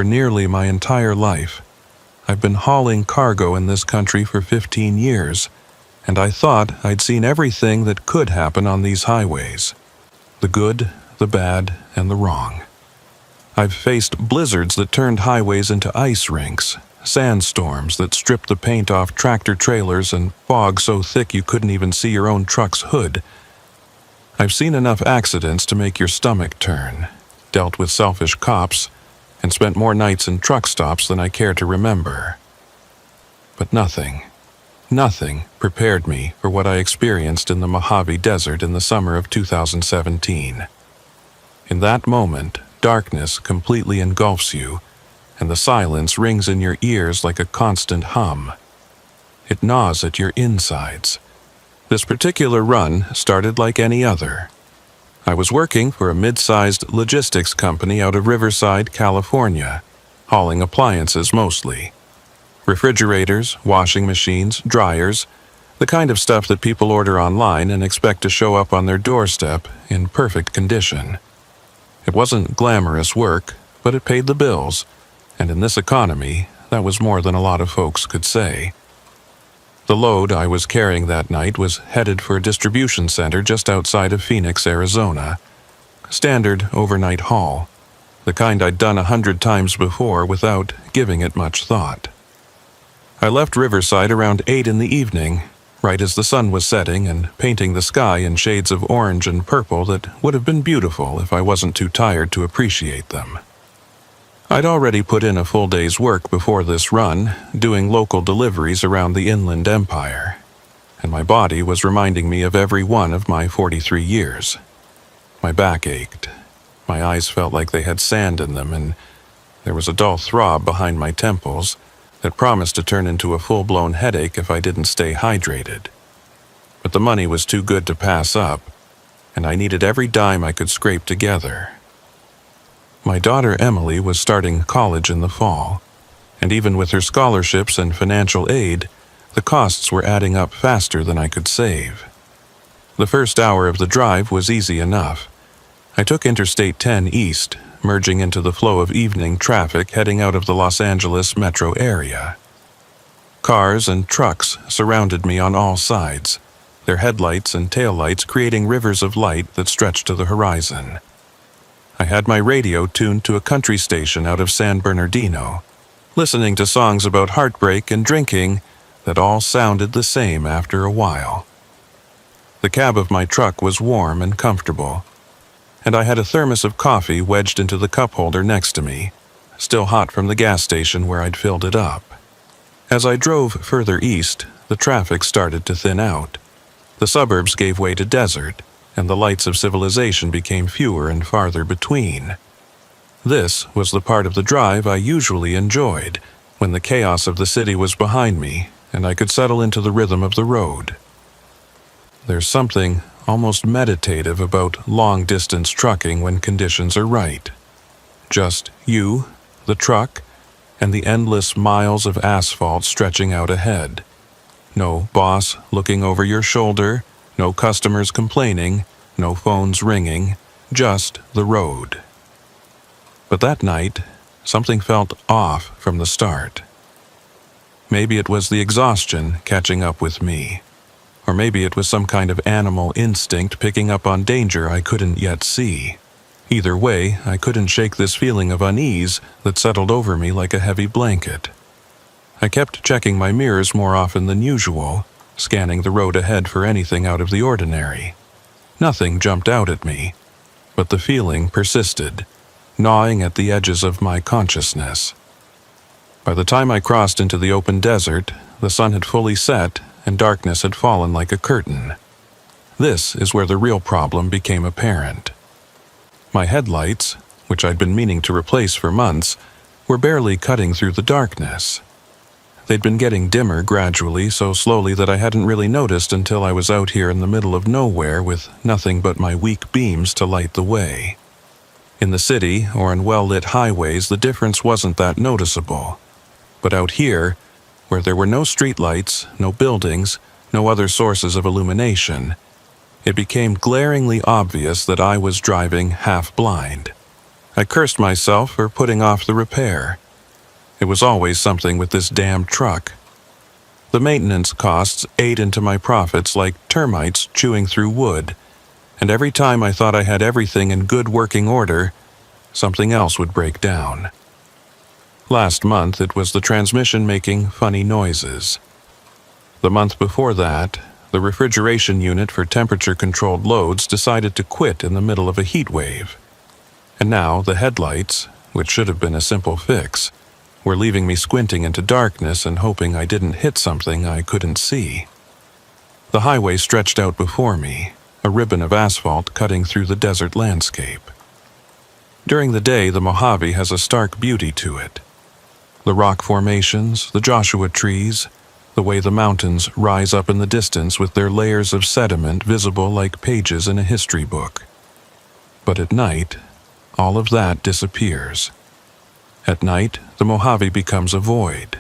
for nearly my entire life. I've been hauling cargo in this country for 15 years, and I thought I'd seen everything that could happen on these highways. The good, the bad, and the wrong. I've faced blizzards that turned highways into ice rinks, sandstorms that stripped the paint off tractor trailers, and fog so thick you couldn't even see your own truck's hood. I've seen enough accidents to make your stomach turn, dealt with selfish cops, and spent more nights in truck stops than I care to remember. But nothing prepared me for what I experienced in the Mojave Desert in the summer of 2017. In that moment, darkness completely engulfs you, and the silence rings in your ears like a constant hum. It gnaws at your insides. This particular run started like any other. I was working for a mid-sized logistics company out of Riverside, California, hauling appliances mostly. Refrigerators, washing machines, dryers, the kind of stuff that people order online and expect to show up on their doorstep in perfect condition. It wasn't glamorous work, but it paid the bills, and in this economy, that was more than a lot of folks could say. The load I was carrying that night was headed for a distribution center just outside of Phoenix, Arizona. Standard overnight haul, the kind I'd done 100 times before without giving it much thought. I left Riverside around 8 in the evening, right as the sun was setting and painting the sky in shades of orange and purple that would have been beautiful if I wasn't too tired to appreciate them. I'd already put in a full day's work before this run, doing local deliveries around the Inland Empire, and my body was reminding me of every one of my 43 years. My back ached. My eyes felt like they had sand in them, and there was a dull throb behind my temples that promised to turn into a full-blown headache if I didn't stay hydrated. But the money was too good to pass up, and I needed every dime I could scrape together. My daughter Emily was starting college in the fall, and even with her scholarships and financial aid, the costs were adding up faster than I could save. The first hour of the drive was easy enough. I took Interstate 10 east, merging into the flow of evening traffic heading out of the Los Angeles metro area. Cars and trucks surrounded me on all sides, their headlights and taillights creating rivers of light that stretched to the horizon. I had my radio tuned to a country station out of San Bernardino, listening to songs about heartbreak and drinking that all sounded the same after a while. The cab of my truck was warm and comfortable, and I had a thermos of coffee wedged into the cup holder next to me, still hot from the gas station where I'd filled it up. As I drove further east, the traffic started to thin out. The suburbs gave way to desert, and the lights of civilization became fewer and farther between. This was the part of the drive I usually enjoyed, when the chaos of the city was behind me and I could settle into the rhythm of the road. There's something almost meditative about long-distance trucking when conditions are right. Just you, the truck, and the endless miles of asphalt stretching out ahead. No boss looking over your shoulder, no customers complaining, no phones ringing, just the road. But that night, something felt off from the start. Maybe it was the exhaustion catching up with me, or maybe it was some kind of animal instinct picking up on danger I couldn't yet see. Either way, I couldn't shake this feeling of unease that settled over me like a heavy blanket. I kept checking my mirrors more often than usual, scanning the road ahead for anything out of the ordinary. Nothing jumped out at me, but the feeling persisted, gnawing at the edges of my consciousness. By the time I crossed into the open desert, the sun had fully set and darkness had fallen like a curtain. This is where the real problem became apparent. My headlights, which I'd been meaning to replace for months, were barely cutting through the darkness. They'd been getting dimmer gradually, so slowly that I hadn't really noticed until I was out here in the middle of nowhere with nothing but my weak beams to light the way. In the city or on well-lit highways, the difference wasn't that noticeable. But out here, where there were no streetlights, no buildings, no other sources of illumination, it became glaringly obvious that I was driving half blind. I cursed myself for putting off the repair. It was always something with this damn truck. The maintenance costs ate into my profits like termites chewing through wood, and every time I thought I had everything in good working order, something else would break down. Last month, it was the transmission making funny noises. The month before that, the refrigeration unit for temperature-controlled loads decided to quit in the middle of a heat wave. And now the headlights, which should have been a simple fix, were leaving me squinting into darkness and hoping I didn't hit something I couldn't see. The highway stretched out before me, a ribbon of asphalt cutting through the desert landscape. During the day, the Mojave has a stark beauty to it. The rock formations, the Joshua trees, the way the mountains rise up in the distance with their layers of sediment visible like pages in a history book. But at night, all of that disappears. At night, the Mojave becomes a void,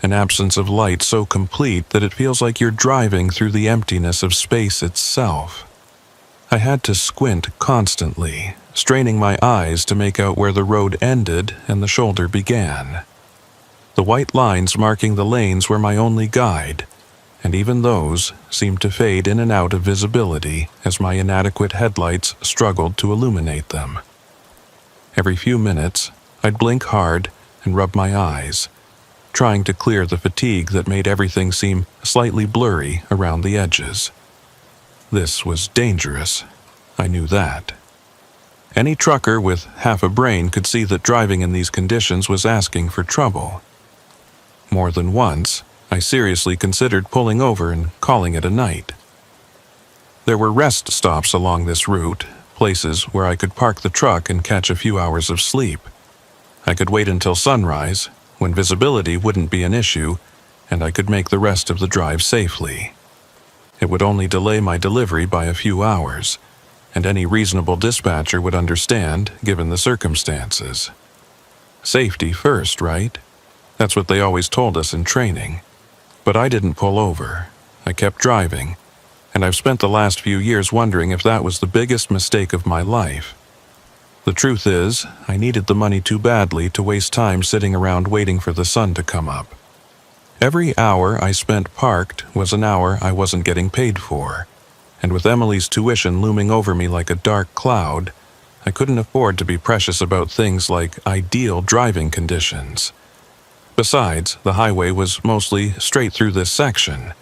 an absence of light so complete that it feels like you're driving through the emptiness of space itself. I had to squint constantly, straining my eyes to make out where the road ended and the shoulder began. The white lines marking the lanes were my only guide, and even those seemed to fade in and out of visibility as my inadequate headlights struggled to illuminate them. Every few minutes, I'd blink hard and rub my eyes, trying to clear the fatigue that made everything seem slightly blurry around the edges. This was dangerous. I knew that. Any trucker with half a brain could see that driving in these conditions was asking for trouble. More than once, I seriously considered pulling over and calling it a night. There were rest stops along this route, places where I could park the truck and catch a few hours of sleep. I could wait until sunrise, when visibility wouldn't be an issue, and I could make the rest of the drive safely. It would only delay my delivery by a few hours, and any reasonable dispatcher would understand, given the circumstances. Safety first, right? That's what they always told us in training. But I didn't pull over. I kept driving, and I've spent the last few years wondering if that was the biggest mistake of my life. The truth is, I needed the money too badly to waste time sitting around waiting for the sun to come up. Every hour I spent parked was an hour I wasn't getting paid for, and with Emily's tuition looming over me like a dark cloud, I couldn't afford to be precious about things like ideal driving conditions. Besides, the highway was mostly straight through this section.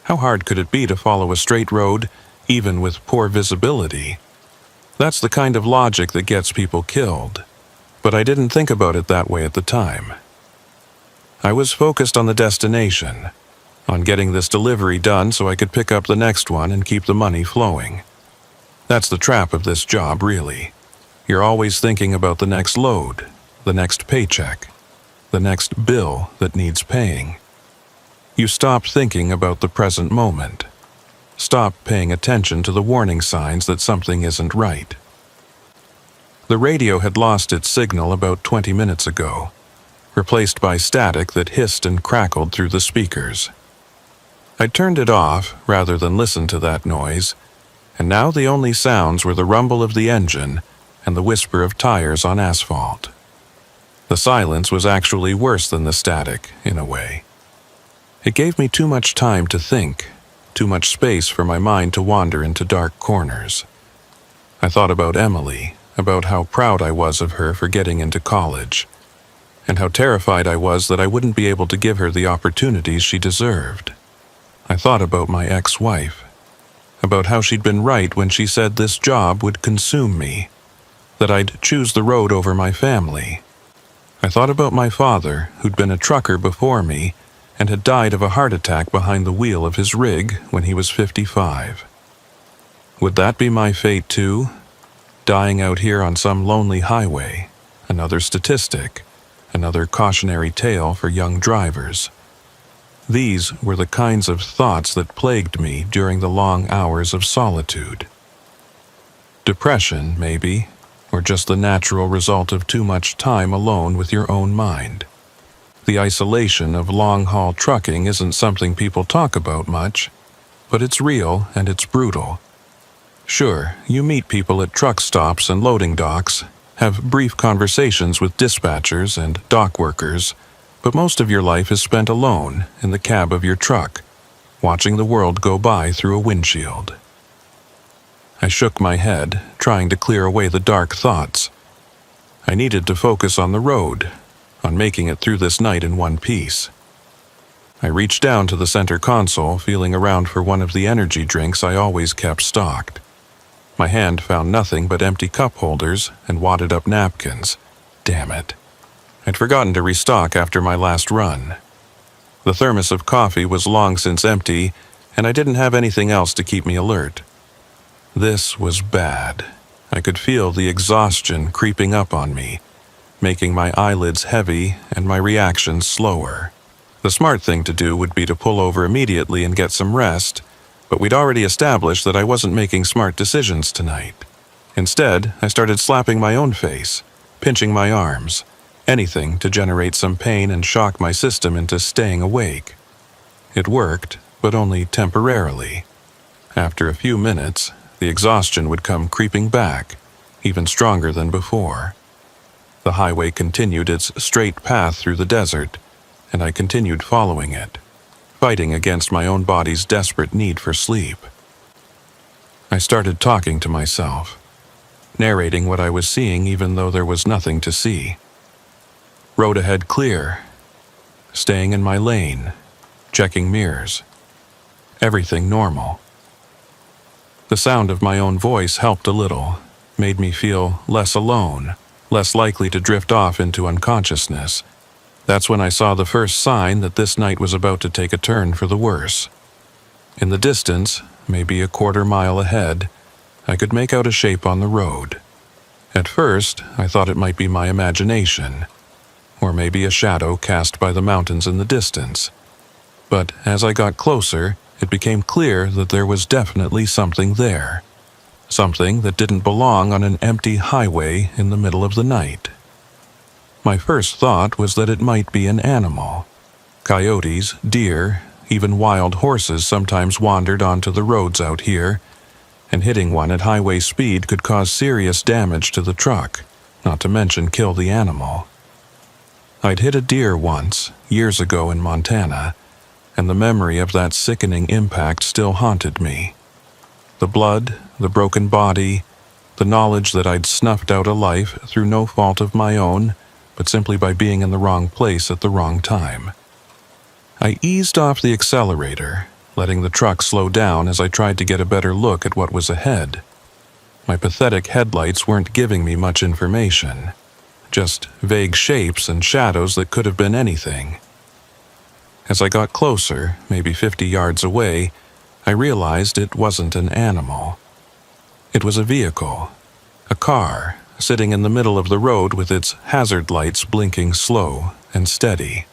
How hard could it be to follow a straight road, even with poor visibility? That's the kind of logic that gets people killed. But I didn't think about it that way at the time. I was focused on the destination, on getting this delivery done so I could pick up the next one and keep the money flowing. That's the trap of this job, really. You're always thinking about the next load, the next paycheck, the next bill that needs paying. You stop thinking about the present moment. Stop paying attention to the warning signs that something isn't right. The radio had lost its signal about 20 minutes ago, replaced by static that hissed and crackled through the speakers. I turned it off rather than listen to that noise, and now the only sounds were the rumble of the engine and the whisper of tires on asphalt. The silence was actually worse than the static, in a way. It gave me too much time to think, too much space for my mind to wander into dark corners. I thought about Emily, about how proud I was of her for getting into college, and how terrified I was that I wouldn't be able to give her the opportunities she deserved. I thought about my ex-wife, about how she'd been right when she said this job would consume me, that I'd choose the road over my family. I thought about my father, who'd been a trucker before me, and had died of a heart attack behind the wheel of his rig when he was 55. Would that be my fate too? Dying out here on some lonely highway, another statistic, another cautionary tale for young drivers. These were the kinds of thoughts that plagued me during the long hours of solitude. Depression, maybe, or just the natural result of too much time alone with your own mind. The isolation of long-haul trucking isn't something people talk about much, but it's real and it's brutal. Sure, you meet people at truck stops and loading docks, have brief conversations with dispatchers and dock workers, but most of your life is spent alone in the cab of your truck, watching the world go by through a windshield. I shook my head, trying to clear away the dark thoughts. I needed to focus on the road, on making it through this night in one piece. I reached down to the center console, feeling around for one of the energy drinks I always kept stocked. My hand found nothing but empty cup holders and wadded-up napkins. Damn it. I'd forgotten to restock after my last run. The thermos of coffee was long since empty, and I didn't have anything else to keep me alert. This was bad. I could feel the exhaustion creeping up on me, making my eyelids heavy and my reactions slower. The smart thing to do would be to pull over immediately and get some rest, but we'd already established that I wasn't making smart decisions tonight. Instead, I started slapping my own face, pinching my arms, anything to generate some pain and shock my system into staying awake. It worked, but only temporarily. After a few minutes, the exhaustion would come creeping back, even stronger than before. The highway continued its straight path through the desert, and I continued following it, fighting against my own body's desperate need for sleep. I started talking to myself, narrating what I was seeing even though there was nothing to see. Road ahead clear, staying in my lane, checking mirrors. Everything normal. The sound of my own voice helped a little, made me feel less alone, less likely to drift off into unconsciousness. That's when I saw the first sign that this night was about to take a turn for the worse. In the distance, maybe a quarter-mile ahead, I could make out a shape on the road. At first, I thought it might be my imagination, or maybe a shadow cast by the mountains in the distance. But as I got closer, it became clear that there was definitely something there. Something that didn't belong on an empty highway in the middle of the night. My first thought was that it might be an animal. Coyotes, deer, even wild horses sometimes wandered onto the roads out here, and hitting one at highway speed could cause serious damage to the truck, not to mention kill the animal. I'd hit a deer once, years ago in Montana, and the memory of that sickening impact still haunted me. The blood, the broken body, the knowledge that I'd snuffed out a life through no fault of my own, but simply by being in the wrong place at the wrong time. I eased off the accelerator, letting the truck slow down as I tried to get a better look at what was ahead. My pathetic headlights weren't giving me much information, just vague shapes and shadows that could have been anything. As I got closer, maybe 50 yards away, I realized it wasn't an animal. It was a vehicle, a car, sitting in the middle of the road with its hazard lights blinking slow and steady.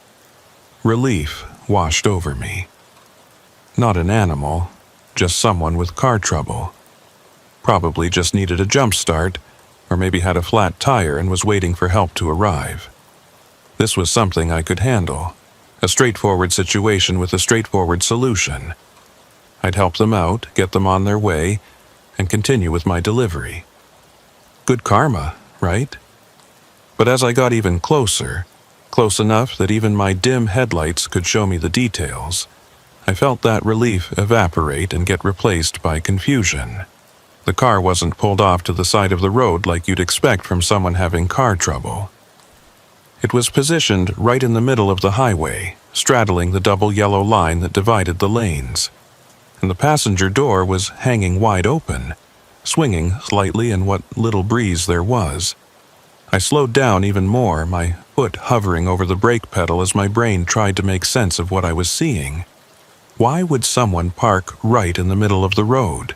Relief washed over me. Not an animal, just someone with car trouble. Probably just needed a jump start, or maybe had a flat tire and was waiting for help to arrive. This was something I could handle, a straightforward situation with a straightforward solution. I'd help them out, get them on their way, and continue with my delivery. Good karma, right? But as I got even closer, close enough that even my dim headlights could show me the details, I felt that relief evaporate and get replaced by confusion. The car wasn't pulled off to the side of the road like you'd expect from someone having car trouble. It was positioned right in the middle of the highway, straddling the double yellow line that divided the lanes. And the passenger door was hanging wide open, swinging slightly in what little breeze there was. I slowed down even more, my foot hovering over the brake pedal as my brain tried to make sense of what I was seeing. Why would someone park right in the middle of the road?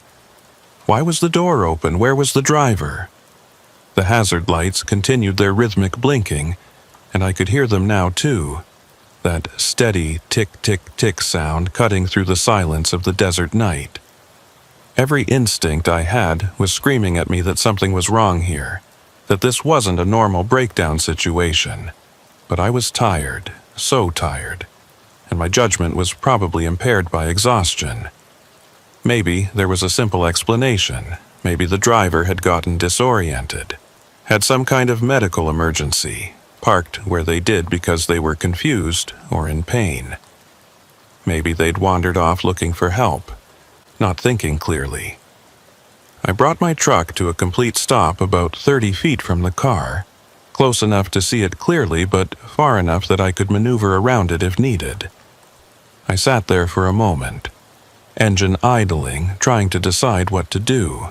Why was the door open? Where was the driver? The hazard lights continued their rhythmic blinking, and I could hear them now too. That steady tick-tick-tick sound cutting through the silence of the desert night. Every instinct I had was screaming at me that something was wrong here, that this wasn't a normal breakdown situation. But I was tired, so tired, and my judgment was probably impaired by exhaustion. Maybe there was a simple explanation. Maybe the driver had gotten disoriented. had some kind of medical emergency, parked where they did because they were confused or in pain. Maybe they'd wandered off looking for help, not thinking clearly. I brought my truck to a complete stop about 30 feet from the car, close enough to see it clearly but far enough that I could maneuver around it if needed. I sat there for a moment, engine idling, trying to decide what to do.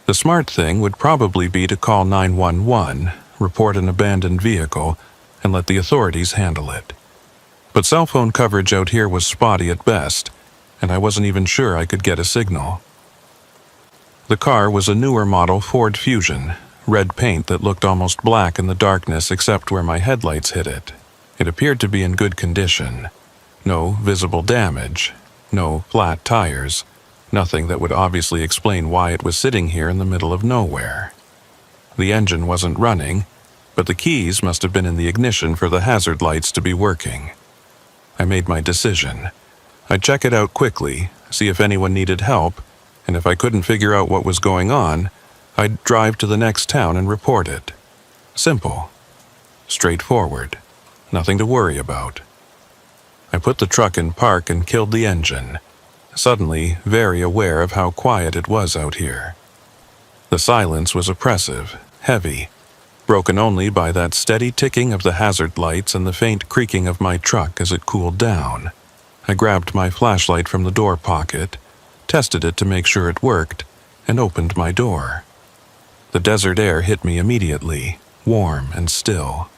The smart thing would probably be to call 911, report an abandoned vehicle, and let the authorities handle it. But cell phone coverage out here was spotty at best, and I wasn't even sure I could get a signal. The car was a newer model Ford Fusion, red paint that looked almost black in the darkness except where my headlights hit it. It appeared to be in good condition. No visible damage, no flat tires, nothing that would obviously explain why it was sitting here in the middle of nowhere. The engine wasn't running, but the keys must have been in the ignition for the hazard lights to be working. I made my decision. I'd check it out quickly, see if anyone needed help, and if I couldn't figure out what was going on, I'd drive to the next town and report it. Simple. Straightforward. Nothing to worry about. I put the truck in park and killed the engine, suddenly very aware of how quiet it was out here. The silence was oppressive, heavy, broken only by that steady ticking of the hazard lights and the faint creaking of my truck as it cooled down. I grabbed my flashlight from the door pocket, tested it to make sure it worked, and opened my door. The desert air hit me immediately, warm and still.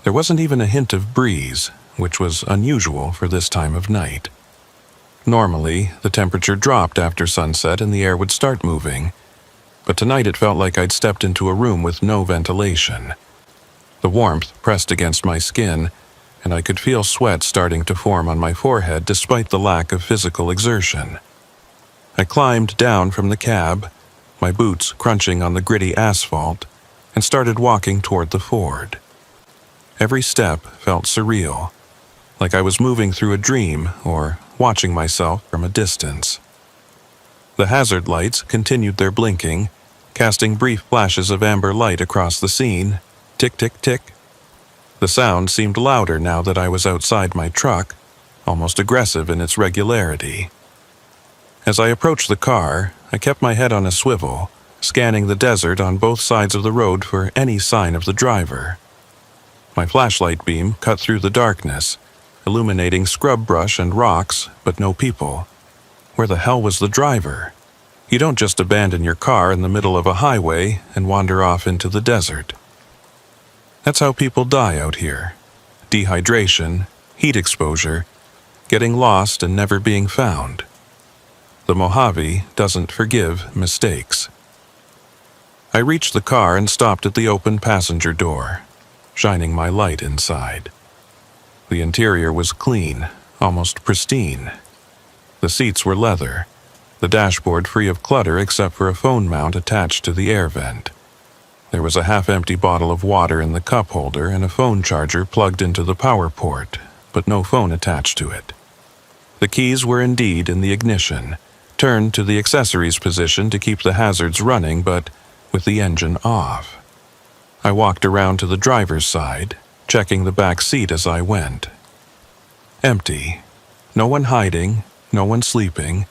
There wasn't even a hint of breeze, which was unusual for this time of night. Normally, the temperature dropped after sunset and the air would start moving, but tonight it felt like I'd stepped into a room with no ventilation. The warmth pressed against my skin, and I could feel sweat starting to form on my forehead despite the lack of physical exertion. I climbed down from the cab, my boots crunching on the gritty asphalt, and started walking toward the Ford. Every step felt surreal, like I was moving through a dream or watching myself from a distance. The hazard lights continued their blinking, casting brief flashes of amber light across the scene. Tick, tick, tick. The sound seemed louder now that I was outside my truck, almost aggressive in its regularity. As I approached the car, I kept my head on a swivel, scanning the desert on both sides of the road for any sign of the driver. My flashlight beam cut through the darkness, illuminating scrub brush and rocks, but no people. Where the hell was the driver? You don't just abandon your car in the middle of a highway and wander off into the desert. That's how people die out here. Dehydration, heat exposure, getting lost and never being found. The Mojave doesn't forgive mistakes. I reached the car and stopped at the open passenger door, shining my light inside. The interior was clean, almost pristine. The seats were leather, the dashboard free of clutter except for a phone mount attached to the air vent. There was a half-empty bottle of water in the cup holder and a phone charger plugged into the power port, but no phone attached to it. The keys were indeed in the ignition, turned to the accessories position to keep the hazards running, but with the engine off. I walked around to the driver's side, checking the back seat as I went. Empty. No one hiding, no one sleeping,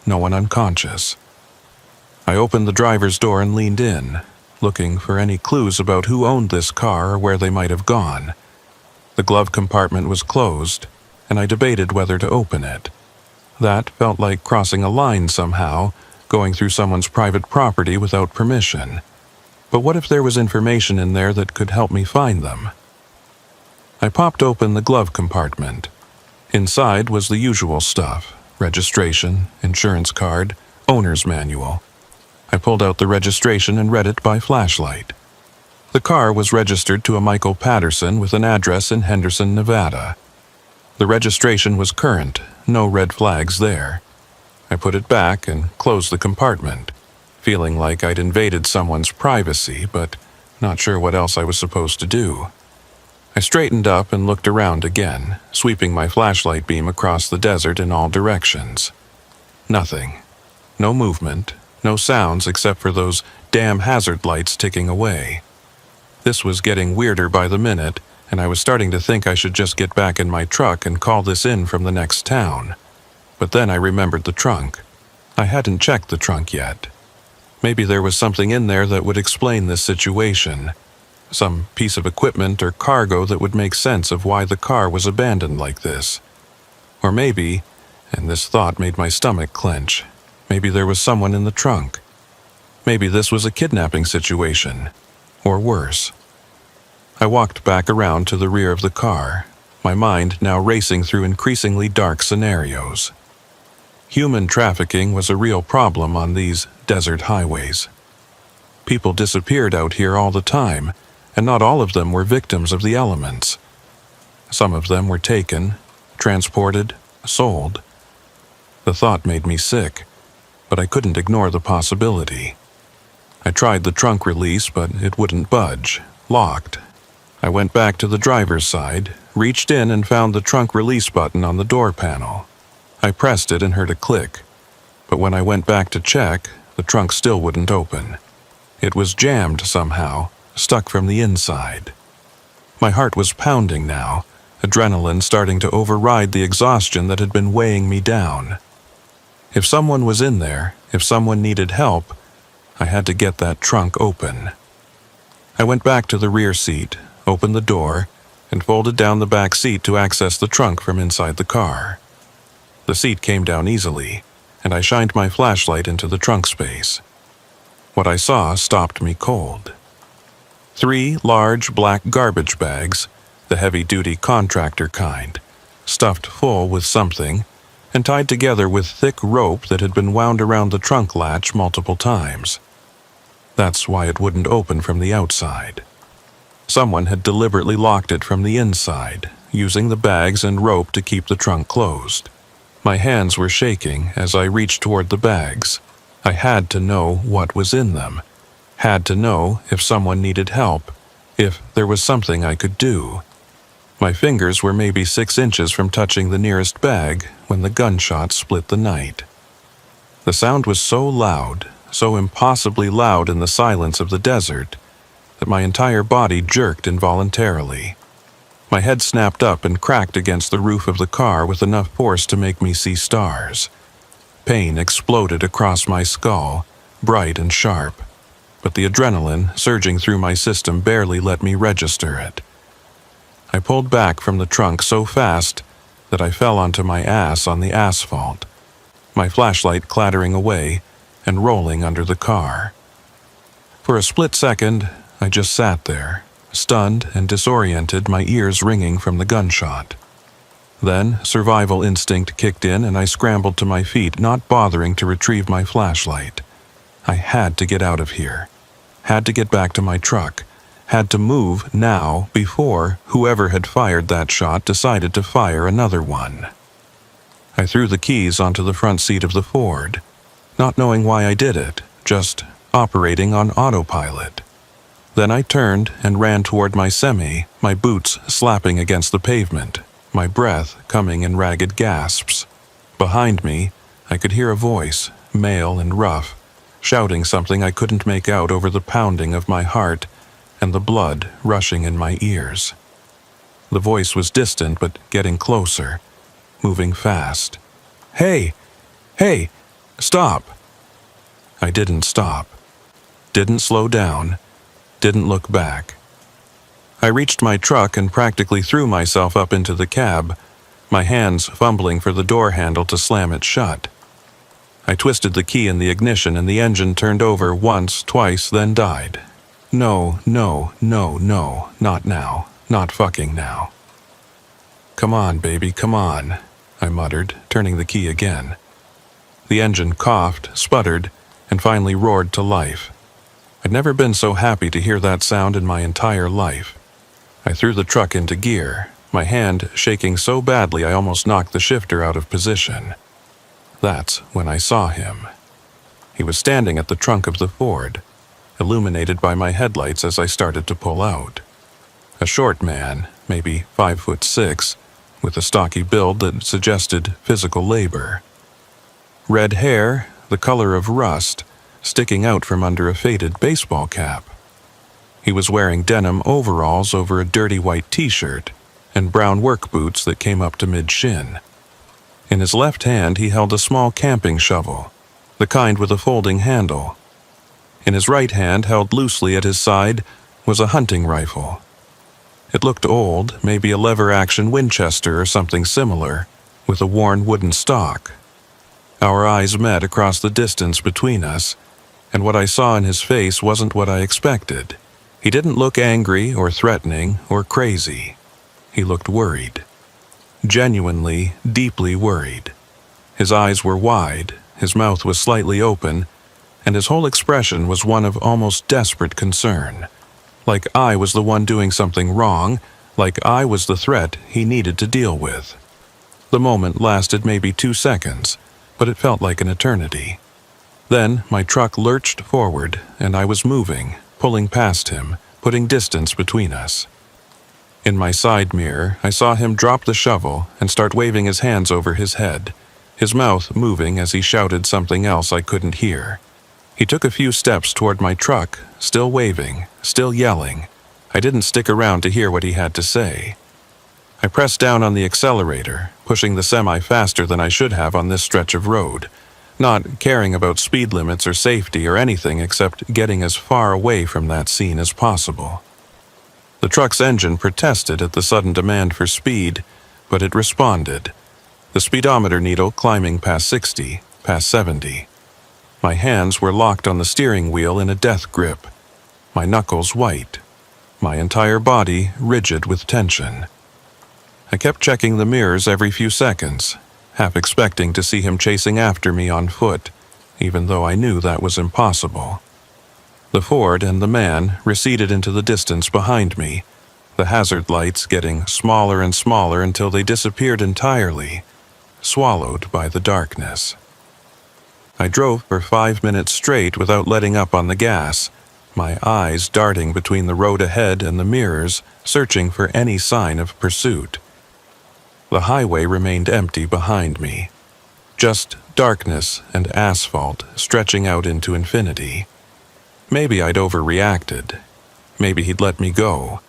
no one unconscious. I opened the driver's door and leaned in, looking for any clues about who owned this car or where they might have gone. The glove compartment was closed, and I debated whether to open it. That felt like crossing a line somehow, going through someone's private property without permission. But what if there was information in there that could help me find them? I popped open the glove compartment. Inside was the usual stuff: registration, insurance card, owner's manual. I pulled out the registration and read it by flashlight. The car was registered to a Michael Patterson with an address in Henderson, Nevada. The registration was current, no red flags there. I put it back and closed the compartment, feeling like I'd invaded someone's privacy, but not sure what else I was supposed to do. I straightened up and looked around again, sweeping my flashlight beam across the desert in all directions. Nothing. No movement, no sounds except for those damn hazard lights ticking away. This was getting weirder by the minute, and I was starting to think I should just get back in my truck and call this in from the next town. But then I remembered the trunk. I hadn't checked the trunk yet. Maybe there was something in there that would explain this situation. Some piece of equipment or cargo that would make sense of why the car was abandoned like this. Or maybe, and this thought made my stomach clench, maybe there was someone in the trunk. Maybe this was a kidnapping situation, or worse. I walked back around to the rear of the car, my mind now racing through increasingly dark scenarios. Human trafficking was a real problem on these desert highways. People disappeared out here all the time, and not all of them were victims of the elements. Some of them were taken, transported, sold. The thought made me sick, but I couldn't ignore the possibility. I tried the trunk release, but it wouldn't budge, locked. I went back to the driver's side, reached in and found the trunk release button on the door panel. I pressed it and heard a click, but when I went back to check, the trunk still wouldn't open. It was jammed somehow, stuck from the inside. My heart was pounding now, adrenaline starting to override the exhaustion that had been weighing me down. If someone was in there, if someone needed help, I had to get that trunk open. I went back to the rear seat, opened the door, and folded down the back seat to access the trunk from inside the car. The seat came down easily, and I shined my flashlight into the trunk space. What I saw stopped me cold. 3 large black garbage bags, the heavy-duty contractor kind, stuffed full with something, and tied together with thick rope that had been wound around the trunk latch multiple times. That's why it wouldn't open from the outside. Someone had deliberately locked it from the inside, using the bags and rope to keep the trunk closed. My hands were shaking as I reached toward the bags. I had to know what was in them. Had to know if someone needed help, if there was something I could do. My fingers were maybe 6 inches from touching the nearest bag when the gunshot split the night. The sound was so loud, so impossibly loud in the silence of the desert, that my entire body jerked involuntarily. My head snapped up and cracked against the roof of the car with enough force to make me see stars. Pain exploded across my skull, bright and sharp, but the adrenaline surging through my system barely let me register it. I pulled back from the trunk so fast that I fell onto my ass on the asphalt, my flashlight clattering away and rolling under the car. For a split second, I just sat there, stunned and disoriented, my ears ringing from the gunshot. Then, survival instinct kicked in and I scrambled to my feet, not bothering to retrieve my flashlight. I had to get out of here. Had to get back to my truck. Had to move now before whoever had fired that shot decided to fire another one. I threw the keys onto the front seat of the Ford, not knowing why I did it, just operating on autopilot. Then I turned and ran toward my semi, my boots slapping against the pavement, my breath coming in ragged gasps. Behind me, I could hear a voice, male and rough, shouting something I couldn't make out over the pounding of my heart and the blood rushing in my ears. The voice was distant but getting closer, moving fast. "Hey! Hey! Stop!" I didn't stop. Didn't slow down. Didn't look back. I reached my truck and practically threw myself up into the cab, my hands fumbling for the door handle to slam it shut. I twisted the key in the ignition and the engine turned over once, twice, then died. No, no, no, no, not now, not fucking now. "Come on, baby, come on," I muttered, turning the key again. The engine coughed, sputtered, and finally roared to life. I'd never been so happy to hear that sound in my entire life. I threw the truck into gear, my hand shaking so badly I almost knocked the shifter out of position. That's when I saw him. He was standing at the trunk of the Ford, illuminated by my headlights as I started to pull out. A short man, maybe 5'6", with a stocky build that suggested physical labor. Red hair, the color of rust, sticking out from under a faded baseball cap. He was wearing denim overalls over a dirty white t-shirt and brown work boots that came up to mid-shin. In his left hand he held a small camping shovel, the kind with a folding handle. In his right hand, held loosely at his side, was a hunting rifle. It looked old, maybe a lever-action Winchester or something similar, with a worn wooden stock. Our eyes met across the distance between us, and what I saw in his face wasn't what I expected. He didn't look angry or threatening or crazy. He looked worried. Genuinely, deeply worried. His eyes were wide, his mouth was slightly open, and his whole expression was one of almost desperate concern. Like I was the one doing something wrong, like I was the threat he needed to deal with. The moment lasted maybe 2 seconds, but it felt like an eternity. Then my truck lurched forward, and I was moving, pulling past him, putting distance between us. In my side mirror, I saw him drop the shovel and start waving his hands over his head, his mouth moving as he shouted something else I couldn't hear. He took a few steps toward my truck, still waving, still yelling. I didn't stick around to hear what he had to say. I pressed down on the accelerator, pushing the semi faster than I should have on this stretch of road, not caring about speed limits or safety or anything except getting as far away from that scene as possible. The truck's engine protested at the sudden demand for speed, but it responded, the speedometer needle climbing past 60, past 70. My hands were locked on the steering wheel in a death grip, my knuckles white, my entire body rigid with tension. I kept checking the mirrors every few seconds, half expecting to see him chasing after me on foot, even though I knew that was impossible. The Ford and the man receded into the distance behind me, the hazard lights getting smaller and smaller until they disappeared entirely, swallowed by the darkness. I drove for 5 minutes straight without letting up on the gas, my eyes darting between the road ahead and the mirrors, searching for any sign of pursuit. The highway remained empty behind me, just darkness and asphalt stretching out into infinity. Maybe I'd overreacted. Maybe he'd let me go.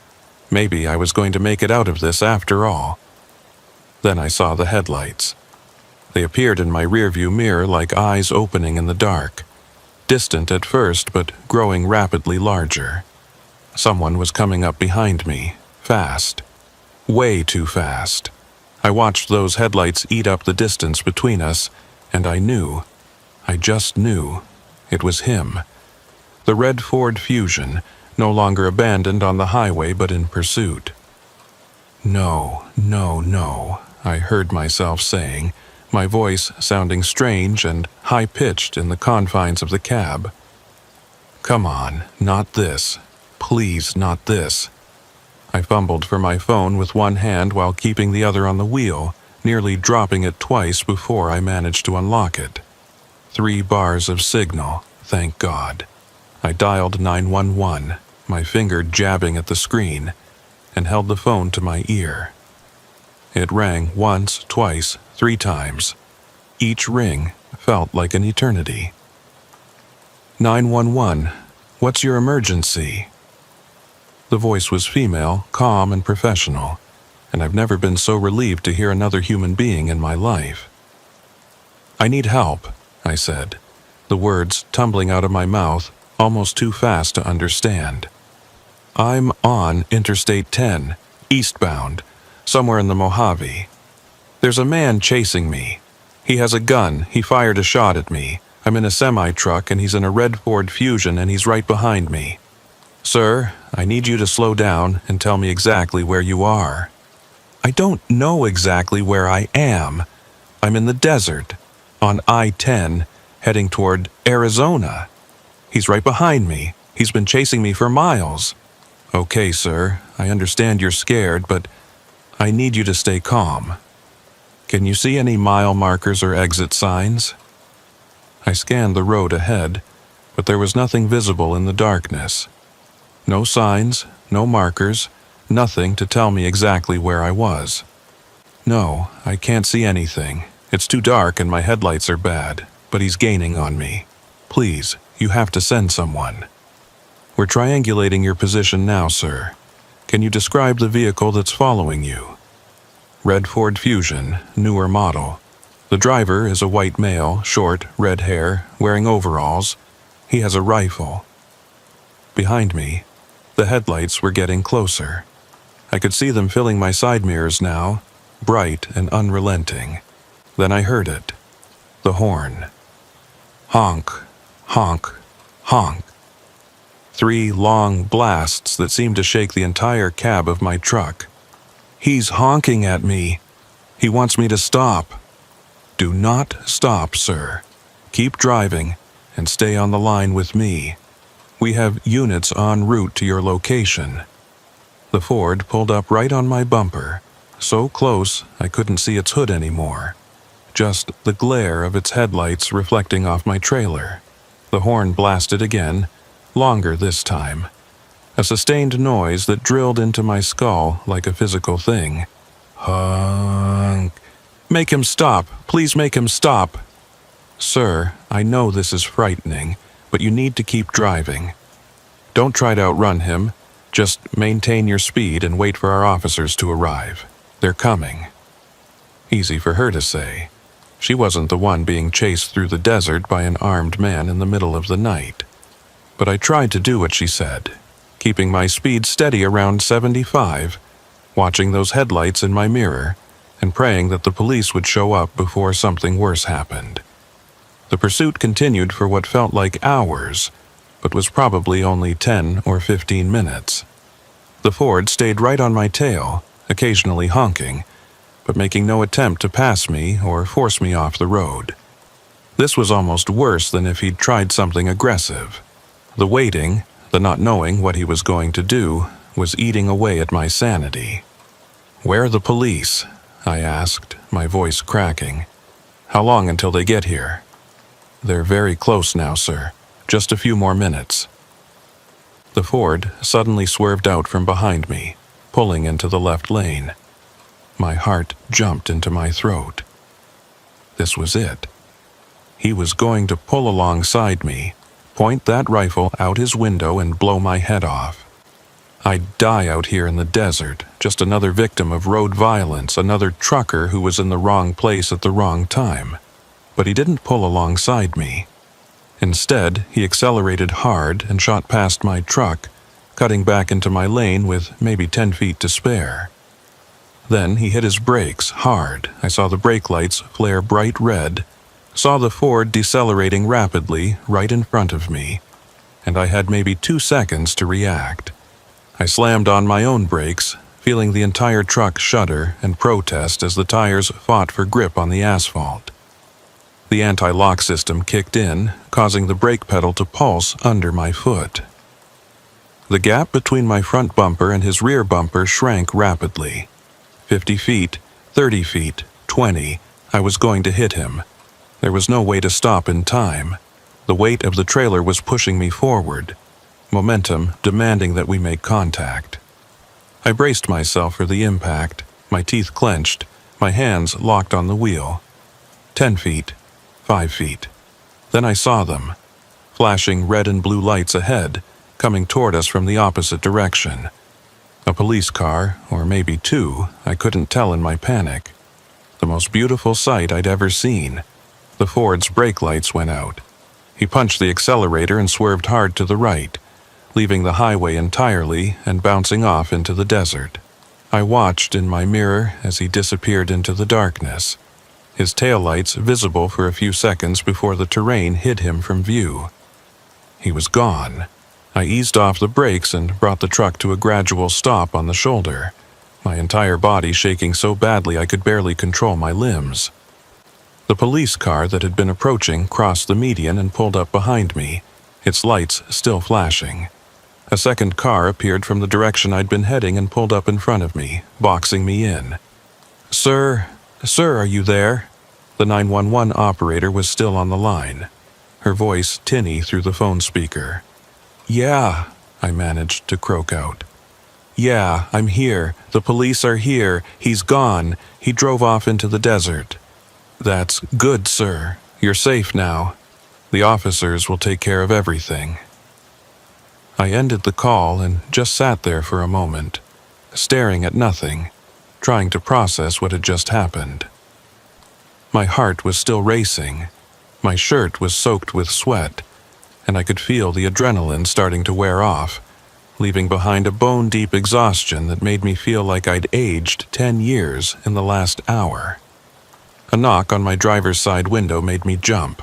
Maybe I was going to make it out of this after all. Then I saw the headlights. They appeared in my rearview mirror like eyes opening in the dark, distant at first but growing rapidly larger. Someone was coming up behind me, fast. Way too fast. I watched those headlights eat up the distance between us, and I just knew, it was him. The red Ford Fusion, no longer abandoned on the highway but in pursuit. No, no, no, I heard myself saying, my voice sounding strange and high-pitched in the confines of the cab. Come on, not this. Please, not this. I fumbled for my phone with one hand while keeping the other on the wheel, nearly dropping it twice before I managed to unlock it. 3 bars of signal, thank God. I dialed 911, my finger jabbing at the screen, and held the phone to my ear. It rang once, twice, 3 times. Each ring felt like an eternity. 911, what's your emergency? The voice was female, calm and professional, and I've never been so relieved to hear another human being in my life. I need help, I said, the words tumbling out of my mouth almost too fast to understand. I'm on Interstate 10, eastbound, somewhere in the Mojave. There's a man chasing me. He has a gun, he fired a shot at me. I'm in a semi-truck and he's in a red Ford Fusion and he's right behind me. Sir, I need you to slow down and tell me exactly where you are. I don't know exactly where I am. I'm in the desert, on I-10, heading toward Arizona. He's right behind me. He's been chasing me for miles. Okay, sir, I understand you're scared, but I need you to stay calm. Can you see any mile markers or exit signs? I scanned the road ahead, but there was nothing visible in the darkness. No signs, no markers, nothing to tell me exactly where I was. No, I can't see anything. It's too dark and my headlights are bad, but he's gaining on me. Please, You have to send someone. We're triangulating your position now, sir. Can you describe the vehicle that's following you? Red Ford Fusion, newer model. The driver is a white male, short, red hair, wearing overalls. He has a rifle. Behind me, the headlights were getting closer. I could see them filling my side mirrors now, bright and unrelenting. Then I heard it. The horn. Honk, honk, honk. 3 long blasts that seemed to shake the entire cab of my truck. He's honking at me. He wants me to stop. Do not stop, sir. Keep driving and stay on the line with me. We have units en route to your location. The Ford pulled up right on my bumper, so close I couldn't see its hood anymore. Just the glare of its headlights reflecting off my trailer. The horn blasted again, longer this time. A sustained noise that drilled into my skull like a physical thing. Honk. Make him stop. Please make him stop. Sir, I know this is frightening, but you need to keep driving. Don't try to outrun him. Just maintain your speed and wait for our officers to arrive. They're coming. Easy for her to say. She wasn't the one being chased through the desert by an armed man in the middle of the night. But I tried to do what she said, keeping my speed steady around 75, watching those headlights in my mirror, and praying that the police would show up before something worse happened. The pursuit continued for what felt like hours, but was probably only 10 or 15 minutes. The Ford stayed right on my tail, occasionally honking, but making no attempt to pass me or force me off the road. This was almost worse than if he'd tried something aggressive. The waiting, the not knowing what he was going to do, was eating away at my sanity. "Where are the police?" I asked, my voice cracking. "How long until they get here?" "They're very close now, sir. Just a few more minutes." The Ford suddenly swerved out from behind me, pulling into the left lane. My heart jumped into my throat. This was it. He was going to pull alongside me, point that rifle out his window and blow my head off. I'd die out here in the desert, just another victim of road violence, another trucker who was in the wrong place at the wrong time. But he didn't pull alongside me. Instead, he accelerated hard and shot past my truck, cutting back into my lane with maybe 10 feet to spare. Then he hit his brakes hard. I saw the brake lights flare bright red, saw the Ford decelerating rapidly right in front of me, and I had maybe 2 seconds to react. I slammed on my own brakes, feeling the entire truck shudder and protest as the tires fought for grip on the asphalt. The anti-lock system kicked in, causing the brake pedal to pulse under my foot. The gap between my front bumper and his rear bumper shrank rapidly. 50 feet, 30 feet, 20, I was going to hit him. There was no way to stop in time. The weight of the trailer was pushing me forward, momentum demanding that we make contact. I braced myself for the impact, my teeth clenched, my hands locked on the wheel. 10 feet, 5 feet. Then I saw them, flashing red and blue lights ahead, coming toward us from the opposite direction. A police car, or maybe 2, I couldn't tell in my panic. The most beautiful sight I'd ever seen. The Ford's brake lights went out. He punched the accelerator and swerved hard to the right, leaving the highway entirely and bouncing off into the desert. I watched in my mirror as he disappeared into the darkness, his taillights visible for a few seconds before the terrain hid him from view. He was gone. I eased off the brakes and brought the truck to a gradual stop on the shoulder, my entire body shaking so badly I could barely control my limbs. The police car that had been approaching crossed the median and pulled up behind me, its lights still flashing. A second car appeared from the direction I'd been heading and pulled up in front of me, boxing me in. Sir, are you there?" The 911 operator was still on the line, her voice tinny through the phone speaker. "Yeah," I managed to croak out. "Yeah, I'm here. The police are here. He's gone. He drove off into the desert." "That's good, sir. You're safe now." The officers will take care of everything." I ended the call and just sat there for a moment, staring at nothing, trying to process what had just happened. My heart was still racing, my shirt was soaked with sweat, and I could feel the adrenaline starting to wear off, leaving behind a bone-deep exhaustion that made me feel like I'd aged 10 years in the last hour. A knock on my driver's side window made me jump.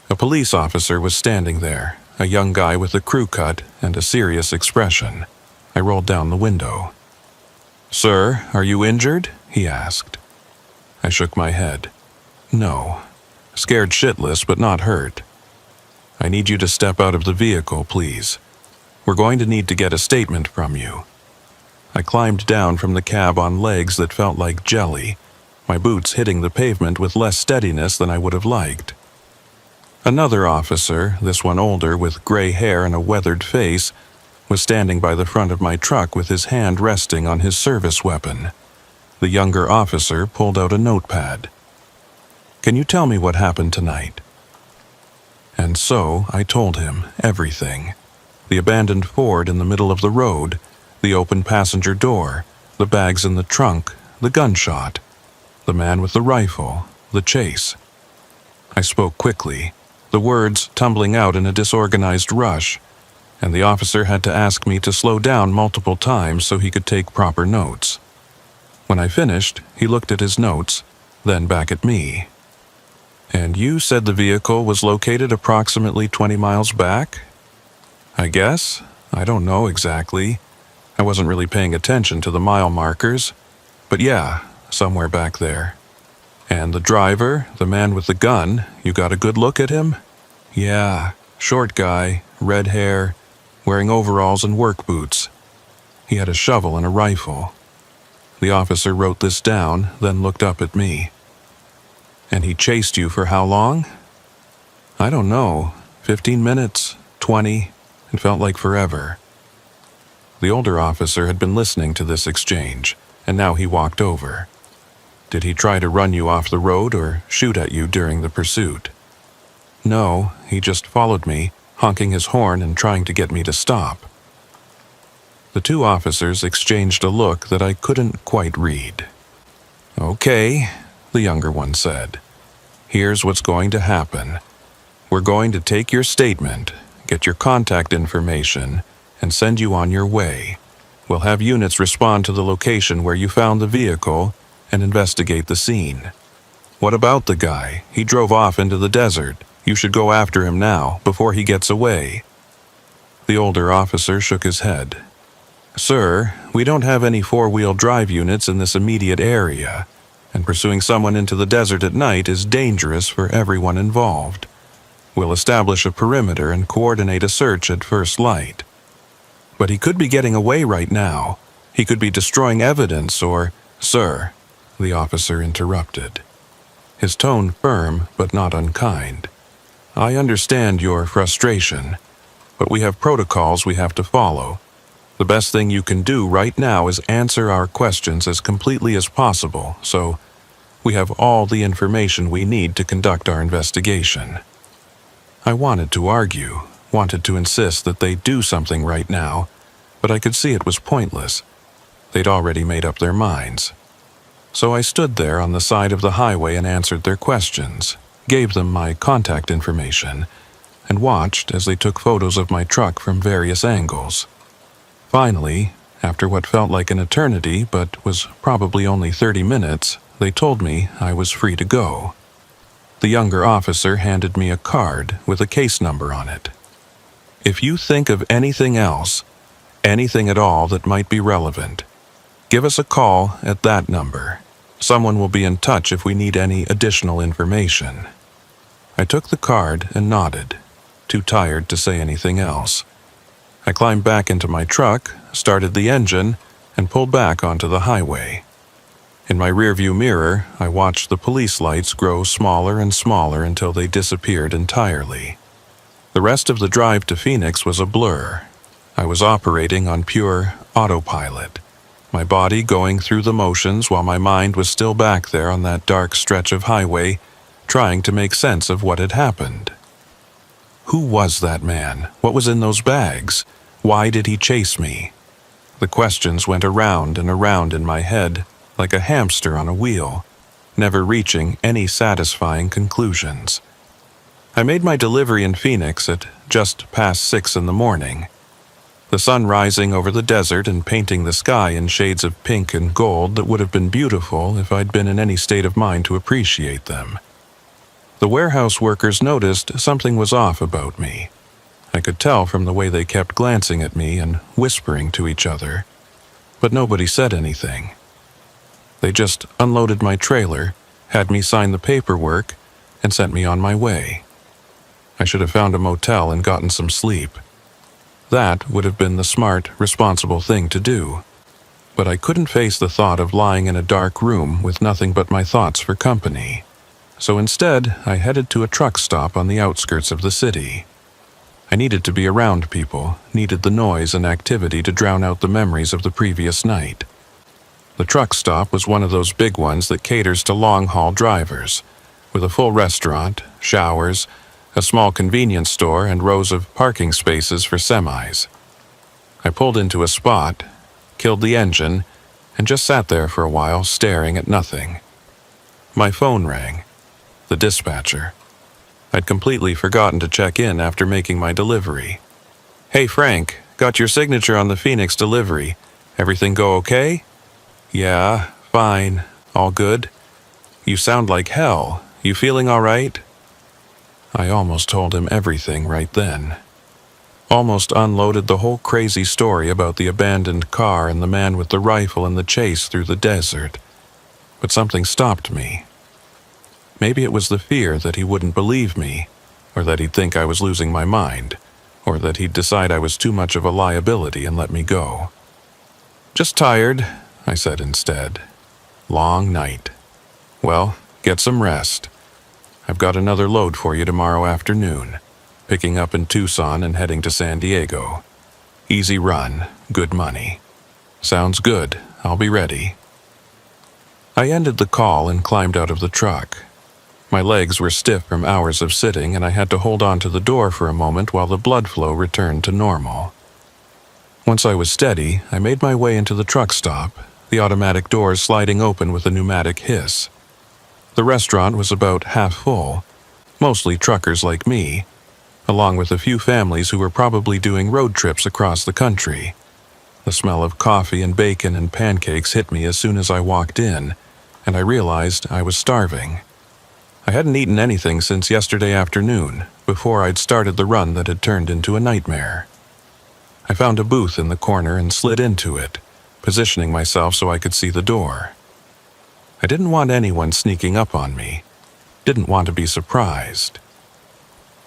A police officer was standing there, a young guy with a crew cut and a serious expression. I rolled down the window. "Sir, are you injured?" he asked. I shook my head. "No. Scared shitless, but not hurt." "I need you to step out of the vehicle, please. We're going to need to get a statement from you." I climbed down from the cab on legs that felt like jelly, my boots hitting the pavement with less steadiness than I would have liked. Another officer, this one older with gray hair and a weathered face, was standing by the front of my truck with his hand resting on his service weapon. The younger officer pulled out a notepad. "Can you tell me what happened tonight?" And so I told him everything. The abandoned Ford in the middle of the road, the open passenger door, the bags in the trunk, the gunshot, the man with the rifle, the chase. I spoke quickly, the words tumbling out in a disorganized rush, and the officer had to ask me to slow down multiple times so he could take proper notes. When I finished, he looked at his notes, then back at me. "And you said the vehicle was located approximately 20 miles back?" "I guess. I don't know exactly. I wasn't really paying attention to the mile markers. But yeah, somewhere back there." "And the driver, the man with the gun, you got a good look at him?" "Yeah, short guy, red hair, wearing overalls and work boots. He had a shovel and a rifle." The officer wrote this down, then looked up at me. "And he chased you for how long?" "I don't know, 15 minutes, 20, it felt like forever." The older officer had been listening to this exchange, and now he walked over. "Did he try to run you off the road or shoot at you during the pursuit?" "No, he just followed me, honking his horn and trying to get me to stop." The two officers exchanged a look that I couldn't quite read. "Okay," the younger one said. "Here's what's going to happen. We're going to take your statement, get your contact information, and send you on your way. We'll have units respond to the location where you found the vehicle and investigate the scene. What about the guy? He drove off into the desert. You should go after him now, before he gets away." The older officer shook his head. "Sir, we don't have any four-wheel drive units in this immediate area, and pursuing someone into the desert at night is dangerous for everyone involved. We'll establish a perimeter and coordinate a search at first light." "But he could be getting away right now. He could be destroying evidence or—" "Sir," the officer interrupted, his tone firm but not unkind. "I understand your frustration, but we have protocols we have to follow. The best thing you can do right now is answer our questions as completely as possible, so we have all the information we need to conduct our investigation." I wanted to argue, wanted to insist that they do something right now, but I could see it was pointless. They'd already made up their minds. So I stood there on the side of the highway and answered their questions, gave them my contact information, and watched as they took photos of my truck from various angles. Finally, after what felt like an eternity but was probably only 30 minutes, they told me I was free to go. The younger officer handed me a card with a case number on it. "If you think of anything else, anything at all that might be relevant, give us a call at that number. Someone will be in touch if we need any additional information." I took the card and nodded, too tired to say anything else. I climbed back into my truck, started the engine, and pulled back onto the highway. In my rearview mirror, I watched the police lights grow smaller and smaller until they disappeared entirely. The rest of the drive to Phoenix was a blur. I was operating on pure autopilot, my body going through the motions while my mind was still back there on that dark stretch of highway, trying to make sense of what had happened. Who was that man? What was in those bags? Why did he chase me? The questions went around and around in my head, like a hamster on a wheel, never reaching any satisfying conclusions. I made my delivery in Phoenix at just past 6 in the morning. The sun rising over the desert and painting the sky in shades of pink and gold that would have been beautiful if I'd been in any state of mind to appreciate them. The warehouse workers noticed something was off about me. I could tell from the way they kept glancing at me and whispering to each other, but nobody said anything. They just unloaded my trailer, had me sign the paperwork, and sent me on my way. I should have found a motel and gotten some sleep. That would have been the smart, responsible thing to do. But I couldn't face the thought of lying in a dark room with nothing but my thoughts for company. So instead, I headed to a truck stop on the outskirts of the city. I needed to be around people, needed the noise and activity to drown out the memories of the previous night. The truck stop was one of those big ones that caters to long-haul drivers, with a full restaurant, showers, a small convenience store, and rows of parking spaces for semis. I pulled into a spot, killed the engine, and just sat there for a while staring at nothing. My phone rang. The dispatcher. I'd completely forgotten to check in after making my delivery. "Hey Frank, got your signature on the Phoenix delivery. Everything go okay?" "Yeah, fine. All good." "You sound like hell. You feeling all right?" I almost told him everything right then. Almost unloaded the whole crazy story about the abandoned car and the man with the rifle and the chase through the desert. But something stopped me. Maybe it was the fear that he wouldn't believe me, or that he'd think I was losing my mind, or that he'd decide I was too much of a liability and let me go. "Just tired," I said instead. "Long night. Well, get some rest. I've got another load for you tomorrow afternoon, picking up in Tucson and heading to San Diego. Easy run, good money." "Sounds good. I'll be ready." I ended the call and climbed out of the truck. My legs were stiff from hours of sitting, and I had to hold on to the door for a moment while the blood flow returned to normal. Once I was steady, I made my way into the truck stop, the automatic doors sliding open with a pneumatic hiss. The restaurant was about half full, mostly truckers like me, along with a few families who were probably doing road trips across the country. The smell of coffee and bacon and pancakes hit me as soon as I walked in, and I realized I was starving. I hadn't eaten anything since yesterday afternoon, before I'd started the run that had turned into a nightmare. I found a booth in the corner and slid into it, positioning myself so I could see the door. I didn't want anyone sneaking up on me, didn't want to be surprised.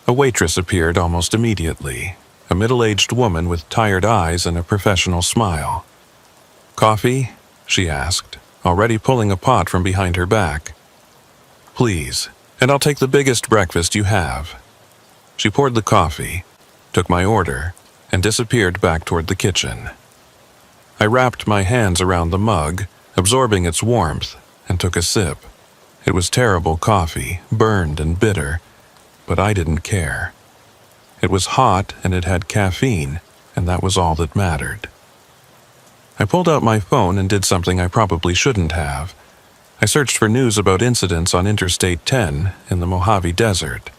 A waitress appeared almost immediately, a middle-aged woman with tired eyes and a professional smile. "Coffee?" she asked, already pulling a pot from behind her back. "Please, and I'll take the biggest breakfast you have." She poured the coffee, took my order, and disappeared back toward the kitchen. I wrapped my hands around the mug, absorbing its warmth, and took a sip. It was terrible coffee, burned and bitter, but I didn't care. It was hot and it had caffeine, and that was all that mattered. I pulled out my phone and did something I probably shouldn't have. I searched for news about incidents on Interstate 10 in the Mojave Desert.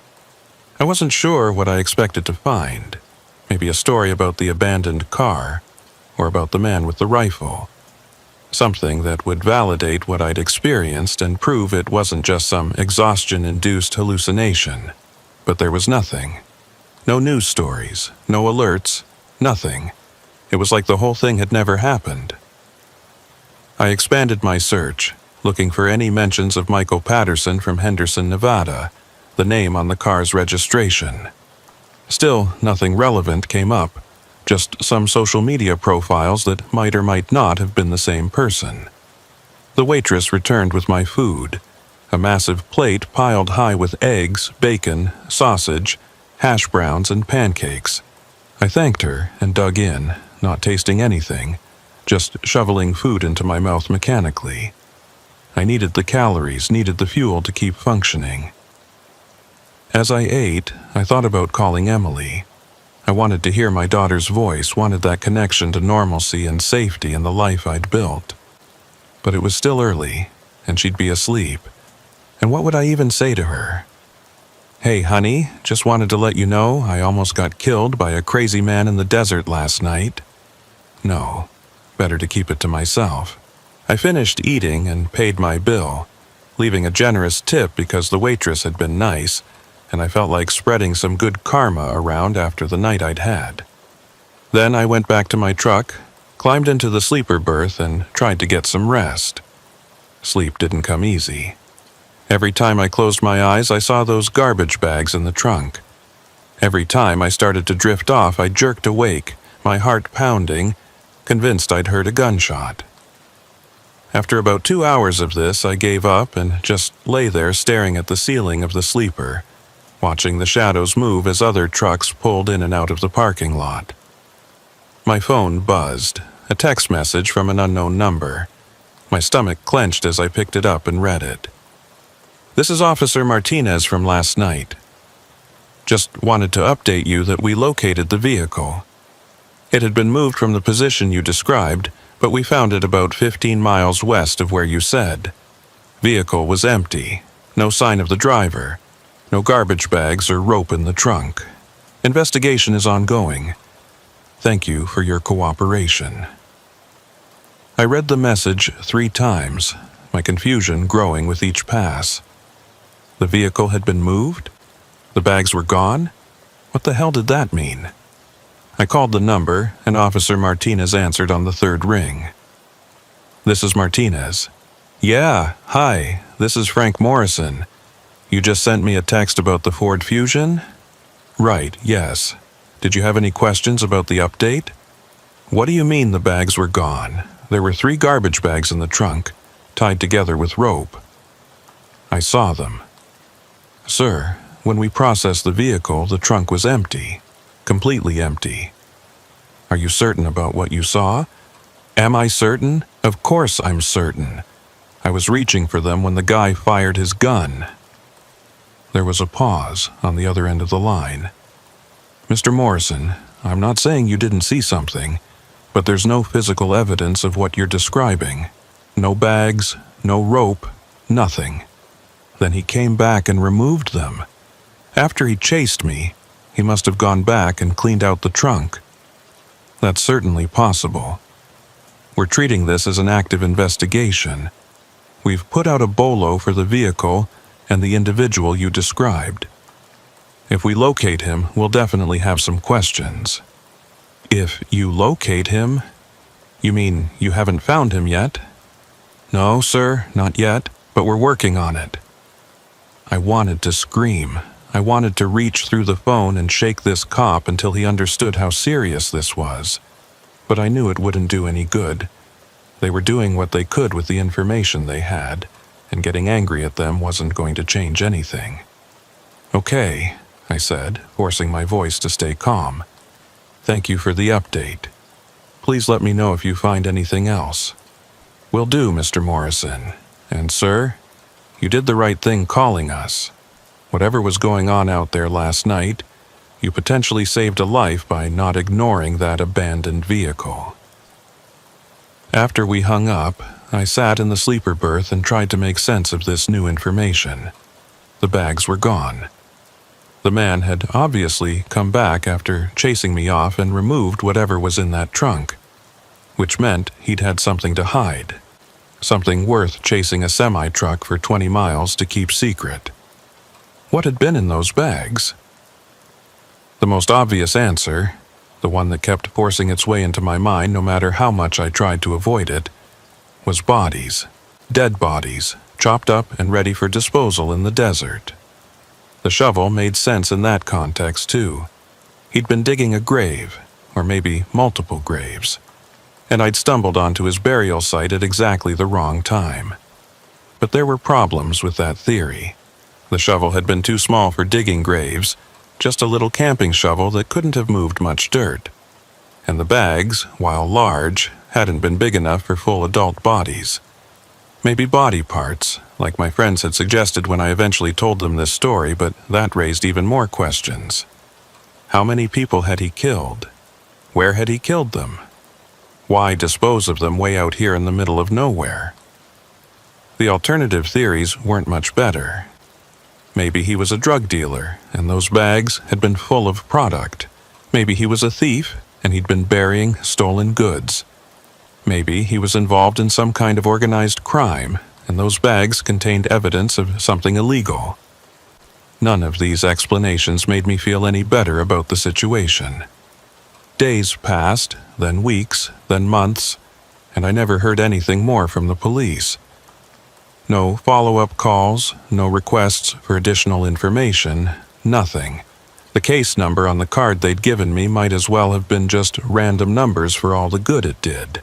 I wasn't sure what I expected to find. Maybe a story about the abandoned car, or about the man with the rifle. Something that would validate what I'd experienced and prove it wasn't just some exhaustion-induced hallucination. But there was nothing. No news stories, no alerts, nothing. It was like the whole thing had never happened. I expanded my search, looking for any mentions of Michael Patterson from Henderson, Nevada, the name on the car's registration. Still, nothing relevant came up. Just some social media profiles that might or might not have been the same person. The waitress returned with my food, a massive plate piled high with eggs, bacon, sausage, hash browns, and pancakes. I thanked her and dug in, not tasting anything, just shoveling food into my mouth mechanically. I needed the calories, needed the fuel to keep functioning. As I ate, I thought about calling Emily. I wanted to hear my daughter's voice, wanted that connection to normalcy and safety in the life I'd built. But it was still early, and she'd be asleep. And what would I even say to her? "Hey, honey, just wanted to let you know I almost got killed by a crazy man in the desert last night." No, better to keep it to myself. I finished eating and paid my bill, leaving a generous tip because the waitress had been nice, and I felt like spreading some good karma around after the night I'd had. Then I went back to my truck, climbed into the sleeper berth, and tried to get some rest. Sleep didn't come easy. Every time I closed my eyes, I saw those garbage bags in the trunk. Every time I started to drift off, I jerked awake, my heart pounding, convinced I'd heard a gunshot. After about 2 hours of this, I gave up and just lay there staring at the ceiling of the sleeper, watching the shadows move as other trucks pulled in and out of the parking lot. My phone buzzed, a text message from an unknown number. My stomach clenched as I picked it up and read it. "This is Officer Martinez from last night. Just wanted to update you that we located the vehicle. It had been moved from the position you described, but we found it about 15 miles west of where you said. Vehicle was empty, no sign of the driver, no garbage bags or rope in the trunk. Investigation is ongoing. Thank you for your cooperation." I read the message 3 times, my confusion growing with each pass. The vehicle had been moved? The bags were gone? What the hell did that mean? I called the number, and Officer Martinez answered on the 3rd ring. "This is Martinez." "Yeah, hi, this is Frank Morrison. You just sent me a text about the Ford Fusion?" "Right, yes. Did you have any questions about the update?" "What do you mean the bags were gone? There were 3 garbage bags in the trunk, tied together with rope." "I saw them." "Sir, when we processed the vehicle, the trunk was empty. Completely empty." "Are you certain about what you saw?" "Am I certain? Of course I'm certain. I was reaching for them when the guy fired his gun." There was a pause on the other end of the line. "Mr. Morrison, I'm not saying you didn't see something, but there's no physical evidence of what you're describing. No bags, no rope, nothing. Then he came back and removed them. After he chased me, he must have gone back and cleaned out the trunk. That's certainly possible. We're treating this as an active investigation. We've put out a bolo for the vehicle and the individual you described. If we locate him, we'll definitely have some questions." "If you locate him? You mean you haven't found him yet?" "No, sir, not yet, but we're working on it." I wanted to scream. I wanted to reach through the phone and shake this cop until he understood how serious this was. But I knew it wouldn't do any good. They were doing what they could with the information they had, and getting angry at them wasn't going to change anything. "Okay," I said, forcing my voice to stay calm. "Thank you for the update. Please let me know if you find anything else." "Will do, Mr. Morrison. And sir, you did the right thing calling us. Whatever was going on out there last night, you potentially saved a life by not ignoring that abandoned vehicle." After we hung up, I sat in the sleeper berth and tried to make sense of this new information. The bags were gone. The man had obviously come back after chasing me off and removed whatever was in that trunk, which meant he'd had something to hide, something worth chasing a semi-truck for 20 miles to keep secret. What had been in those bags? The most obvious answer, the one that kept forcing its way into my mind no matter how much I tried to avoid it, was bodies. Dead bodies, chopped up and ready for disposal in the desert. The shovel made sense in that context too. He'd been digging a grave, or maybe multiple graves, and I'd stumbled onto his burial site at exactly the wrong time. But there were problems with that theory. The shovel had been too small for digging graves, just a little camping shovel that couldn't have moved much dirt. And the bags, while large, hadn't been big enough for full adult bodies. Maybe body parts, like my friends had suggested when I eventually told them this story, but that raised even more questions. How many people had he killed? Where had he killed them? Why dispose of them way out here in the middle of nowhere? The alternative theories weren't much better. Maybe he was a drug dealer, and those bags had been full of product. Maybe he was a thief, and he'd been burying stolen goods. Maybe he was involved in some kind of organized crime, and those bags contained evidence of something illegal. None of these explanations made me feel any better about the situation. Days passed, then weeks, then months, and I never heard anything more from the police. No follow-up calls, no requests for additional information, nothing. The case number on the card they'd given me might as well have been just random numbers for all the good it did.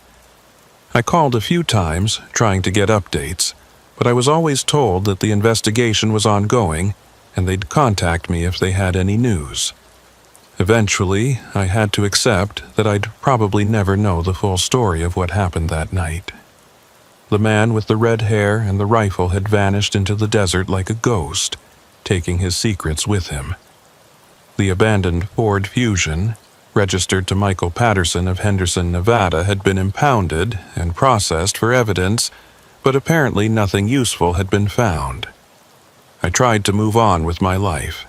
I called a few times, trying to get updates, but I was always told that the investigation was ongoing and they'd contact me if they had any news. Eventually, I had to accept that I'd probably never know the full story of what happened that night. The man with the red hair and the rifle had vanished into the desert like a ghost, taking his secrets with him. The abandoned Ford Fusion, registered to Michael Patterson of Henderson, Nevada, had been impounded and processed for evidence, but apparently nothing useful had been found. I tried to move on with my life.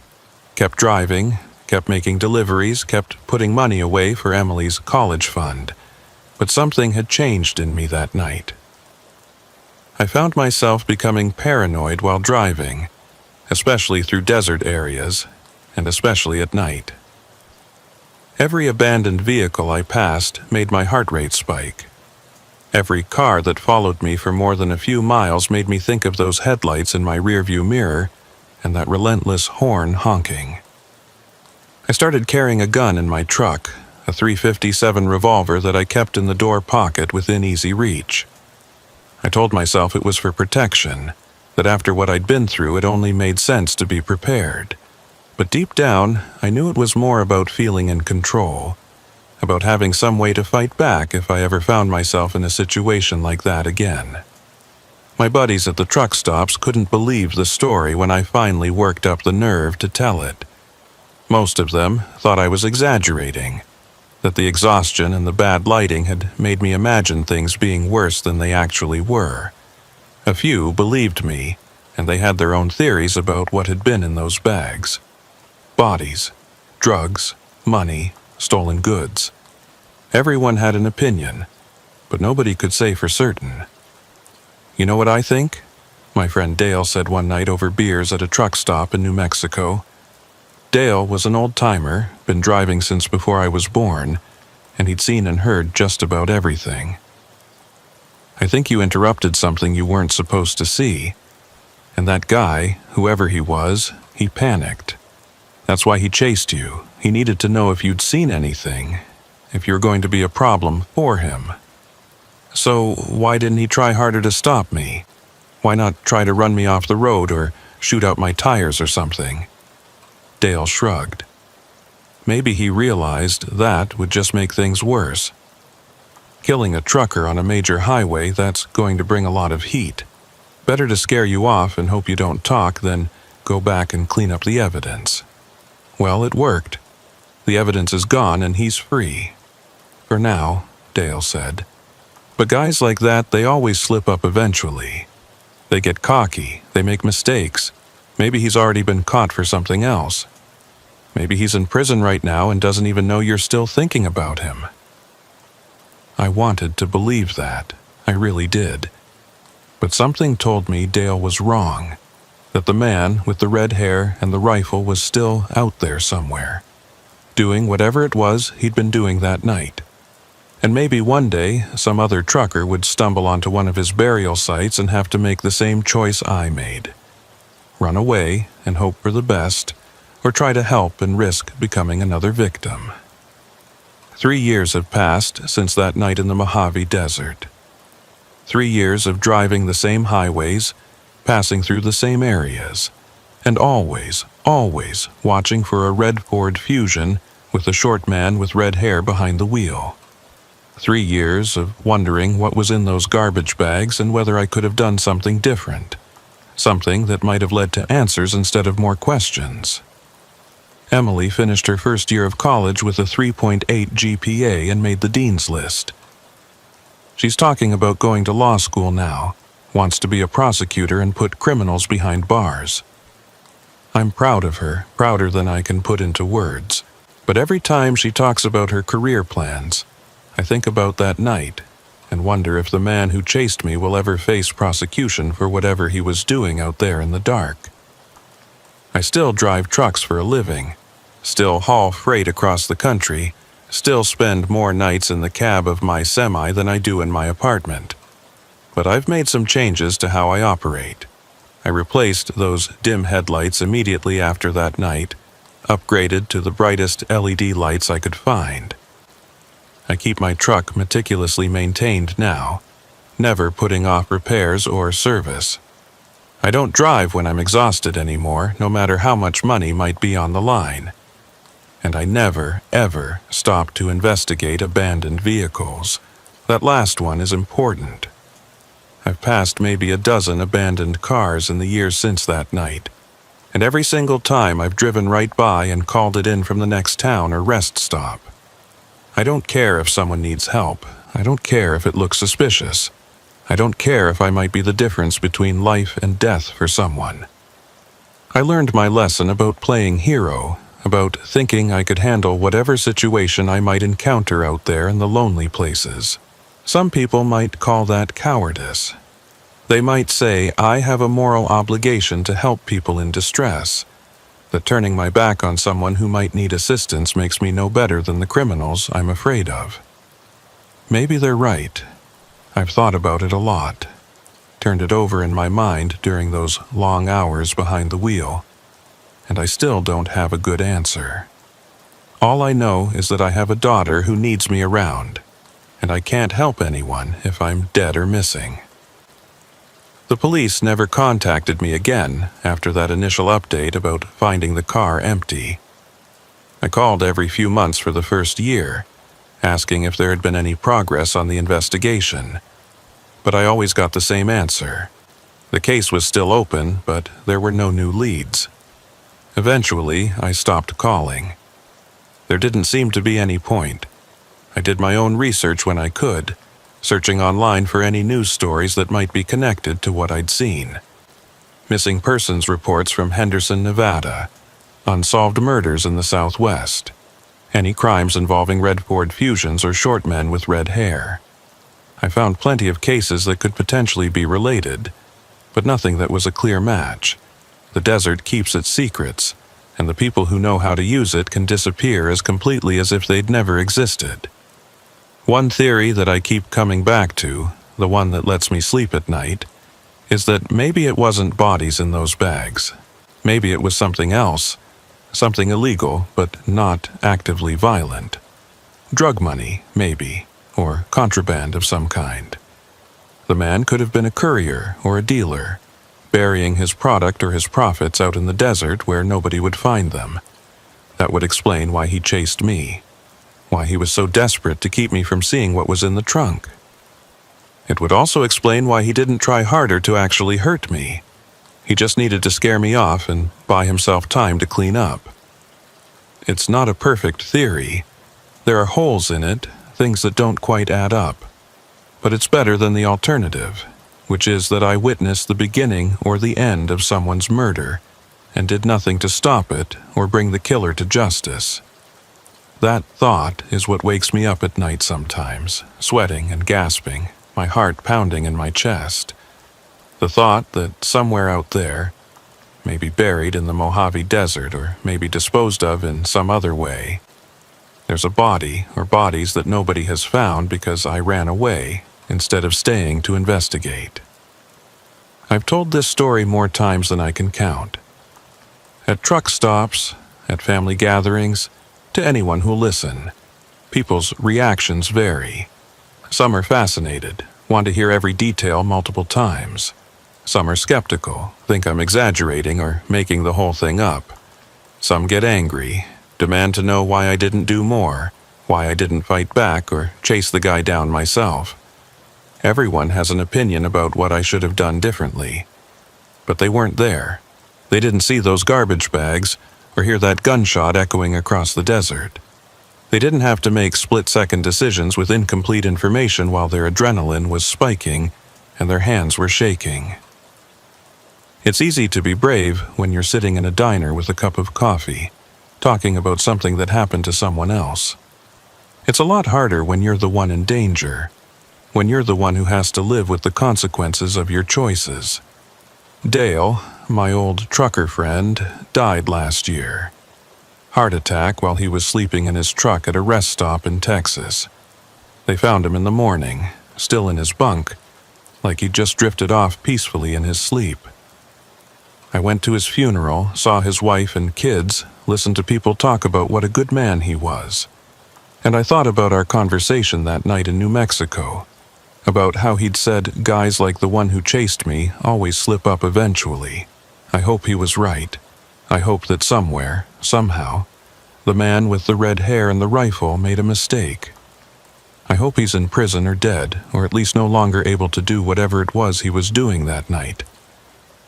Kept driving, kept making deliveries, kept putting money away for Emily's college fund. But something had changed in me that night. I found myself becoming paranoid while driving, especially through desert areas, and especially at night. Every abandoned vehicle I passed made my heart rate spike. Every car that followed me for more than a few miles made me think of those headlights in my rearview mirror and that relentless horn honking. I started carrying a gun in my truck, a .357 revolver that I kept in the door pocket within easy reach. I told myself it was for protection, that after what I'd been through it only made sense to be prepared. But deep down, I knew it was more about feeling in control, about having some way to fight back if I ever found myself in a situation like that again. My buddies at the truck stops couldn't believe the story when I finally worked up the nerve to tell it. Most of them thought I was exaggerating, that the exhaustion and the bad lighting had made me imagine things being worse than they actually were. A few believed me, and they had their own theories about what had been in those bags. Bodies, drugs, money, stolen goods. Everyone had an opinion, but nobody could say for certain. You know what I think? My friend Dale said one night over beers at a truck stop in New Mexico. Dale was an old-timer, been driving since before I was born, and he'd seen and heard just about everything. I think you interrupted something you weren't supposed to see, and that guy, whoever he was, he panicked. That's why he chased you. He needed to know if you'd seen anything, if you're going to be a problem for him. So why didn't he try harder to stop me? Why not try to run me off the road or shoot out my tires or something? Dale shrugged. Maybe he realized that would just make things worse. Killing a trucker on a major highway, that's going to bring a lot of heat. Better to scare you off and hope you don't talk than go back and clean up the evidence. Well, it worked. The evidence is gone and he's free. For now, Dale said. But guys like that, they always slip up eventually. They get cocky, they make mistakes. Maybe he's already been caught for something else. Maybe he's in prison right now and doesn't even know you're still thinking about him. I wanted to believe that. I really did. But something told me Dale was wrong. That the man with the red hair and the rifle was still out there somewhere, doing whatever it was he'd been doing that night. And maybe one day some other trucker would stumble onto one of his burial sites and have to make the same choice I made. Run away and hope for the best, or try to help and risk becoming another victim. 3 years have passed since that night in the Mojave Desert. 3 years of driving the same highways, passing through the same areas, and always watching for a red Ford Fusion with a short man with red hair behind the wheel. 3 years of wondering what was in those garbage bags and whether I could have done something different. Something that might have led to answers instead of more questions. Emily finished her first year of college with a 3.8 GPA and made the dean's list. She's talking about going to law school now, wants to be a prosecutor and put criminals behind bars. I'm proud of her, prouder than I can put into words. But every time she talks about her career plans, I think about that night and wonder if the man who chased me will ever face prosecution for whatever he was doing out there in the dark. I still drive trucks for a living, still haul freight across the country, still spend more nights in the cab of my semi than I do in my apartment. But I've made some changes to how I operate. I replaced those dim headlights immediately after that night, upgraded to the brightest LED lights I could find. I keep my truck meticulously maintained now, never putting off repairs or service. I don't drive when I'm exhausted anymore, no matter how much money might be on the line. And I never, ever stop to investigate abandoned vehicles. That last one is important. I've passed maybe a dozen abandoned cars in the years since that night, and every single time I've driven right by and called it in from the next town or rest stop. I don't care if someone needs help. I don't care if it looks suspicious. I don't care if I might be the difference between life and death for someone. I learned my lesson about playing hero, about thinking I could handle whatever situation I might encounter out there in the lonely places. Some people might call that cowardice. They might say I have a moral obligation to help people in distress, that turning my back on someone who might need assistance makes me no better than the criminals I'm afraid of. Maybe they're right. I've thought about it a lot, turned it over in my mind during those long hours behind the wheel, and I still don't have a good answer. All I know is that I have a daughter who needs me around, and I can't help anyone if I'm dead or missing. The police never contacted me again after that initial update about finding the car empty. I called every few months for the first year, asking if there had been any progress on the investigation. But I always got the same answer. The case was still open, but there were no new leads. Eventually, I stopped calling. There didn't seem to be any point. I did my own research when I could, searching online for any news stories that might be connected to what I'd seen. Missing persons reports from Henderson, Nevada, unsolved murders in the Southwest, any crimes involving red Ford Fusions or short men with red hair. I found plenty of cases that could potentially be related, but nothing that was a clear match. The desert keeps its secrets, and the people who know how to use it can disappear as completely as if they'd never existed. One theory that I keep coming back to, the one that lets me sleep at night, is that maybe it wasn't bodies in those bags. Maybe it was something else, something illegal but not actively violent. Drug money, maybe, or contraband of some kind. The man could have been a courier or a dealer, burying his product or his profits out in the desert where nobody would find them. That would explain why he chased me. Why he was so desperate to keep me from seeing what was in the trunk. It would also explain why he didn't try harder to actually hurt me. He just needed to scare me off and buy himself time to clean up. It's not a perfect theory. There are holes in it, things that don't quite add up. But it's better than the alternative, which is that I witnessed the beginning or the end of someone's murder and did nothing to stop it or bring the killer to justice. That thought is what wakes me up at night sometimes, sweating and gasping, my heart pounding in my chest. The thought that somewhere out there, maybe buried in the Mojave Desert or maybe disposed of in some other way, there's a body or bodies that nobody has found because I ran away instead of staying to investigate. I've told this story more times than I can count. At truck stops, at family gatherings, to anyone who'll listen. People's reactions vary. Some are fascinated, want to hear every detail multiple times. Some are skeptical, think I'm exaggerating or making the whole thing up. Some get angry, demand to know why I didn't do more, why I didn't fight back or chase the guy down myself. Everyone has an opinion about what I should have done differently. But they weren't there. They didn't see those garbage bags or hear that gunshot echoing across the desert. They didn't have to make split-second decisions with incomplete information while their adrenaline was spiking and their hands were shaking. It's easy to be brave when you're sitting in a diner with a cup of coffee, talking about something that happened to someone else. It's a lot harder when you're the one in danger, when you're the one who has to live with the consequences of your choices. Dale, my old trucker friend, died last year. Heart attack while he was sleeping in his truck at a rest stop in Texas. They found him in the morning, still in his bunk, like he'd just drifted off peacefully in his sleep. I went to his funeral, saw his wife and kids, listened to people talk about what a good man he was. And I thought about our conversation that night in New Mexico, about how he'd said guys like the one who chased me always slip up eventually. I hope he was right. I hope that somewhere, somehow, the man with the red hair and the rifle made a mistake. I hope he's in prison or dead, or at least no longer able to do whatever it was he was doing that night.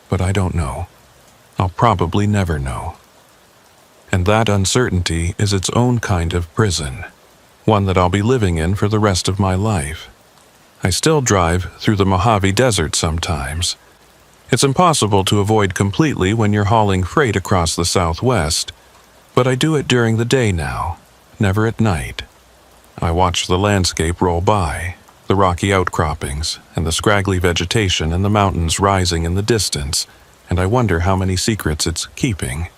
But I don't know. I'll probably never know. And that uncertainty is its own kind of prison, one that I'll be living in for the rest of my life. I still drive through the Mojave Desert sometimes. It's impossible to avoid completely when you're hauling freight across the Southwest, but I do it during the day now, never at night. I watch the landscape roll by, the rocky outcroppings, and the scraggly vegetation and the mountains rising in the distance, and I wonder how many secrets it's keeping.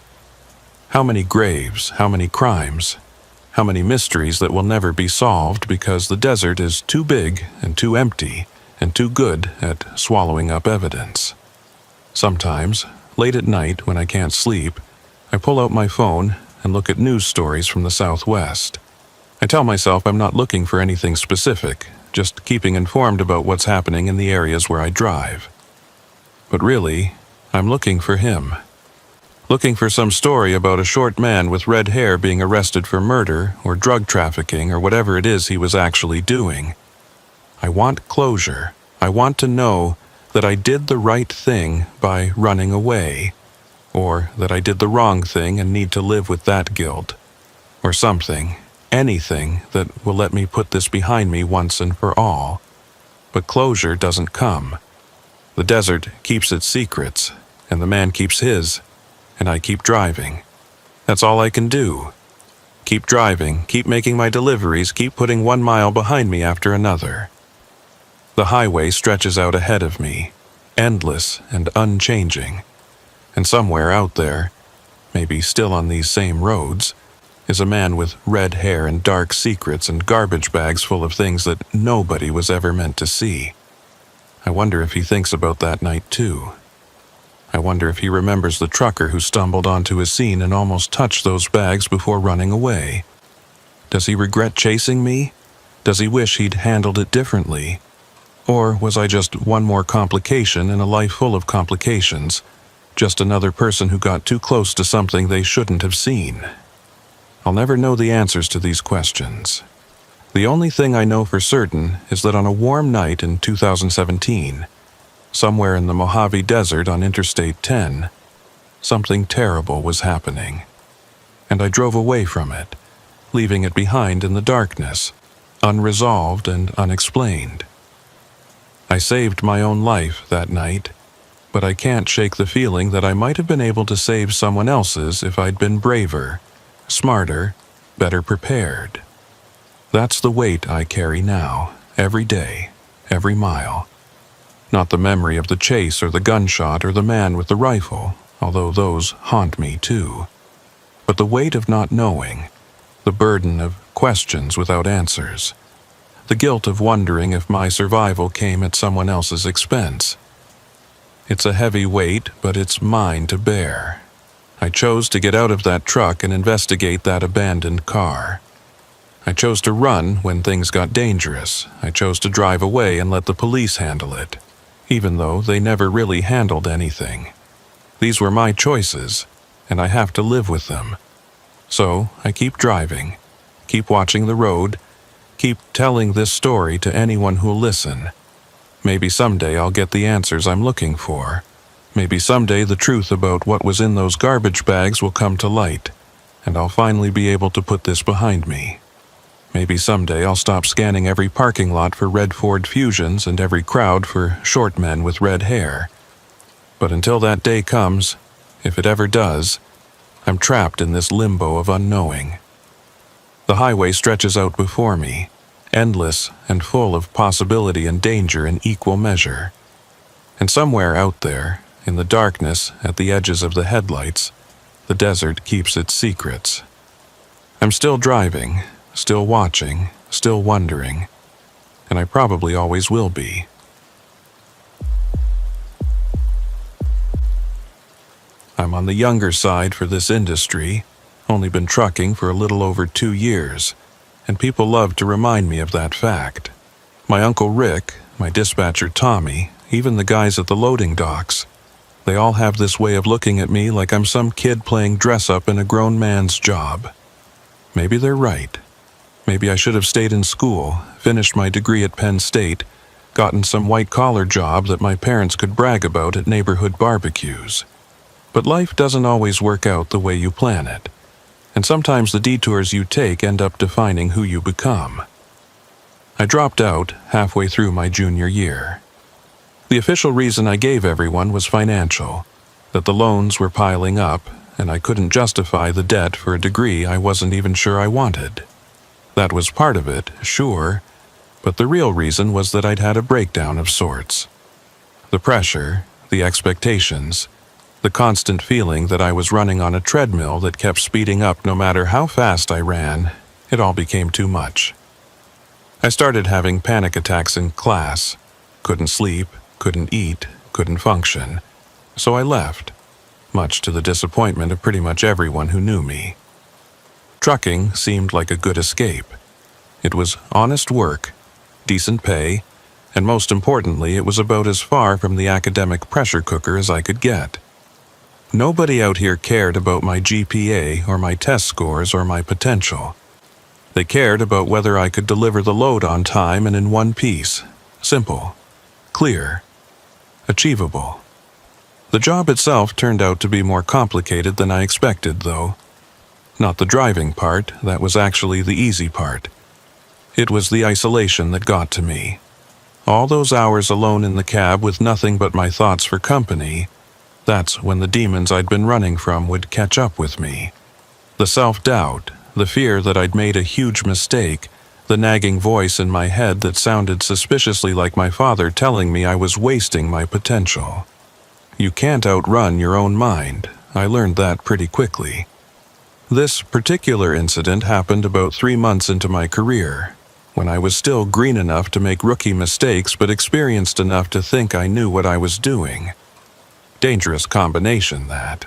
How many graves, how many crimes, how many mysteries that will never be solved because the desert is too big and too empty and too good at swallowing up evidence. Sometimes, late at night when I can't sleep, I pull out my phone and look at news stories from the Southwest. I tell myself I'm not looking for anything specific, just keeping informed about what's happening in the areas where I drive. But really, I'm looking for him. Looking for some story about a short man with red hair being arrested for murder or drug trafficking or whatever it is he was actually doing. I want closure. I want to know that I did the right thing by running away, or that I did the wrong thing and need to live with that guilt, or something, anything that will let me put this behind me once and for all. But closure doesn't come. The desert keeps its secrets, and the man keeps his, and I keep driving. That's all I can do. Keep driving, keep making my deliveries, keep putting 1 mile behind me after another. The highway stretches out ahead of me, endless and unchanging. And somewhere out there, maybe still on these same roads, is a man with red hair and dark secrets and garbage bags full of things that nobody was ever meant to see. I wonder if he thinks about that night too. I wonder if he remembers the trucker who stumbled onto his scene and almost touched those bags before running away. Does he regret chasing me? Does he wish he'd handled it differently? Or was I just one more complication in a life full of complications, just another person who got too close to something they shouldn't have seen? I'll never know the answers to these questions. The only thing I know for certain is that on a warm night in 2017, somewhere in the Mojave Desert on Interstate 10, something terrible was happening. And I drove away from it, leaving it behind in the darkness, unresolved and unexplained. I saved my own life that night, but I can't shake the feeling that I might have been able to save someone else's if I'd been braver, smarter, better prepared. That's the weight I carry now, every day, every mile. Not the memory of the chase or the gunshot or the man with the rifle, although those haunt me too. But the weight of not knowing, the burden of questions without answers, the guilt of wondering if my survival came at someone else's expense. It's a heavy weight, but it's mine to bear. I chose to get out of that truck and investigate that abandoned car. I chose to run when things got dangerous. I chose to drive away and let the police handle it, even though they never really handled anything. These were my choices, and I have to live with them. So I keep driving, keep watching the road, keep telling this story to anyone who'll listen. Maybe someday I'll get the answers I'm looking for. Maybe someday the truth about what was in those garbage bags will come to light, and I'll finally be able to put this behind me. Maybe someday I'll stop scanning every parking lot for red Ford Fusions and every crowd for short men with red hair. But until that day comes, if it ever does, I'm trapped in this limbo of unknowing. The highway stretches out before me, endless and full of possibility and danger in equal measure. And somewhere out there, in the darkness at the edges of the headlights, the desert keeps its secrets. I'm still driving, still watching, still wondering, and I probably always will be. I'm on the younger side for this industry, only been trucking for a little over 2 years, and people love to remind me of that fact. My Uncle Rick, my dispatcher Tommy, even the guys at the loading docks, they all have this way of looking at me like I'm some kid playing dress-up in a grown man's job. Maybe they're right. Maybe I should have stayed in school, finished my degree at Penn State, gotten some white-collar job that my parents could brag about at neighborhood barbecues. But life doesn't always work out the way you plan it, and sometimes the detours you take end up defining who you become. I dropped out halfway through my junior year. The official reason I gave everyone was financial, that the loans were piling up, and I couldn't justify the debt for a degree I wasn't even sure I wanted. That was part of it, sure, but the real reason was that I'd had a breakdown of sorts. The pressure, the expectations, the constant feeling that I was running on a treadmill that kept speeding up no matter how fast I ran, it all became too much. I started having panic attacks in class, couldn't sleep, couldn't eat, couldn't function, so I left, much to the disappointment of pretty much everyone who knew me. Trucking seemed like a good escape. It was honest work, decent pay, and most importantly, it was about as far from the academic pressure cooker as I could get. Nobody out here cared about my GPA or my test scores or my potential. They cared about whether I could deliver the load on time and in one piece. Simple, clear, achievable. The job itself turned out to be more complicated than I expected, though. Not the driving part, that was actually the easy part. It was the isolation that got to me. All those hours alone in the cab with nothing but my thoughts for company, that's when the demons I'd been running from would catch up with me. The self-doubt, the fear that I'd made a huge mistake, the nagging voice in my head that sounded suspiciously like my father telling me I was wasting my potential. You can't outrun your own mind. I learned that pretty quickly. This particular incident happened about 3 months into my career, when I was still green enough to make rookie mistakes but experienced enough to think I knew what I was doing. Dangerous combination, that.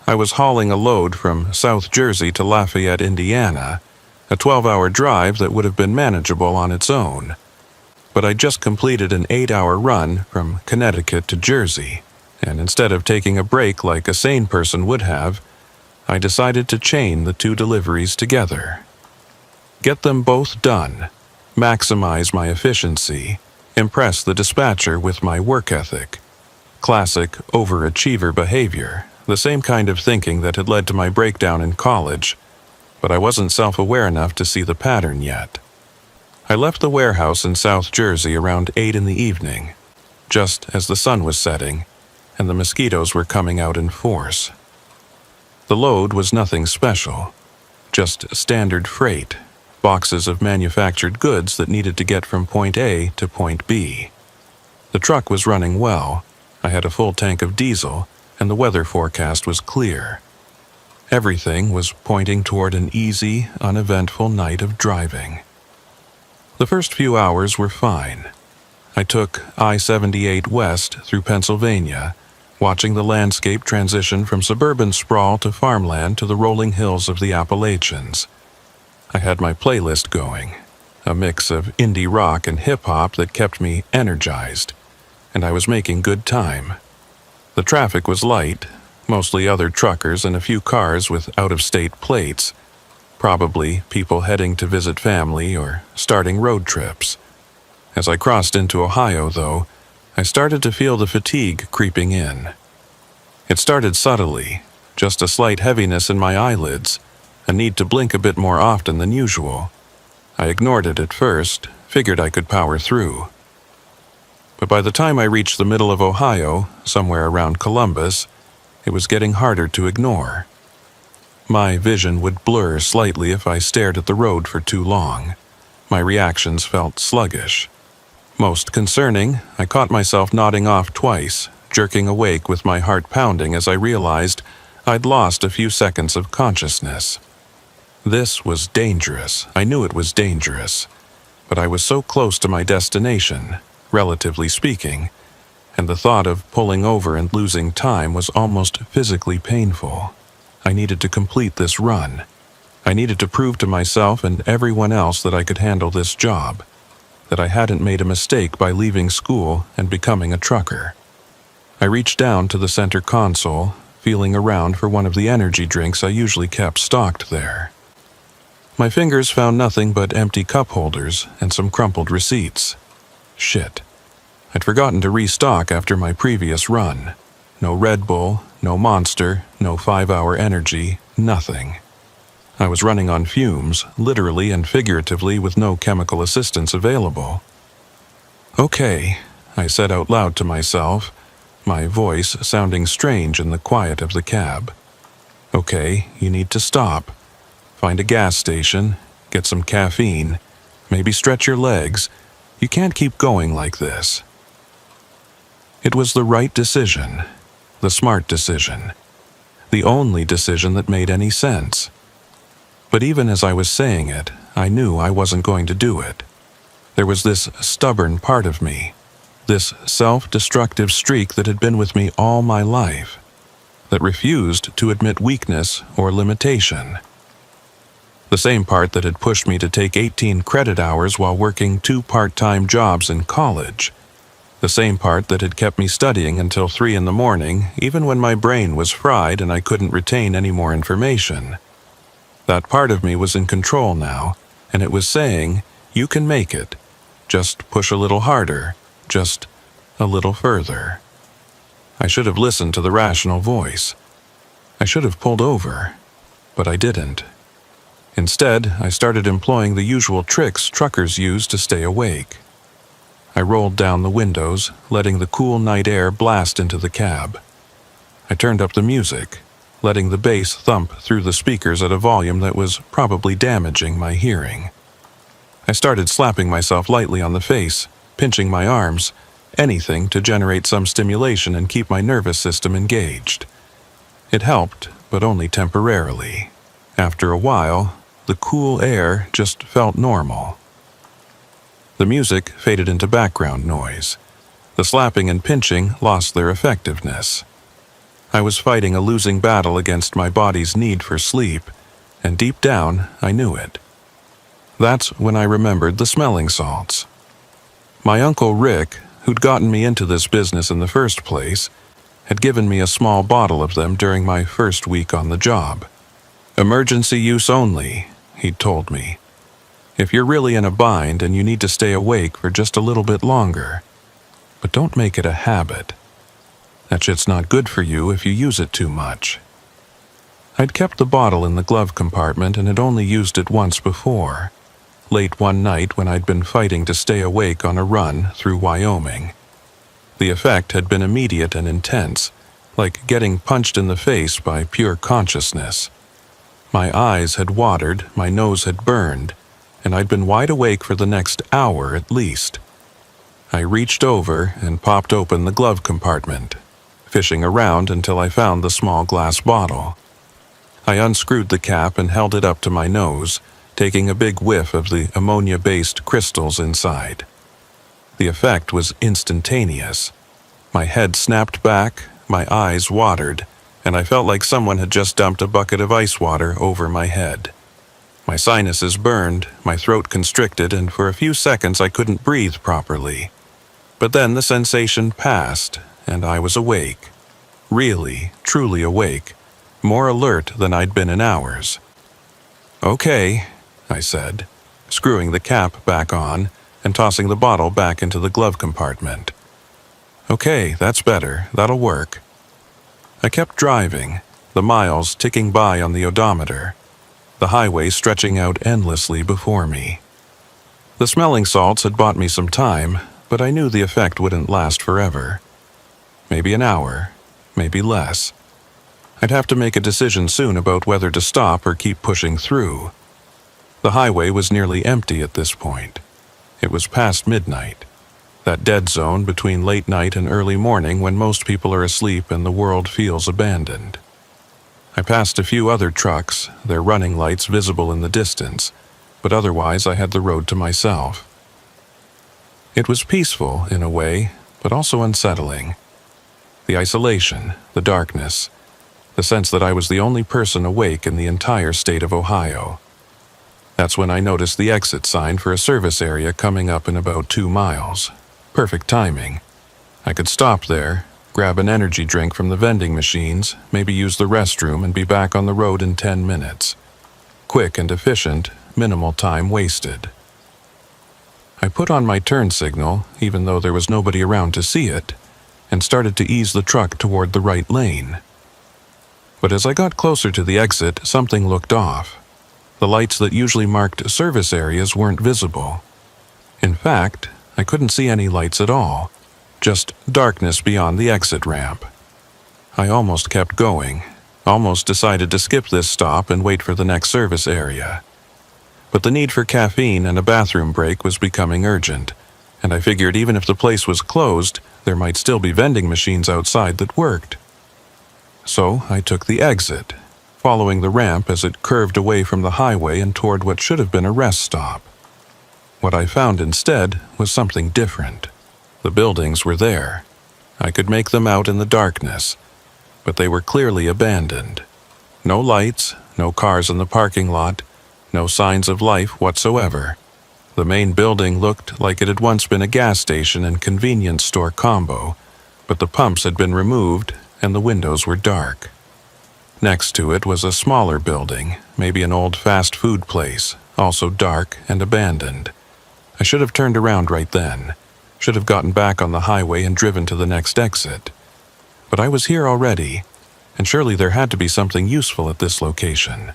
I was hauling a load from South Jersey to Lafayette, Indiana, a 12-hour drive that would have been manageable on its own. But I just completed an 8-hour run from Connecticut to Jersey, and instead of taking a break like a sane person would have, I decided to chain the 2 deliveries together. Get them both done, maximize my efficiency, impress the dispatcher with my work ethic. Classic overachiever behavior, the same kind of thinking that had led to my breakdown in college, but I wasn't self-aware enough to see the pattern yet. I left the warehouse in South Jersey around 8 in the evening, just as the sun was setting, and the mosquitoes were coming out in force. The load was nothing special, just standard freight, boxes of manufactured goods that needed to get from point A to point B. The truck was running well. I had a full tank of diesel, and the weather forecast was clear. Everything was pointing toward an easy, uneventful night of driving. The first few hours were fine. I took I-78 west through Pennsylvania, watching the landscape transition from suburban sprawl to farmland to the rolling hills of the Appalachians. I had my playlist going, a mix of indie rock and hip-hop that kept me energized, and I was making good time. The traffic was light, mostly other truckers and a few cars with out-of-state plates, Probably people heading to visit family or starting road trips. As I crossed into Ohio, though, I started to feel the fatigue creeping in. It started subtly, just a slight heaviness in my eyelids, a need to blink a bit more often than usual. I ignored it at first, figured I could power through. But by the time I reached the middle of Ohio, somewhere around Columbus, it was getting harder to ignore. My vision would blur slightly if I stared at the road for too long. My reactions felt sluggish. Most concerning, I caught myself nodding off twice, jerking awake with my heart pounding as I realized I'd lost a few seconds of consciousness. This was dangerous. I knew it was dangerous. But I was so close to my destination, relatively speaking, and the thought of pulling over and losing time was almost physically painful. I needed to complete this run. I needed to prove to myself and everyone else that I could handle this job, that I hadn't made a mistake by leaving school and becoming a trucker. I reached down to the center console, feeling around for one of the energy drinks I usually kept stocked there. My fingers found nothing but empty cup holders and some crumpled receipts. Shit. I'd forgotten to restock after my previous run. No Red Bull, no Monster, no 5-hour energy, nothing. I was running on fumes, literally and figuratively, with no chemical assistance available. Okay, I said out loud to myself, my voice sounding strange in the quiet of the cab. Okay, you need to stop. Find a gas station, get some caffeine, maybe stretch your legs. You can't keep going like this. It was the right decision, the smart decision, the only decision that made any sense. But even as I was saying it, I knew I wasn't going to do it. There was this stubborn part of me, this self-destructive streak that had been with me all my life, that refused to admit weakness or limitation. The same part that had pushed me to take 18 credit hours while working 2 part-time jobs in college. The same part that had kept me studying until 3 in the morning, even when my brain was fried and I couldn't retain any more information. That part of me was in control now, and it was saying, you can make it. Just push a little harder, just a little further. I should have listened to the rational voice. I should have pulled over, but I didn't. Instead, I started employing the usual tricks truckers use to stay awake. I rolled down the windows, letting the cool night air blast into the cab. I turned up the music, letting the bass thump through the speakers at a volume that was probably damaging my hearing. I started slapping myself lightly on the face, pinching my arms, anything to generate some stimulation and keep my nervous system engaged. It helped, but only temporarily. After a while, the cool air just felt normal. The music faded into background noise. The slapping and pinching lost their effectiveness. I was fighting a losing battle against my body's need for sleep, and deep down, I knew it. That's when I remembered the smelling salts. My Uncle Rick, who'd gotten me into this business in the first place, had given me a small bottle of them during my first week on the job. Emergency use only, he'd told me. If you're really in a bind and you need to stay awake for just a little bit longer. But don't make it a habit. That shit's not good for you if you use it too much. I'd kept the bottle in the glove compartment and had only used it once before, late one night when I'd been fighting to stay awake on a run through Wyoming. The effect had been immediate and intense, like getting punched in the face by pure consciousness. My eyes had watered, my nose had burned, and I'd been wide awake for the next hour at least. I reached over and popped open the glove compartment, fishing around until I found the small glass bottle. I unscrewed the cap and held it up to my nose, taking a big whiff of the ammonia-based crystals inside. The effect was instantaneous. My head snapped back, my eyes watered, and I felt like someone had just dumped a bucket of ice water over my head. My sinuses burned, my throat constricted, and for a few seconds I couldn't breathe properly. But then the sensation passed, and I was awake. Really, truly awake, more alert than I'd been in hours. "Okay," I said, screwing the cap back on and tossing the bottle back into the glove compartment. "Okay, that's better. That'll work." I kept driving, the miles ticking by on the odometer, the highway stretching out endlessly before me. The smelling salts had bought me some time, but I knew the effect wouldn't last forever. Maybe an hour, maybe less. I'd have to make a decision soon about whether to stop or keep pushing through. The highway was nearly empty at this point. It was past midnight, that dead zone between late night and early morning when most people are asleep and the world feels abandoned. I passed a few other trucks, their running lights visible in the distance, but otherwise I had the road to myself. It was peaceful in a way, but also unsettling. The isolation, the darkness, the sense that I was the only person awake in the entire state of Ohio. That's when I noticed the exit sign for a service area coming up in about 2 miles. Perfect timing. I could stop there, grab an energy drink from the vending machines, maybe use the restroom and be back on the road in 10 minutes. Quick and efficient, minimal time wasted. I put on my turn signal, even though there was nobody around to see it, and started to ease the truck toward the right lane. But as I got closer to the exit, something looked off. The lights that usually marked service areas weren't visible. In fact, I couldn't see any lights at all, just darkness beyond the exit ramp. I almost kept going, almost decided to skip this stop and wait for the next service area. But the need for caffeine and a bathroom break was becoming urgent, and I figured even if the place was closed, there might still be vending machines outside that worked. So I took the exit, following the ramp as it curved away from the highway and toward what should have been a rest stop. What I found instead was something different. The buildings were there. I could make them out in the darkness, but they were clearly abandoned. No lights, no cars in the parking lot, no signs of life whatsoever. The main building looked like it had once been a gas station and convenience store combo, but the pumps had been removed and the windows were dark. Next to it was a smaller building, maybe an old fast food place, also dark and abandoned. I should have turned around right then, should have gotten back on the highway and driven to the next exit. But I was here already, and surely there had to be something useful at this location.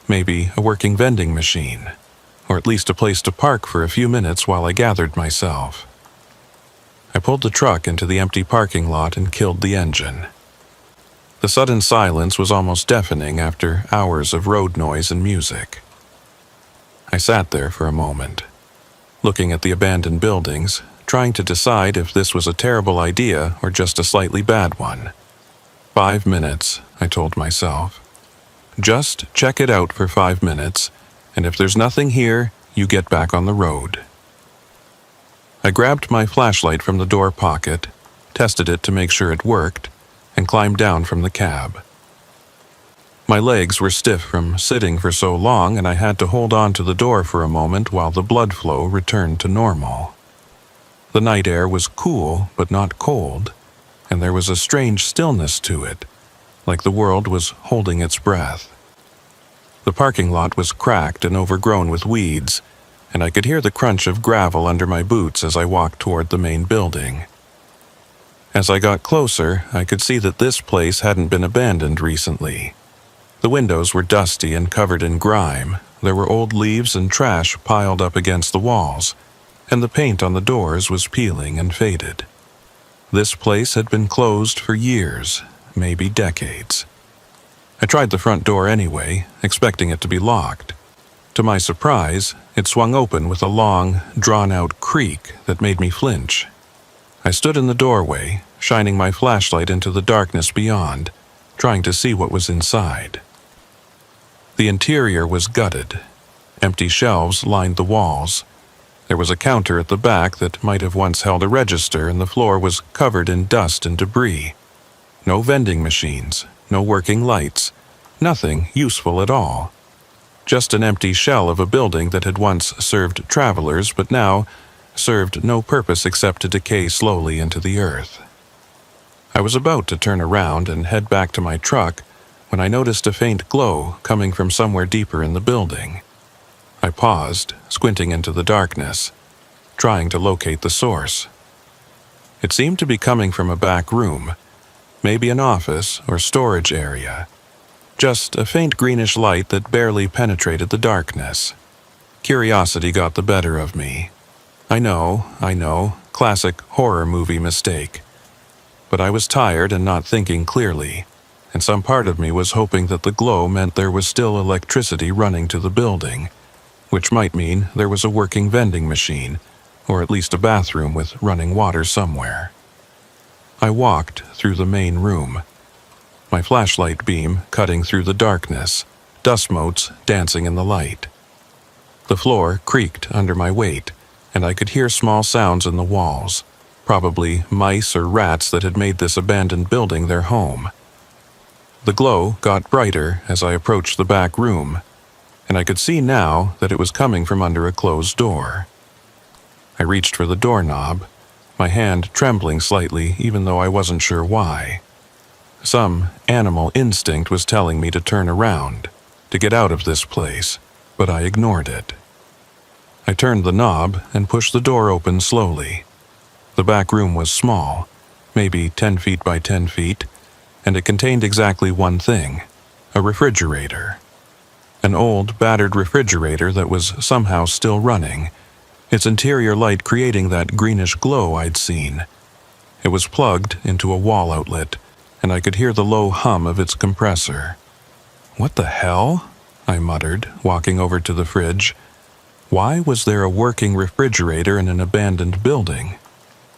Maybe a working vending machine, or at least a place to park for a few minutes while I gathered myself. I pulled the truck into the empty parking lot and killed the engine. The sudden silence was almost deafening after hours of road noise and music. I sat there for a moment, looking at the abandoned buildings, trying to decide if this was a terrible idea or just a slightly bad one. 5 minutes, I told myself. Just check it out for 5 minutes, and if there's nothing here, you get back on the road. I grabbed my flashlight from the door pocket, tested it to make sure it worked, and climbed down from the cab. My legs were stiff from sitting for so long, and I had to hold on to the door for a moment while the blood flow returned to normal. The night air was cool but not cold, and there was a strange stillness to it, like the world was holding its breath. The parking lot was cracked and overgrown with weeds, and I could hear the crunch of gravel under my boots as I walked toward the main building. As I got closer, I could see that this place hadn't been abandoned recently. The windows were dusty and covered in grime. There were old leaves and trash piled up against the walls, and the paint on the doors was peeling and faded. This place had been closed for years, maybe decades. I tried the front door anyway, expecting it to be locked. To my surprise, it swung open with a long, drawn-out creak that made me flinch. I stood in the doorway, shining my flashlight into the darkness beyond, trying to see what was inside. The interior was gutted. Empty shelves lined the walls. There was a counter at the back that might have once held a register, and the floor was covered in dust and debris. No vending machines, no working lights, nothing useful at all. Just an empty shell of a building that had once served travelers, but now served no purpose except to decay slowly into the earth. I was about to turn around and head back to my truck when I noticed a faint glow coming from somewhere deeper in the building. I paused, squinting into the darkness, trying to locate the source. It seemed to be coming from a back room, maybe an office or storage area. Just a faint greenish light that barely penetrated the darkness. Curiosity got the better of me. I know, classic horror movie mistake. But I was tired and not thinking clearly, and some part of me was hoping that the glow meant there was still electricity running to the building, which might mean there was a working vending machine, or at least a bathroom with running water somewhere. I walked through the main room, my flashlight beam cutting through the darkness, dust motes dancing in the light. The floor creaked under my weight, and I could hear small sounds in the walls, probably mice or rats that had made this abandoned building their home. The glow got brighter as I approached the back room, and I could see now that it was coming from under a closed door. I reached for the doorknob, my hand trembling slightly even though I wasn't sure why. Some animal instinct was telling me to turn around, to get out of this place, but I ignored it. I turned the knob and pushed the door open slowly. The back room was small, maybe 10 feet by 10 feet, and it contained exactly one thing: a refrigerator. An old, battered refrigerator that was somehow still running, its interior light creating that greenish glow I'd seen. It was plugged into a wall outlet, and I could hear the low hum of its compressor. "What the hell?" I muttered, walking over to the fridge. Why was there a working refrigerator in an abandoned building?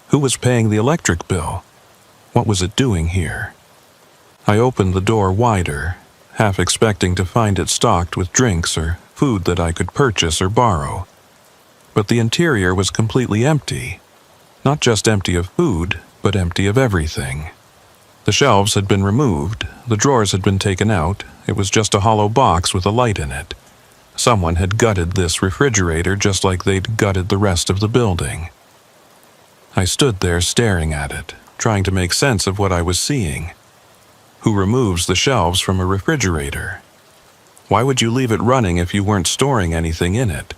Who was paying the electric bill? What was it doing here? I opened the door wider, half expecting to find it stocked with drinks or food that I could purchase or borrow. But the interior was completely empty. Not just empty of food, but empty of everything. The shelves had been removed, the drawers had been taken out, it was just a hollow box with a light in it. Someone had gutted this refrigerator just like they'd gutted the rest of the building. I stood there staring at it, trying to make sense of what I was seeing. Who removes the shelves from a refrigerator? Why would you leave it running if you weren't storing anything in it?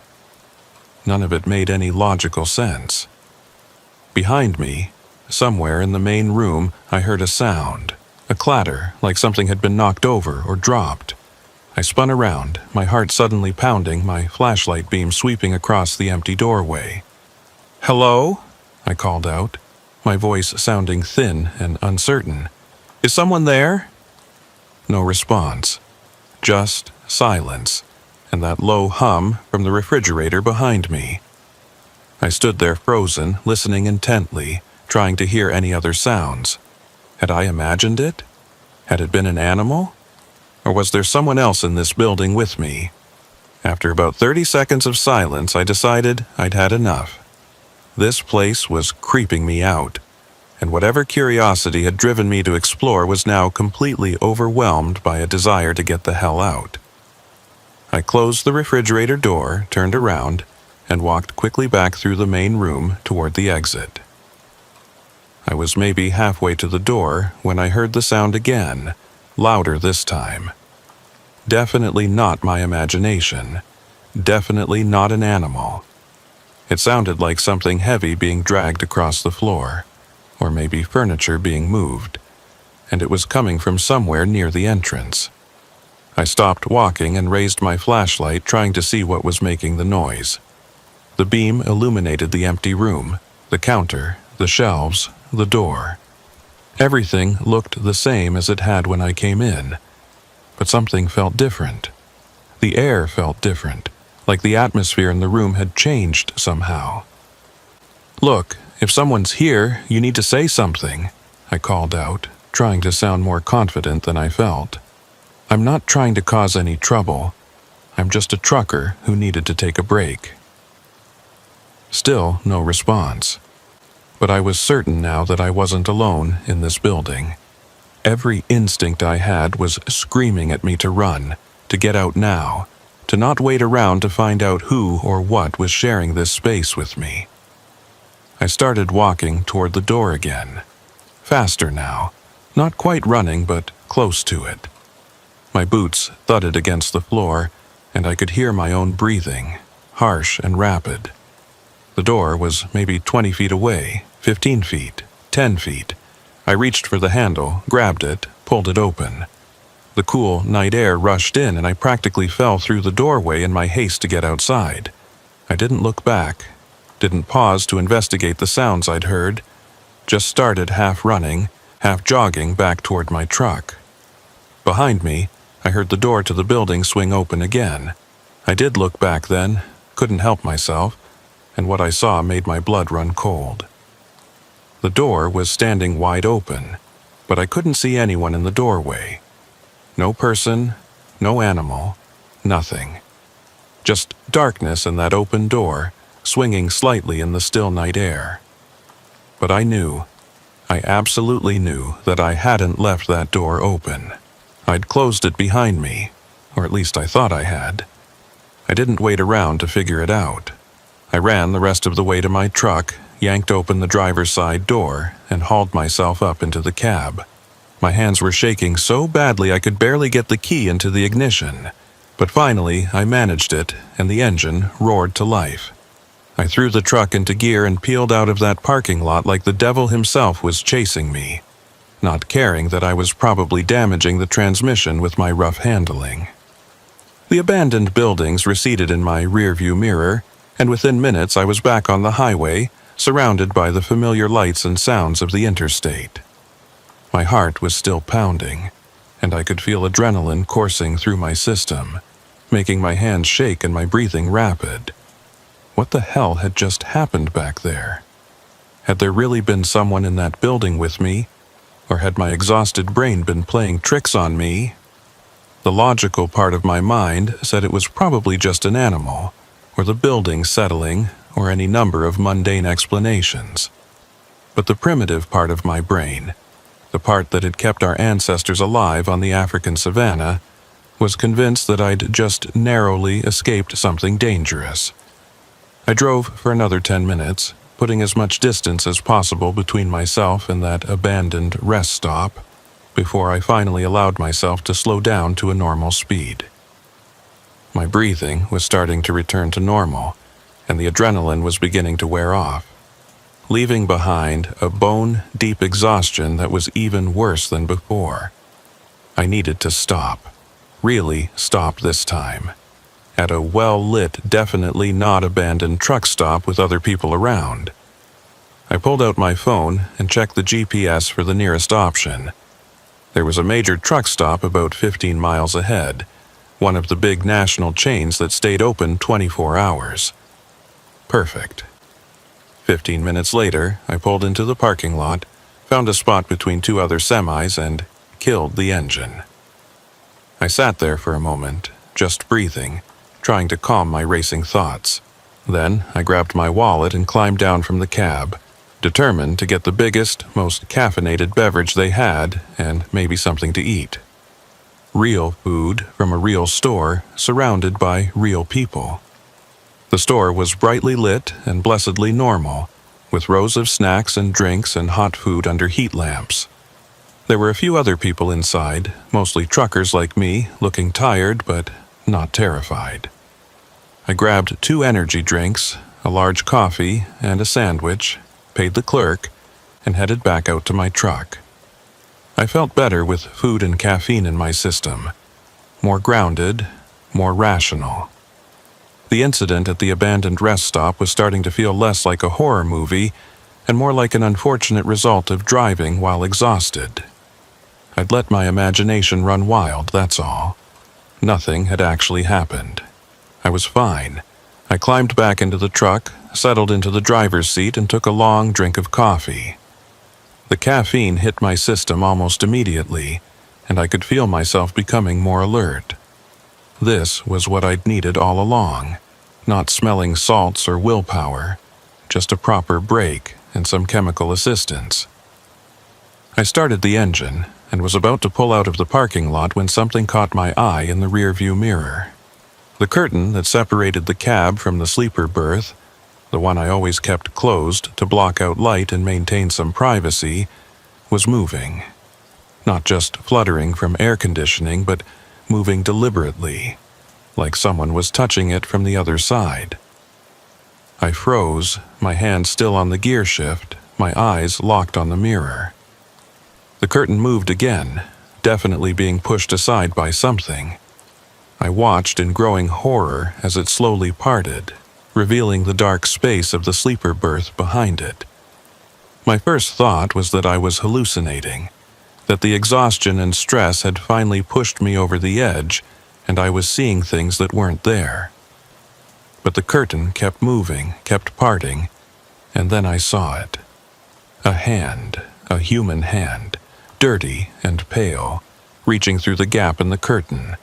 None of it made any logical sense. Behind me, somewhere in the main room, I heard a sound, a clatter like something had been knocked over or dropped. I spun around, my heart suddenly pounding, my flashlight beam sweeping across the empty doorway. "Hello?" I called out, my voice sounding thin and uncertain. "Is someone there?" No response. Just silence, and that low hum from the refrigerator behind me. I stood there frozen, listening intently, trying to hear any other sounds. Had I imagined it? Had it been an animal? Or was there someone else in this building with me? After about 30 seconds of silence, I decided I'd had enough. This place was creeping me out, and whatever curiosity had driven me to explore was now completely overwhelmed by a desire to get the hell out. I closed the refrigerator door, turned around, and walked quickly back through the main room toward the exit. I was maybe halfway to the door when I heard the sound again, louder this time. Definitely not my imagination. Definitely not an animal. It sounded like something heavy being dragged across the floor, or maybe furniture being moved, and it was coming from somewhere near the entrance. I stopped walking and raised my flashlight, trying to see what was making the noise. The beam illuminated the empty room, the counter, the shelves, the door. Everything looked the same as it had when I came in, but something felt different. The air felt different, like the atmosphere in the room had changed somehow. "Look, if someone's here, you need to say something," I called out, trying to sound more confident than I felt. "I'm not trying to cause any trouble. I'm just a trucker who needed to take a break." Still no response. But I was certain now that I wasn't alone in this building. Every instinct I had was screaming at me to run, to get out now, to not wait around to find out who or what was sharing this space with me. I started walking toward the door again. Faster now, not quite running, but close to it. My boots thudded against the floor, and I could hear my own breathing, harsh and rapid. The door was maybe 20 feet away, 15 feet, 10 feet. I reached for the handle, grabbed it, pulled it open. The cool night air rushed in, and I practically fell through the doorway in my haste to get outside. I didn't look back, didn't pause to investigate the sounds I'd heard, just started half running, half jogging back toward my truck. Behind me, I heard the door to the building swing open again. I did look back then, couldn't help myself, and what I saw made my blood run cold. The door was standing wide open, but I couldn't see anyone in the doorway. No person, no animal, nothing. Just darkness and that open door, swinging slightly in the still night air. But I absolutely knew that I hadn't left that door open. I'd closed it behind me, or at least I thought I had. I didn't wait around to figure it out. I ran the rest of the way to my truck, yanked open the driver's side door, and hauled myself up into the cab. My hands were shaking so badly I could barely get the key into the ignition. But finally, I managed it, and the engine roared to life. I threw the truck into gear and peeled out of that parking lot like the devil himself was chasing me, not caring that I was probably damaging the transmission with my rough handling. The abandoned buildings receded in my rearview mirror, and within minutes I was back on the highway, surrounded by the familiar lights and sounds of the interstate. My heart was still pounding, and I could feel adrenaline coursing through my system, making my hands shake and my breathing rapid. What the hell had just happened back there? Had there really been someone in that building with me, or had my exhausted brain been playing tricks on me? The logical part of my mind said it was probably just an animal, or the building settling, or any number of mundane explanations. But the primitive part of my brain, the part that had kept our ancestors alive on the African savanna, was convinced that I'd just narrowly escaped something dangerous. I drove for another 10 minutes, putting as much distance as possible between myself and that abandoned rest stop, before I finally allowed myself to slow down to a normal speed. My breathing was starting to return to normal, and the adrenaline was beginning to wear off, leaving behind a bone-deep exhaustion that was even worse than before. I needed to stop, really stop this time, at a well-lit, definitely not abandoned truck stop with other people around. I pulled out my phone and checked the GPS for the nearest option. There was a major truck stop about 15 miles ahead, one of the big national chains that stayed open 24 hours. Perfect. 15 minutes later, I pulled into the parking lot, found a spot between two other semis, and killed the engine. I sat there for a moment, just breathing, trying to calm my racing thoughts. Then I grabbed my wallet and climbed down from the cab, determined to get the biggest, most caffeinated beverage they had, and maybe something to eat. Real food from a real store, surrounded by real people. The store was brightly lit and blessedly normal, with rows of snacks and drinks and hot food under heat lamps. There were a few other people inside, mostly truckers like me, looking tired but not terrified. I grabbed 2 energy drinks, a large coffee, and a sandwich, paid the clerk, and headed back out to my truck. I felt better with food and caffeine in my system, more grounded, more rational. The incident at the abandoned rest stop was starting to feel less like a horror movie and more like an unfortunate result of driving while exhausted. I'd let my imagination run wild, that's all. Nothing had actually happened. I was fine. I climbed back into the truck, settled into the driver's seat, and took a long drink of coffee. The caffeine hit my system almost immediately, and I could feel myself becoming more alert. This was what I'd needed all along, not smelling salts or willpower, just a proper break and some chemical assistance. I started the engine and was about to pull out of the parking lot when something caught my eye in the rearview mirror. The curtain that separated the cab from the sleeper berth, the one I always kept closed to block out light and maintain some privacy, was moving. Not just fluttering from air conditioning, but moving deliberately, like someone was touching it from the other side. I froze, my hand still on the gear shift, my eyes locked on the mirror. The curtain moved again, definitely being pushed aside by something. I watched in growing horror as it slowly parted, revealing the dark space of the sleeper berth behind it. My first thought was that I was hallucinating, that the exhaustion and stress had finally pushed me over the edge, and I was seeing things that weren't there. But the curtain kept moving, kept parting, and then I saw it. A hand, a human hand, dirty and pale, reaching through the gap in the curtain.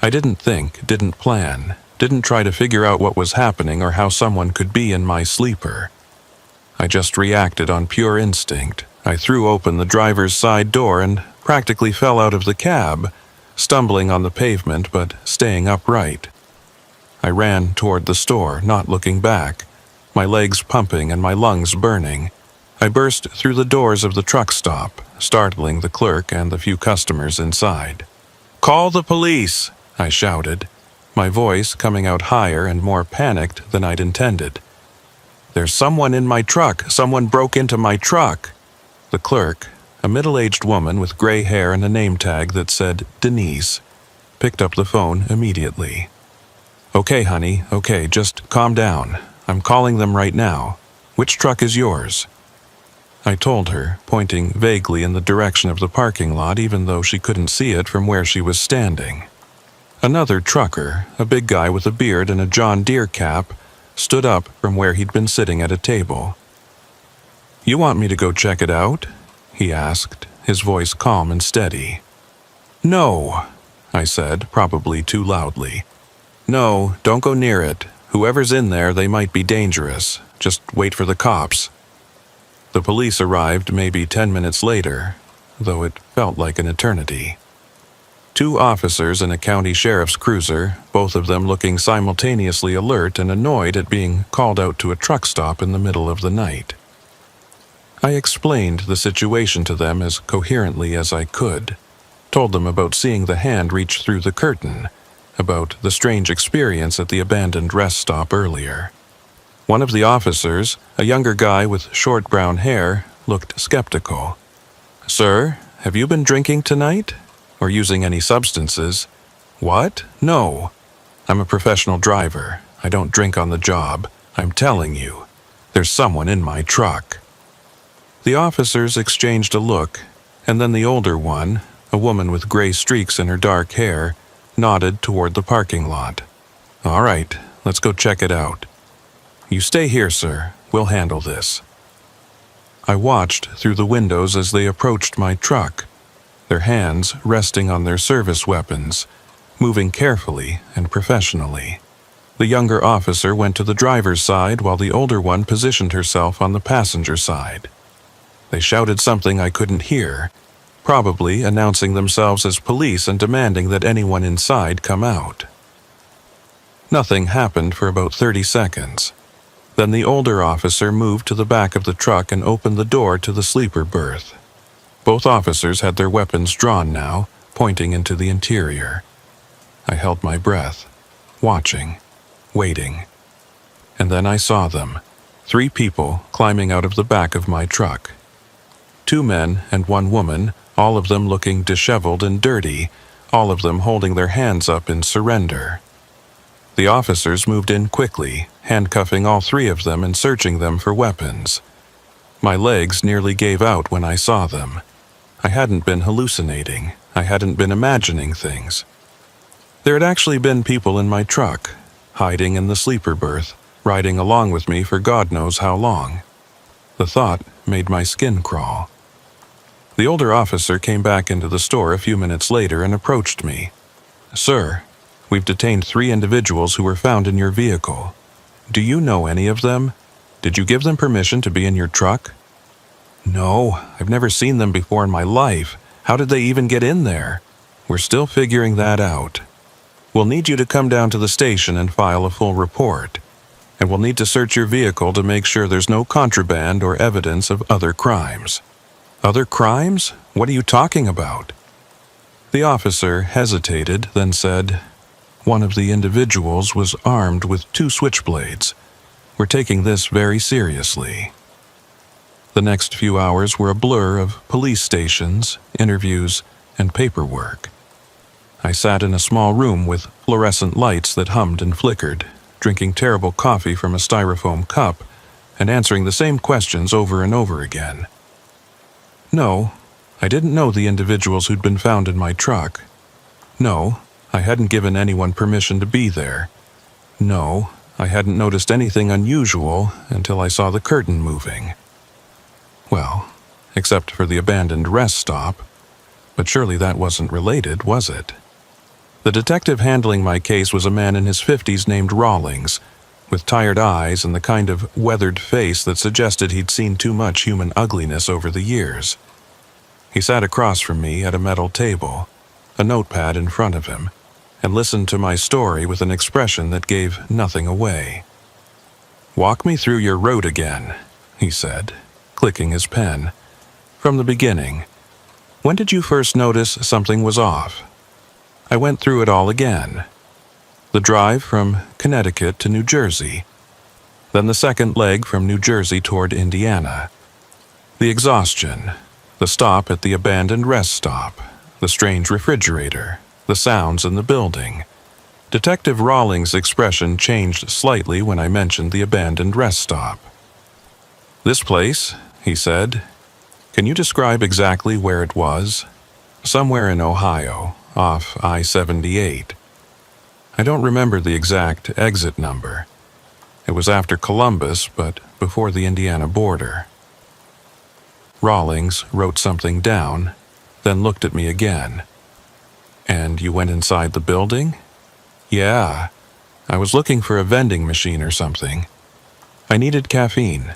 I didn't think, didn't plan, didn't try to figure out what was happening or how someone could be in my sleeper. I just reacted on pure instinct. I threw open the driver's side door and practically fell out of the cab, stumbling on the pavement but staying upright. I ran toward the store, not looking back, my legs pumping and my lungs burning. I burst through the doors of the truck stop, startling the clerk and the few customers inside. "Call the police!" I shouted, my voice coming out higher and more panicked than I'd intended. "There's someone in my truck! Someone broke into my truck!" The clerk, a middle-aged woman with gray hair and a name tag that said Denise, picked up the phone immediately. "Okay, honey, okay, just calm down. I'm calling them right now. Which truck is yours?" I told her, pointing vaguely in the direction of the parking lot even though she couldn't see it from where she was standing. Another trucker, a big guy with a beard and a John Deere cap, stood up from where he'd been sitting at a table. "You want me to go check it out?" he asked, his voice calm and steady. "No," I said, probably too loudly. "No, don't go near it. Whoever's in there, they might be dangerous. Just wait for the cops." The police arrived maybe 10 minutes later, though it felt like an eternity. 2 officers in a county sheriff's cruiser, both of them looking simultaneously alert and annoyed at being called out to a truck stop in the middle of the night. I explained the situation to them as coherently as I could, told them about seeing the hand reach through the curtain, about the strange experience at the abandoned rest stop earlier. One of the officers, a younger guy with short brown hair, looked skeptical. "Sir, have you been drinking tonight? Or using any substances?" "What? No. I'm a professional driver. I don't drink on the job. I'm telling you, there's someone in my truck." The officers exchanged a look, and then the older one, a woman with gray streaks in her dark hair, nodded toward the parking lot. "All right, let's go check it out." "You stay here, sir. We'll handle this." I watched through the windows as they approached my truck, their hands resting on their service weapons, moving carefully and professionally. The younger officer went to the driver's side while the older one positioned herself on the passenger side. They shouted something I couldn't hear, probably announcing themselves as police and demanding that anyone inside come out. Nothing happened for about 30 seconds. Then the older officer moved to the back of the truck and opened the door to the sleeper berth. Both officers had their weapons drawn now, pointing into the interior. I held my breath, watching, waiting. And then I saw them, 3 people climbing out of the back of my truck. 2 men and 1 woman, all of them looking disheveled and dirty, all of them holding their hands up in surrender. The officers moved in quickly, handcuffing all 3 of them and searching them for weapons. My legs nearly gave out when I saw them. I hadn't been hallucinating. I hadn't been imagining things. There had actually been people in my truck, hiding in the sleeper berth, riding along with me for God knows how long. The thought made my skin crawl. The older officer came back into the store a few minutes later and approached me. "Sir, we've detained 3 individuals who were found in your vehicle. Do you know any of them? Did you give them permission to be in your truck?" "No, I've never seen them before in my life. How did they even get in there? We're still figuring that out. We'll need you to come down to the station and file a full report. And we'll need to search your vehicle to make sure there's no contraband or evidence of other crimes." "Other crimes? What are you talking about?" The officer hesitated, then said, "One of the individuals was armed with 2 switchblades. We're taking this very seriously." The next few hours were a blur of police stations, interviews, and paperwork. I sat in a small room with fluorescent lights that hummed and flickered, drinking terrible coffee from a styrofoam cup and answering the same questions over and over again. No, I didn't know the individuals who'd been found in my truck. No, I hadn't given anyone permission to be there. No, I hadn't noticed anything unusual until I saw the curtain moving. Well, except for the abandoned rest stop. But surely that wasn't related, was it? The detective handling my case was a man in his 50s named Rawlings, with tired eyes and the kind of weathered face that suggested he'd seen too much human ugliness over the years. He sat across from me at a metal table, a notepad in front of him, and listened to my story with an expression that gave nothing away. "Walk me through your road again," he said, clicking his pen. "From the beginning. When did you first notice something was off?" I went through it all again. The drive from Connecticut to New Jersey, then the second leg from New Jersey toward Indiana. The exhaustion, the stop at the abandoned rest stop, the strange refrigerator, the sounds in the building. Detective Rawlings' expression changed slightly when I mentioned the abandoned rest stop. "This place," he said, "can you describe exactly where it was?" "Somewhere in Ohio, off I-78. I don't remember the exact exit number. It was after Columbus, but before the Indiana border." Rawlings wrote something down, then looked at me again. "And you went inside the building?" "Yeah. I was looking for a vending machine or something. I needed caffeine.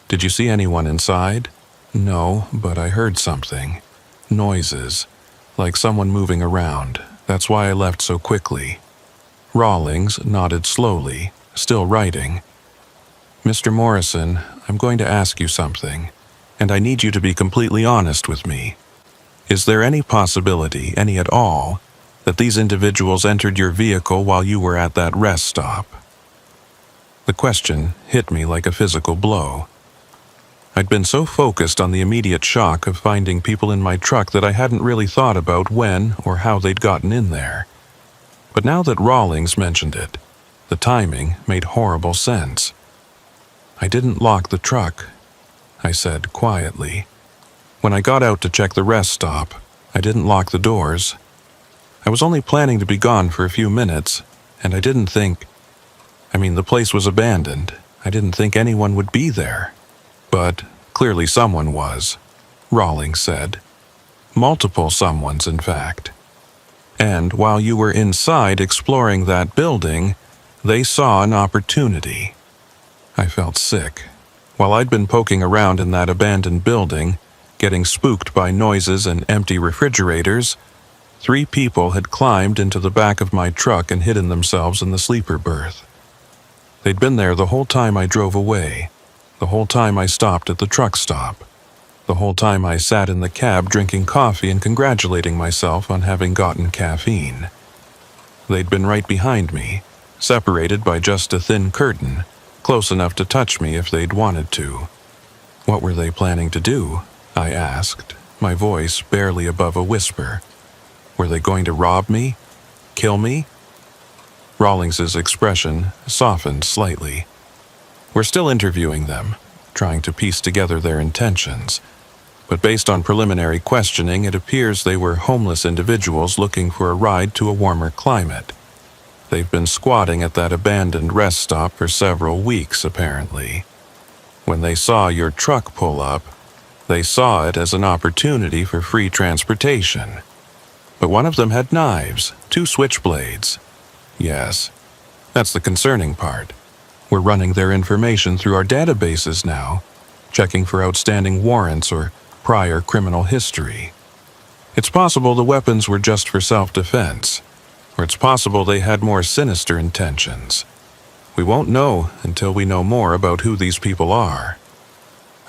Did you see anyone inside?" "No, but I heard something. Noises. Like someone moving around. That's why I left so quickly." Rawlings nodded slowly, still writing. "Mr. Morrison, I'm going to ask you something, and I need you to be completely honest with me. Is there any possibility, any at all, that these individuals entered your vehicle while you were at that rest stop?" The question hit me like a physical blow. I'd been so focused on the immediate shock of finding people in my truck that I hadn't really thought about when or how they'd gotten in there. But now that Rawlings mentioned it, the timing made horrible sense. "I didn't lock the truck," I said quietly. "When I got out to check the rest stop, I didn't lock the doors. I was only planning to be gone for a few minutes, and I didn't think... the place was abandoned. I didn't think anyone would be there. But clearly someone was," Rawlings said. "Multiple someones, in fact. And while you were inside exploring that building, they saw an opportunity." I felt sick. While I'd been poking around in that abandoned building, getting spooked by noises and empty refrigerators, 3 people had climbed into the back of my truck and hidden themselves in the sleeper berth. They'd been there the whole time I drove away, the whole time I stopped at the truck stop, the whole time I sat in the cab drinking coffee and congratulating myself on having gotten caffeine. They'd been right behind me, separated by just a thin curtain, close enough to touch me if they'd wanted to. What were they planning to do? I asked, my voice barely above a whisper. Were they going to rob me? Kill me? Rawlings's expression softened slightly. We're still interviewing them, trying to piece together their intentions. But based on preliminary questioning, it appears they were homeless individuals looking for a ride to a warmer climate. They've been squatting at that abandoned rest stop for several weeks, apparently. When they saw your truck pull up, they saw it as an opportunity for free transportation. But one of them had knives, 2 switchblades. Yes, that's the concerning part. We're running their information through our databases now, checking for outstanding warrants or prior criminal history. It's possible the weapons were just for self-defense, or it's possible they had more sinister intentions. We won't know until we know more about who these people are.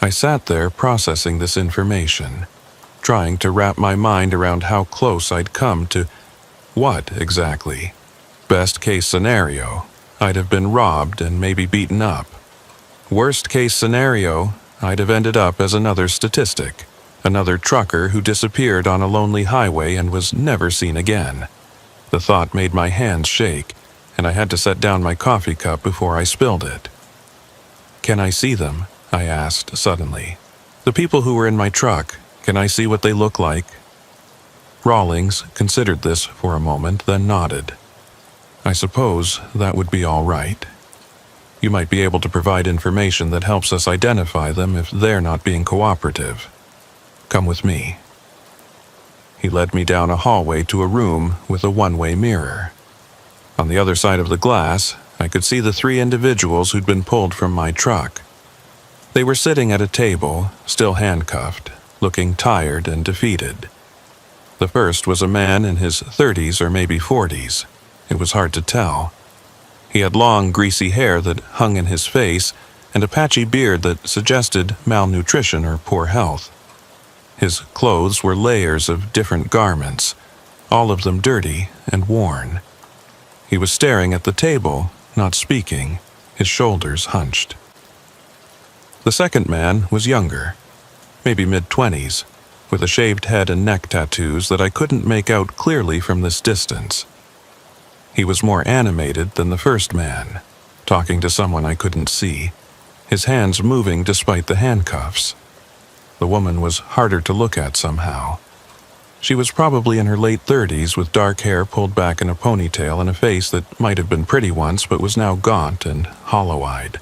I sat there processing this information, trying to wrap my mind around how close I'd come to what exactly. Best case scenario, I'd have been robbed and maybe beaten up. Worst case scenario, I'd have ended up as another statistic, another trucker who disappeared on a lonely highway and was never seen again. The thought made my hands shake, and I had to set down my coffee cup before I spilled it. "Can I see them?" I asked suddenly. "The people who were in my truck, can I see what they look like?" Rawlings considered this for a moment, then nodded. "I suppose that would be all right. You might be able to provide information that helps us identify them if they're not being cooperative. Come with me." He led me down a hallway to a room with a one-way mirror. On the other side of the glass, I could see the 3 individuals who'd been pulled from my truck. They were sitting at a table, still handcuffed, looking tired and defeated. The first was a man in his 30s or maybe 40s. It was hard to tell. He had long, greasy hair that hung in his face and a patchy beard that suggested malnutrition or poor health. His clothes were layers of different garments, all of them dirty and worn. He was staring at the table, not speaking, his shoulders hunched. The second man was younger, maybe mid-20s, with a shaved head and neck tattoos that I couldn't make out clearly from this distance. He was more animated than the first man, talking to someone I couldn't see, his hands moving despite the handcuffs. The woman was harder to look at somehow. She was probably in her late 30s with dark hair pulled back in a ponytail and a face that might have been pretty once but was now gaunt and hollow-eyed.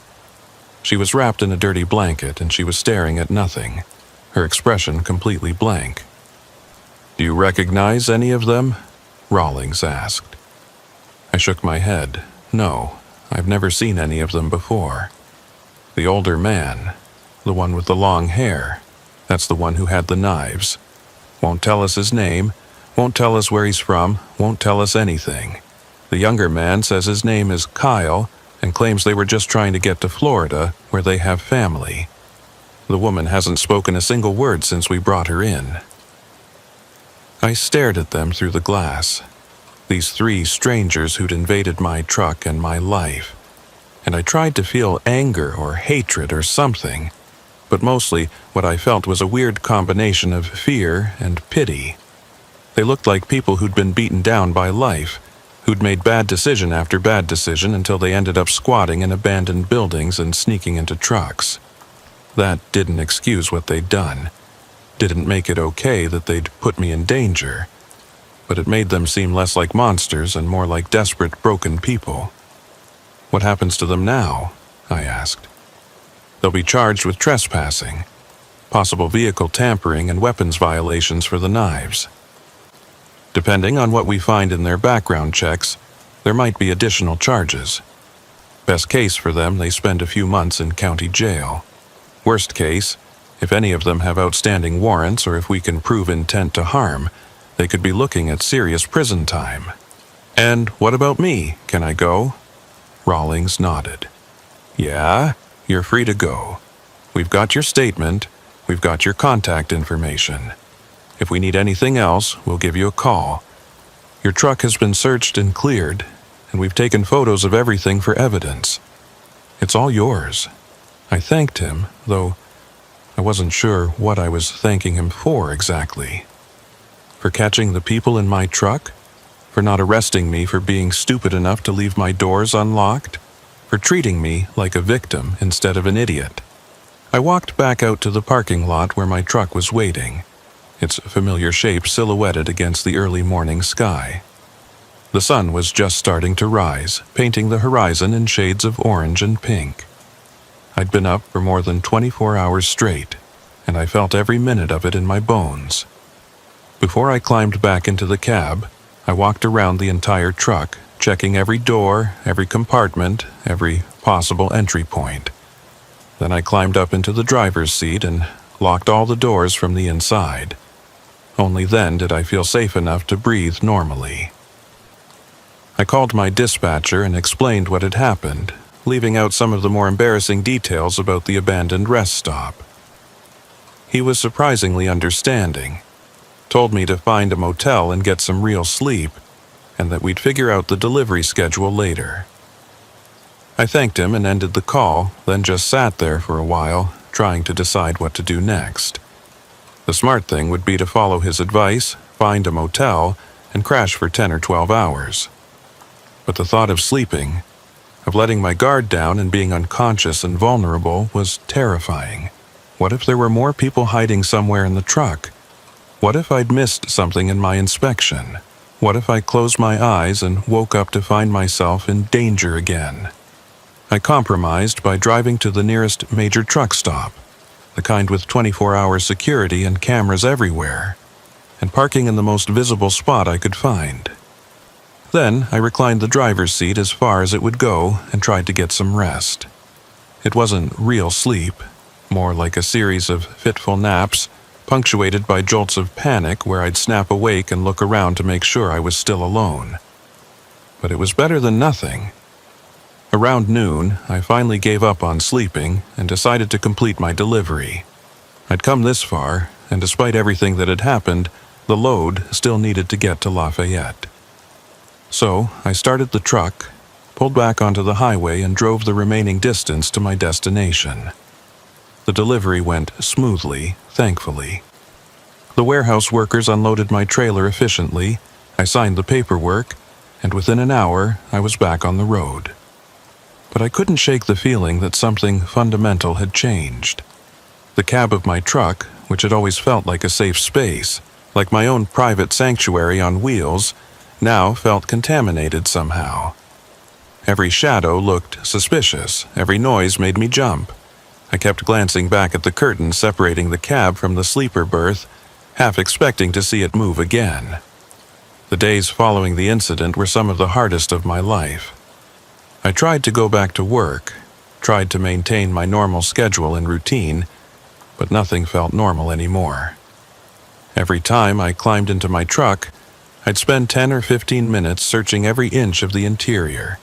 She was wrapped in a dirty blanket and she was staring at nothing, her expression completely blank. "Do you recognize any of them?" Rawlings asked. I shook my head. "No, I've never seen any of them before." The older man, the one with the long hair, that's the one who had the knives. Won't tell us his name, won't tell us where he's from, won't tell us anything. The younger man says his name is Kyle and claims they were just trying to get to Florida, where they have family. The woman hasn't spoken a single word since we brought her in. I stared at them through the glass. These 3 strangers who'd invaded my truck and my life. And I tried to feel anger or hatred or something, but mostly what I felt was a weird combination of fear and pity. They looked like people who'd been beaten down by life, who'd made bad decision after bad decision until they ended up squatting in abandoned buildings and sneaking into trucks. That didn't excuse what they'd done, didn't make it okay that they'd put me in danger, but it made them seem less like monsters and more like desperate, broken people. "What happens to them now?" I asked. "They'll be charged with trespassing, possible vehicle tampering and weapons violations for the knives. Depending on what we find in their background checks, there might be additional charges. Best case for them, they spend a few months in county jail. Worst case, if any of them have outstanding warrants or if we can prove intent to harm, they could be looking at serious prison time." "And what about me? Can I go?" Rawlings nodded. "Yeah, you're free to go. We've got your statement, we've got your contact information. If we need anything else, we'll give you a call. Your truck has been searched and cleared, and we've taken photos of everything for evidence. It's all yours." I thanked him, though I wasn't sure what I was thanking him for exactly. For catching the people in my truck? For not arresting me for being stupid enough to leave my doors unlocked? For treating me like a victim instead of an idiot? I walked back out to the parking lot where my truck was waiting, its familiar shape silhouetted against the early morning sky. The sun was just starting to rise, painting the horizon in shades of orange and pink. I'd been up for more than 24 hours straight, and I felt every minute of it in my bones. Before I climbed back into the cab, I walked around the entire truck, checking every door, every compartment, every possible entry point. Then I climbed up into the driver's seat and locked all the doors from the inside. Only then did I feel safe enough to breathe normally. I called my dispatcher and explained what had happened, leaving out some of the more embarrassing details about the abandoned rest stop. He was surprisingly understanding, told me to find a motel and get some real sleep, and that we'd figure out the delivery schedule later. I thanked him and ended the call, then just sat there for a while, trying to decide what to do next. The smart thing would be to follow his advice, find a motel, and crash for 10 or 12 hours. But the thought of sleeping, of letting my guard down and being unconscious and vulnerable, was terrifying. What if there were more people hiding somewhere in the truck? What if I'd missed something in my inspection? What if I closed my eyes and woke up to find myself in danger again? I compromised by driving to the nearest major truck stop, the kind with 24-hour security and cameras everywhere, and parking in the most visible spot I could find. Then I reclined the driver's seat as far as it would go and tried to get some rest. It wasn't real sleep, more like a series of fitful naps, punctuated by jolts of panic where I'd snap awake and look around to make sure I was still alone. But it was better than nothing. Around noon, I finally gave up on sleeping and decided to complete my delivery. I'd come this far, and despite everything that had happened, the load still needed to get to Lafayette. So I started the truck, pulled back onto the highway, and drove the remaining distance to my destination. The delivery went smoothly, thankfully. The warehouse workers unloaded my trailer efficiently, I signed the paperwork, and within an hour I was back on the road. But I couldn't shake the feeling that something fundamental had changed. The cab of my truck, which had always felt like a safe space, like my own private sanctuary on wheels, now felt contaminated somehow. Every shadow looked suspicious, every noise made me jump. I kept glancing back at the curtain separating the cab from the sleeper berth, half expecting to see it move again. The days following the incident were some of the hardest of my life. I tried to go back to work, tried to maintain my normal schedule and routine, but nothing felt normal anymore. Every time I climbed into my truck, I'd spend 10 or 15 minutes searching every inch of the interior,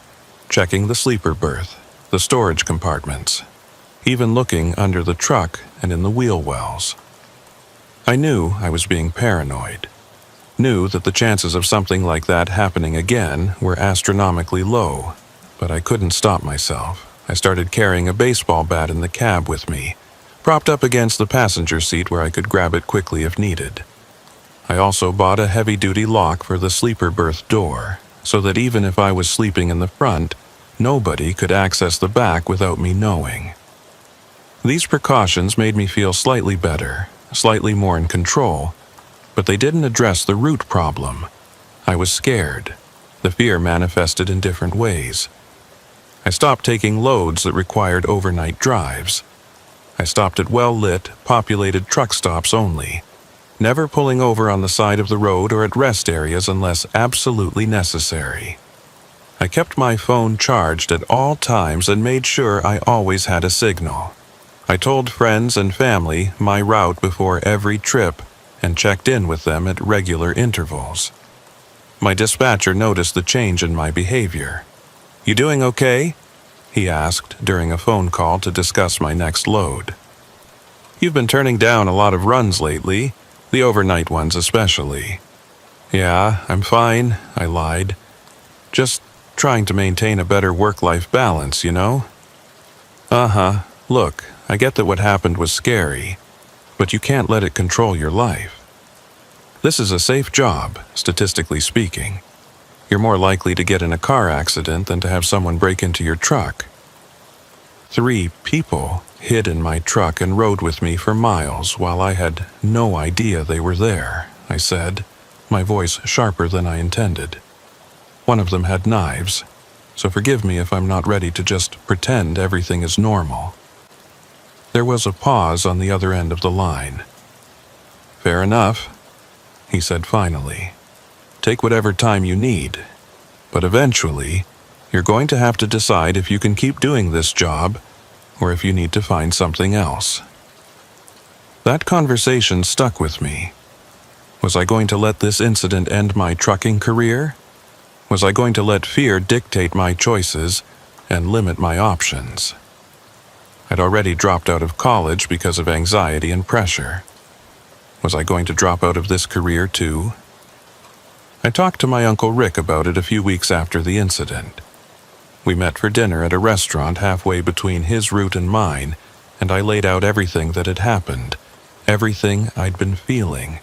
checking the sleeper berth, the storage compartments, even looking under the truck and in the wheel wells. I knew I was being paranoid, knew that the chances of something like that happening again were astronomically low, but I couldn't stop myself. I started carrying a baseball bat in the cab with me, propped up against the passenger seat where I could grab it quickly if needed. I also bought a heavy-duty lock for the sleeper berth door, so that even if I was sleeping in the front, nobody could access the back without me knowing. These precautions made me feel slightly better, slightly more in control, but they didn't address the root problem. I was scared. The fear manifested in different ways. I stopped taking loads that required overnight drives. I stopped at well-lit, populated truck stops only, never pulling over on the side of the road or at rest areas unless absolutely necessary. I kept my phone charged at all times and made sure I always had a signal. I told friends and family my route before every trip and checked in with them at regular intervals. My dispatcher noticed the change in my behavior. "You doing okay?" he asked during a phone call to discuss my next load. "You've been turning down a lot of runs lately, the overnight ones especially." "Yeah, I'm fine," I lied. "Just trying to maintain a better work-life balance, you know?" "Uh-huh. Look, I get that what happened was scary, but you can't let it control your life. This is a safe job, statistically speaking. You're more likely to get in a car accident than to have someone break into your truck." 3 people hid in my truck and rode with me for miles while I had no idea they were there, I said, my voice sharper than I intended. "One of them had knives, so forgive me if I'm not ready to just pretend everything is normal." There was a pause on the other end of the line. "Fair enough," he said finally. "Take whatever time you need, but eventually, you're going to have to decide if you can keep doing this job or if you need to find something else." That conversation stuck with me. Was I going to let this incident end my trucking career? Was I going to let fear dictate my choices and limit my options? I'd already dropped out of college because of anxiety and pressure. Was I going to drop out of this career too? I talked to my Uncle Rick about it a few weeks after the incident. We met for dinner at a restaurant halfway between his route and mine, and I laid out everything that had happened, everything I'd been feeling.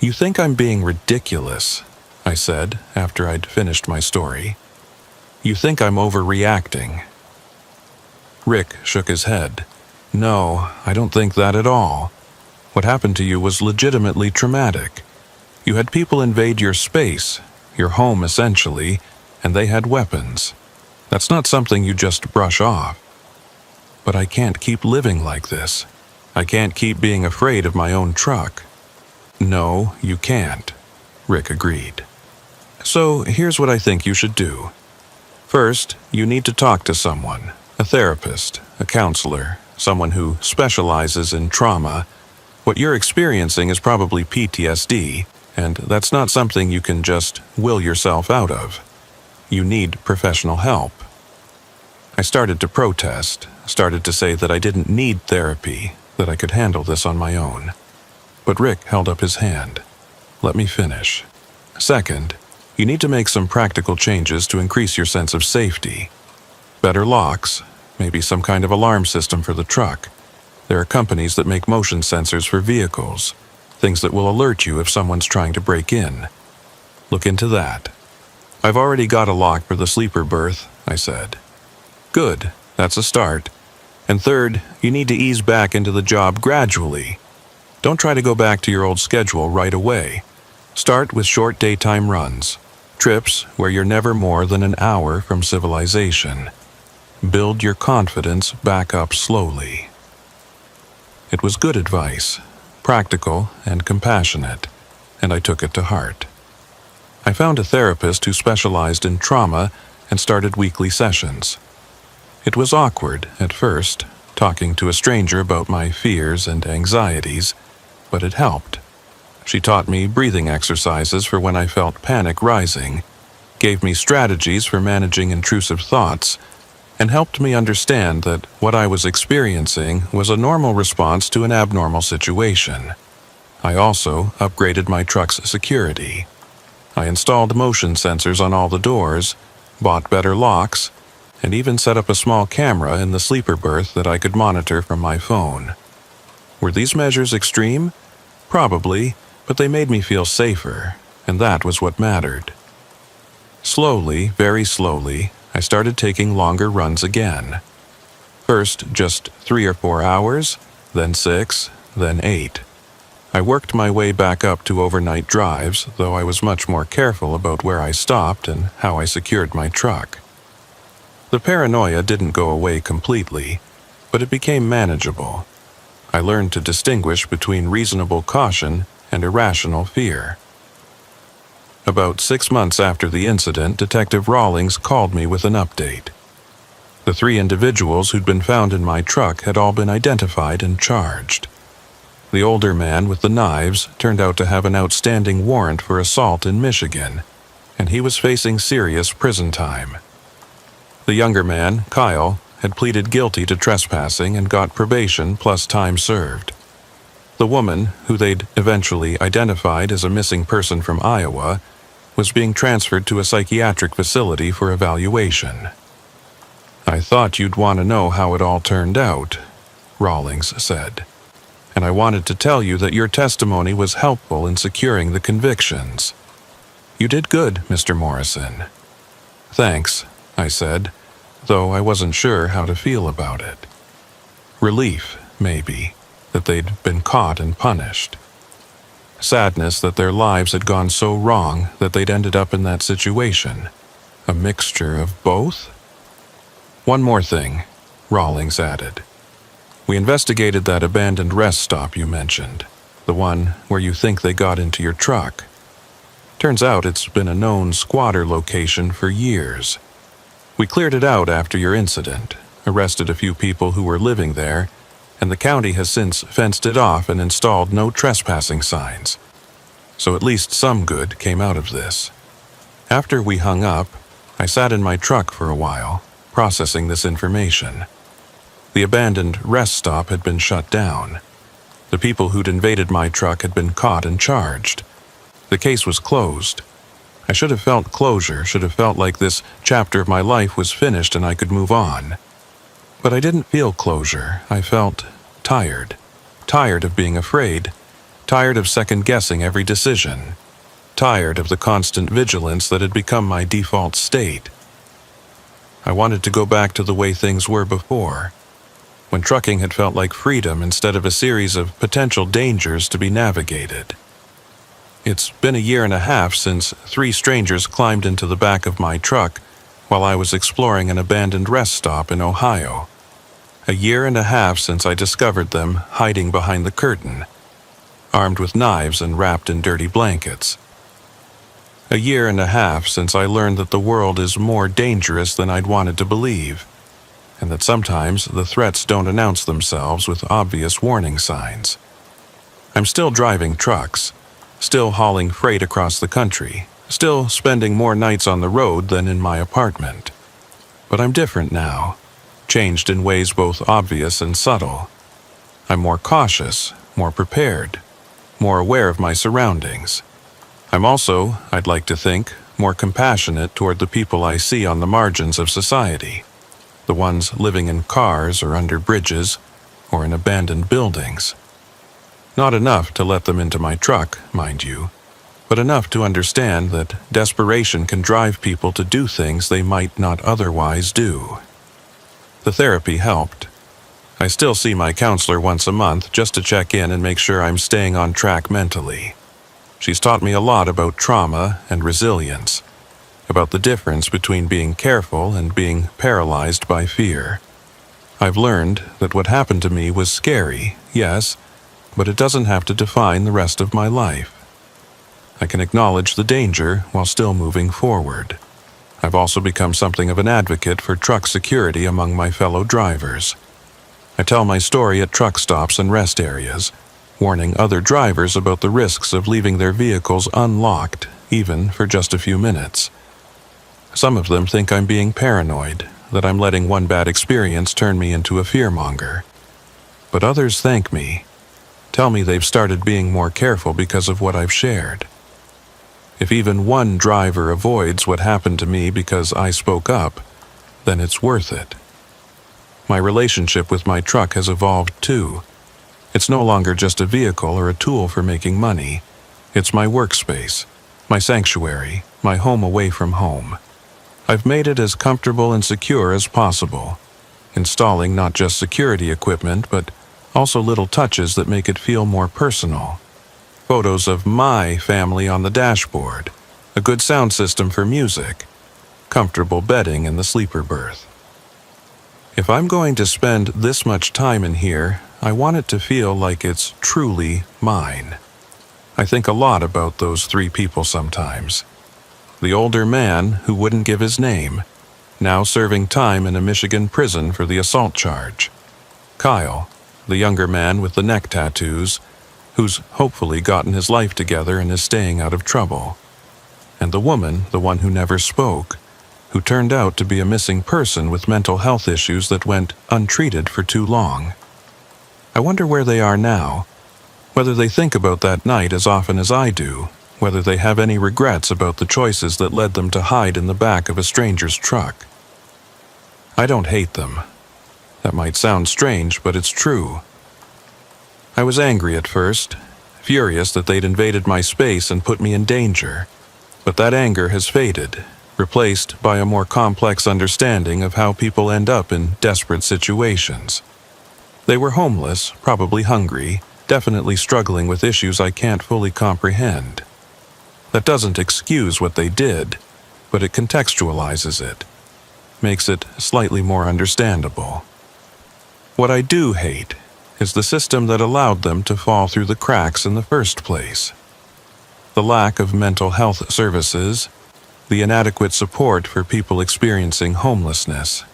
"You think I'm being ridiculous," I said after I'd finished my story. "You think I'm overreacting." Rick shook his head. "No, I don't think that at all. What happened to you was legitimately traumatic. You had people invade your space, your home essentially, and they had weapons. That's not something you just brush off." "But I can't keep living like this. I can't keep being afraid of my own truck." "No, you can't," Rick agreed. "So here's what I think you should do. First, you need to talk to someone, a therapist, a counselor, someone who specializes in trauma. What you're experiencing is probably PTSD, and that's not something you can just will yourself out of. You need professional help." I started to protest, started to say that I didn't need therapy, that I could handle this on my own. But Rick held up his hand. "Let me finish. Second, you need to make some practical changes to increase your sense of safety. Better locks, maybe some kind of alarm system for the truck. There are companies that make motion sensors for vehicles, things that will alert you if someone's trying to break in. Look into that." "I've already got a lock for the sleeper berth," I said. "Good, that's a start. And third, you need to ease back into the job gradually. Don't try to go back to your old schedule right away. Start with short daytime runs, trips where you're never more than an hour from civilization. Build your confidence back up slowly." It was good advice, practical and compassionate, and I took it to heart. I found a therapist who specialized in trauma and started weekly sessions. It was awkward at first, talking to a stranger about my fears and anxieties, but it helped. She taught me breathing exercises for when I felt panic rising, gave me strategies for managing intrusive thoughts, and helped me understand that what I was experiencing was a normal response to an abnormal situation. I also upgraded my truck's security. I installed motion sensors on all the doors, bought better locks, and even set up a small camera in the sleeper berth that I could monitor from my phone. Were these measures extreme? Probably, but they made me feel safer, and that was what mattered. Slowly, very slowly, I started taking longer runs again. First, just 3 or 4 hours, then 6, then 8. I worked my way back up to overnight drives, though I was much more careful about where I stopped and how I secured my truck. The paranoia didn't go away completely, but it became manageable. I learned to distinguish between reasonable caution and irrational fear. About 6 months after the incident, Detective Rawlings called me with an update. The 3 individuals who'd been found in my truck had all been identified and charged. The older man with the knives turned out to have an outstanding warrant for assault in Michigan, and he was facing serious prison time. The younger man, Kyle, had pleaded guilty to trespassing and got probation plus time served. The woman, who they'd eventually identified as a missing person from Iowa, was being transferred to a psychiatric facility for evaluation. "I thought you'd want to know how it all turned out," Rawlings said. "And I wanted to tell you that your testimony was helpful in securing the convictions. You did good, Mr. Morrison." "Thanks," I said, though I wasn't sure how to feel about it. Relief, maybe, that they'd been caught and punished. Sadness that their lives had gone so wrong that they'd ended up in that situation. A mixture of both? "One more thing," Rawlings added. "We investigated that abandoned rest stop you mentioned, the one where you think they got into your truck. Turns out it's been a known squatter location for years. We cleared it out after your incident, arrested a few people who were living there, and the county has since fenced it off and installed no trespassing signs. So at least some good came out of this. After we hung up, I sat in my truck for a while, processing this information. The abandoned rest stop had been shut down. The people who'd invaded my truck had been caught and charged. The case was closed. I should have felt closure, should have felt like this chapter of my life was finished and I could move on. But I didn't feel closure. I felt tired. Tired of being afraid. Tired of second-guessing every decision. Tired of the constant vigilance that had become my default state. I wanted to go back to the way things were before, when trucking had felt like freedom instead of a series of potential dangers to be navigated. It's been a year and a half since 3 strangers climbed into the back of my truck while I was exploring an abandoned rest stop in Ohio. A year and a half since I discovered them hiding behind the curtain, armed with knives and wrapped in dirty blankets. A year and a half since I learned that the world is more dangerous than I'd wanted to believe, and that sometimes the threats don't announce themselves with obvious warning signs. I'm still driving trucks, still hauling freight across the country, still spending more nights on the road than in my apartment. But I'm different now, changed in ways both obvious and subtle. I'm more cautious, more prepared, more aware of my surroundings. I'm also, I'd like to think, more compassionate toward the people I see on the margins of society, the ones living in cars or under bridges or in abandoned buildings. Not enough to let them into my truck, mind you, but enough to understand that desperation can drive people to do things they might not otherwise do. The therapy helped. I still see my counselor once a month just to check in and make sure I'm staying on track mentally. She's taught me a lot about trauma and resilience, about the difference between being careful and being paralyzed by fear. I've learned that what happened to me was scary, yes, but it doesn't have to define the rest of my life. I can acknowledge the danger while still moving forward. I've also become something of an advocate for truck security among my fellow drivers. I tell my story at truck stops and rest areas, warning other drivers about the risks of leaving their vehicles unlocked, even for just a few minutes. Some of them think I'm being paranoid, that I'm letting one bad experience turn me into a fearmonger. But others thank me, tell me they've started being more careful because of what I've shared. If even one driver avoids what happened to me because I spoke up, then it's worth it. My relationship with my truck has evolved too. It's no longer just a vehicle or a tool for making money. It's my workspace, my sanctuary, my home away from home. I've made it as comfortable and secure as possible, installing not just security equipment, but also little touches that make it feel more personal. Photos of my family on the dashboard, a good sound system for music, comfortable bedding in the sleeper berth. If I'm going to spend this much time in here, I want it to feel like it's truly mine. I think a lot about those 3 people sometimes. The older man who wouldn't give his name, now serving time in a Michigan prison for the assault charge. Kyle, the younger man with the neck tattoos, who's hopefully gotten his life together and is staying out of trouble. And the woman, the one who never spoke, who turned out to be a missing person with mental health issues that went untreated for too long. I wonder where they are now, whether they think about that night as often as I do, whether they have any regrets about the choices that led them to hide in the back of a stranger's truck. I don't hate them. That might sound strange, but it's true. I was angry at first, furious that they'd invaded my space and put me in danger, but that anger has faded, replaced by a more complex understanding of how people end up in desperate situations. They were homeless, probably hungry, definitely struggling with issues I can't fully comprehend. That doesn't excuse what they did, but it contextualizes it, makes it slightly more understandable. What I do hate is the system that allowed them to fall through the cracks in the first place. The lack of mental health services, the inadequate support for people experiencing homelessness,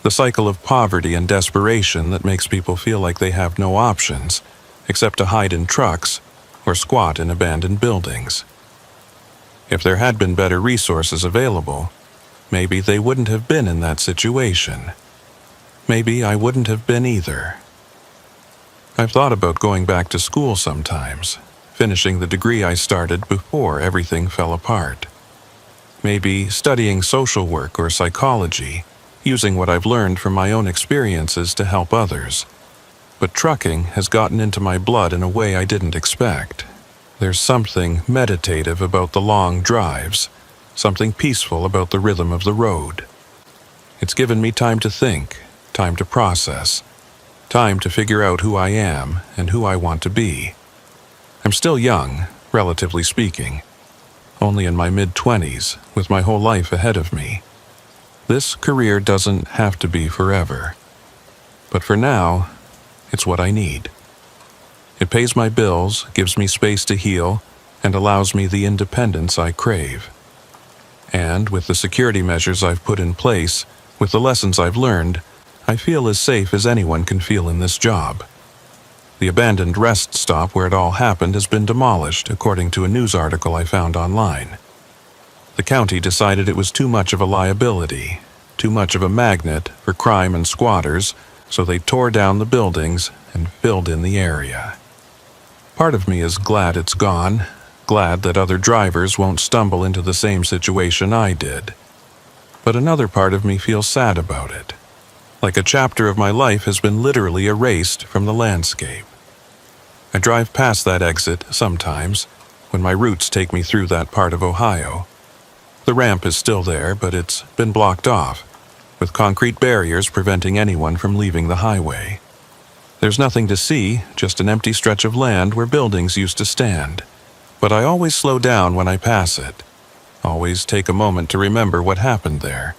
the cycle of poverty and desperation that makes people feel like they have no options except to hide in trucks or squat in abandoned buildings. If there had been better resources available, maybe they wouldn't have been in that situation. Maybe I wouldn't have been either. I've thought about going back to school sometimes, finishing the degree I started before everything fell apart. Maybe studying social work or psychology, using what I've learned from my own experiences to help others. But trucking has gotten into my blood in a way I didn't expect. There's something meditative about the long drives, something peaceful about the rhythm of the road. It's given me time to think, time to process, time to figure out who I am and who I want to be. I'm still young, relatively speaking, only in my mid-20s, with my whole life ahead of me. This career doesn't have to be forever. But for now, it's what I need. It pays my bills, gives me space to heal, and allows me the independence I crave. And with the security measures I've put in place, with the lessons I've learned, I feel as safe as anyone can feel in this job. The abandoned rest stop where it all happened has been demolished, according to a news article I found online. The county decided it was too much of a liability, too much of a magnet for crime and squatters, so they tore down the buildings and filled in the area. Part of me is glad it's gone, glad that other drivers won't stumble into the same situation I did. But another part of me feels sad about it. Like a chapter of my life has been literally erased from the landscape. I drive past that exit sometimes, when my routes take me through that part of Ohio. The ramp is still there, but it's been blocked off, with concrete barriers preventing anyone from leaving the highway. There's nothing to see, just an empty stretch of land where buildings used to stand. But I always slow down when I pass it. Always take a moment to remember what happened there,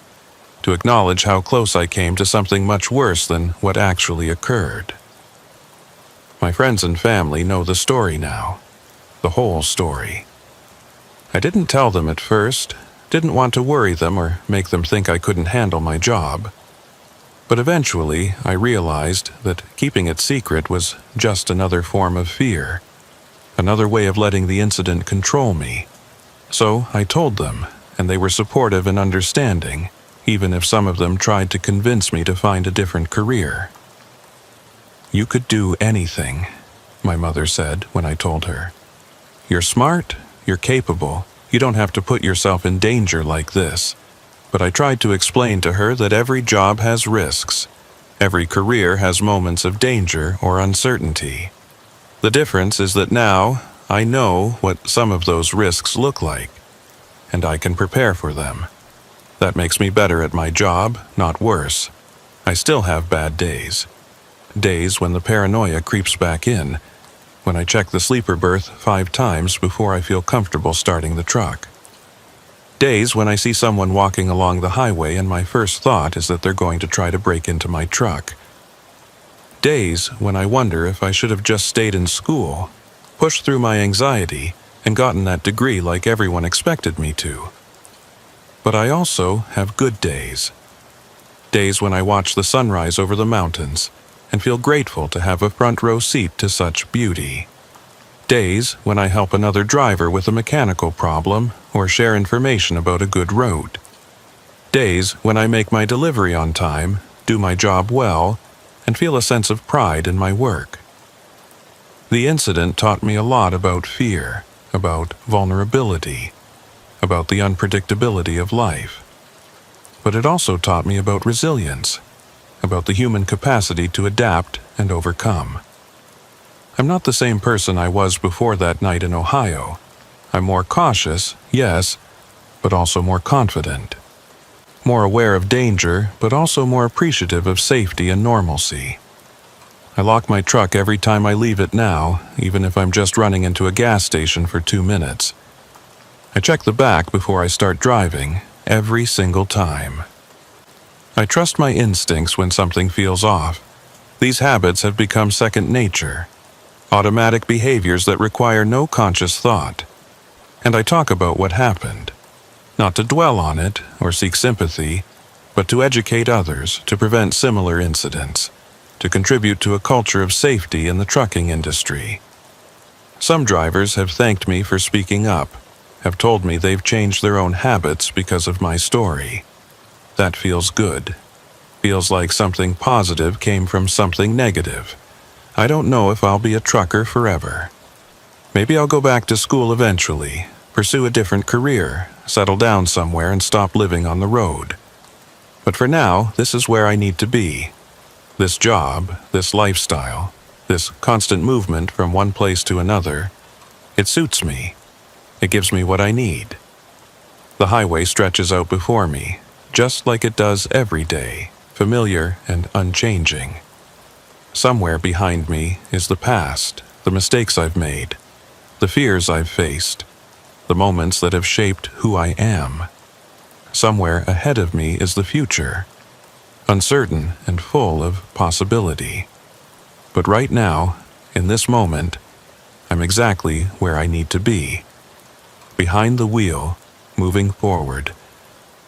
to acknowledge how close I came to something much worse than what actually occurred. My friends and family know the story now, the whole story. I didn't tell them at first, didn't want to worry them or make them think I couldn't handle my job. But eventually, I realized that keeping it secret was just another form of fear, another way of letting the incident control me. So I told them, and they were supportive and understanding, even if some of them tried to convince me to find a different career. "You could do anything," my mother said when I told her. "You're smart, you're capable, you don't have to put yourself in danger like this." But I tried to explain to her that every job has risks. Every career has moments of danger or uncertainty. The difference is that now I know what some of those risks look like, and I can prepare for them. That makes me better at my job, not worse. I still have bad days. Days when the paranoia creeps back in, when I check the sleeper berth 5 times before I feel comfortable starting the truck. Days when I see someone walking along the highway and my first thought is that they're going to try to break into my truck. Days when I wonder if I should have just stayed in school, pushed through my anxiety, and gotten that degree like everyone expected me to. But I also have good days. Days when I watch the sunrise over the mountains and feel grateful to have a front row seat to such beauty. Days when I help another driver with a mechanical problem or share information about a good road. Days when I make my delivery on time, do my job well, and feel a sense of pride in my work. The incident taught me a lot about fear, about vulnerability, about the unpredictability of life. But it also taught me about resilience, about the human capacity to adapt and overcome. I'm not the same person I was before that night in Ohio. I'm more cautious, yes, but also more confident. More aware of danger, but also more appreciative of safety and normalcy. I lock my truck every time I leave it now, even if I'm just running into a gas station for 2 minutes. I check the back before I start driving, every single time. I trust my instincts when something feels off. These habits have become second nature. Automatic behaviors that require no conscious thought. And I talk about what happened, not to dwell on it or seek sympathy, but to educate others to prevent similar incidents, to contribute to a culture of safety in the trucking industry. Some drivers have thanked me for speaking up, have told me they've changed their own habits because of my story. That feels good. Feels like something positive came from something negative. I don't know if I'll be a trucker forever. Maybe I'll go back to school eventually, pursue a different career, settle down somewhere and stop living on the road. But for now, this is where I need to be. This job, this lifestyle, this constant movement from one place to another, it suits me. It gives me what I need. The highway stretches out before me, just like it does every day, familiar and unchanging. Somewhere behind me is the past, the mistakes I've made, the fears I've faced, the moments that have shaped who I am. Somewhere ahead of me is the future, uncertain and full of possibility. But right now, in this moment, I'm exactly where I need to be. Behind the wheel, moving forward,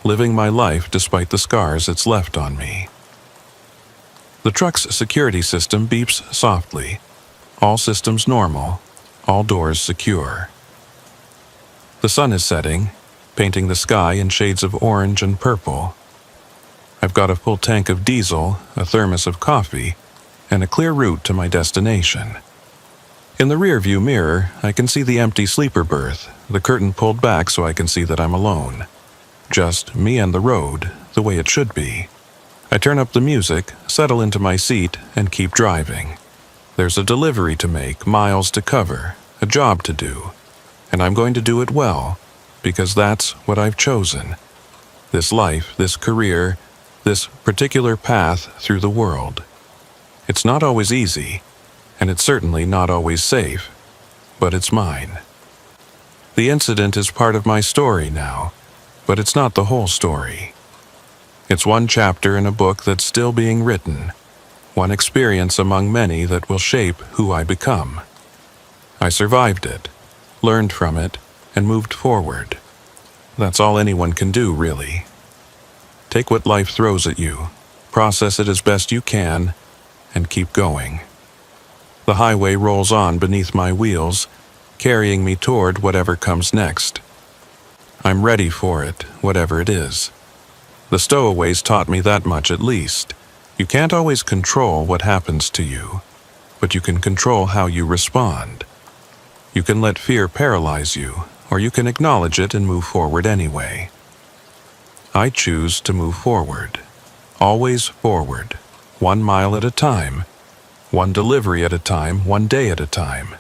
living my life despite the scars it's left on me. The truck's security system beeps softly. All systems normal, all doors secure. The sun is setting, painting the sky in shades of orange and purple. I've got a full tank of diesel, a thermos of coffee, and a clear route to my destination. In the rearview mirror, I can see the empty sleeper berth, the curtain pulled back so I can see that I'm alone. Just me and the road, the way it should be. I turn up the music, settle into my seat, and keep driving. There's a delivery to make, miles to cover, a job to do. And I'm going to do it well, because that's what I've chosen. This life, this career, this particular path through the world. It's not always easy, and it's certainly not always safe, but it's mine. The incident is part of my story now, but it's not the whole story. It's one chapter in a book that's still being written, one experience among many that will shape who I become. I survived it, learned from it, and moved forward. That's all anyone can do, really. Take what life throws at you, process it as best you can, and keep going. The highway rolls on beneath my wheels, carrying me toward whatever comes next. I'm ready for it, whatever it is. The stowaways taught me that much at least. You can't always control what happens to you, but you can control how you respond. You can let fear paralyze you, or you can acknowledge it and move forward anyway. I choose to move forward. Always forward. 1 mile at a time. One delivery at a time, one day at a time.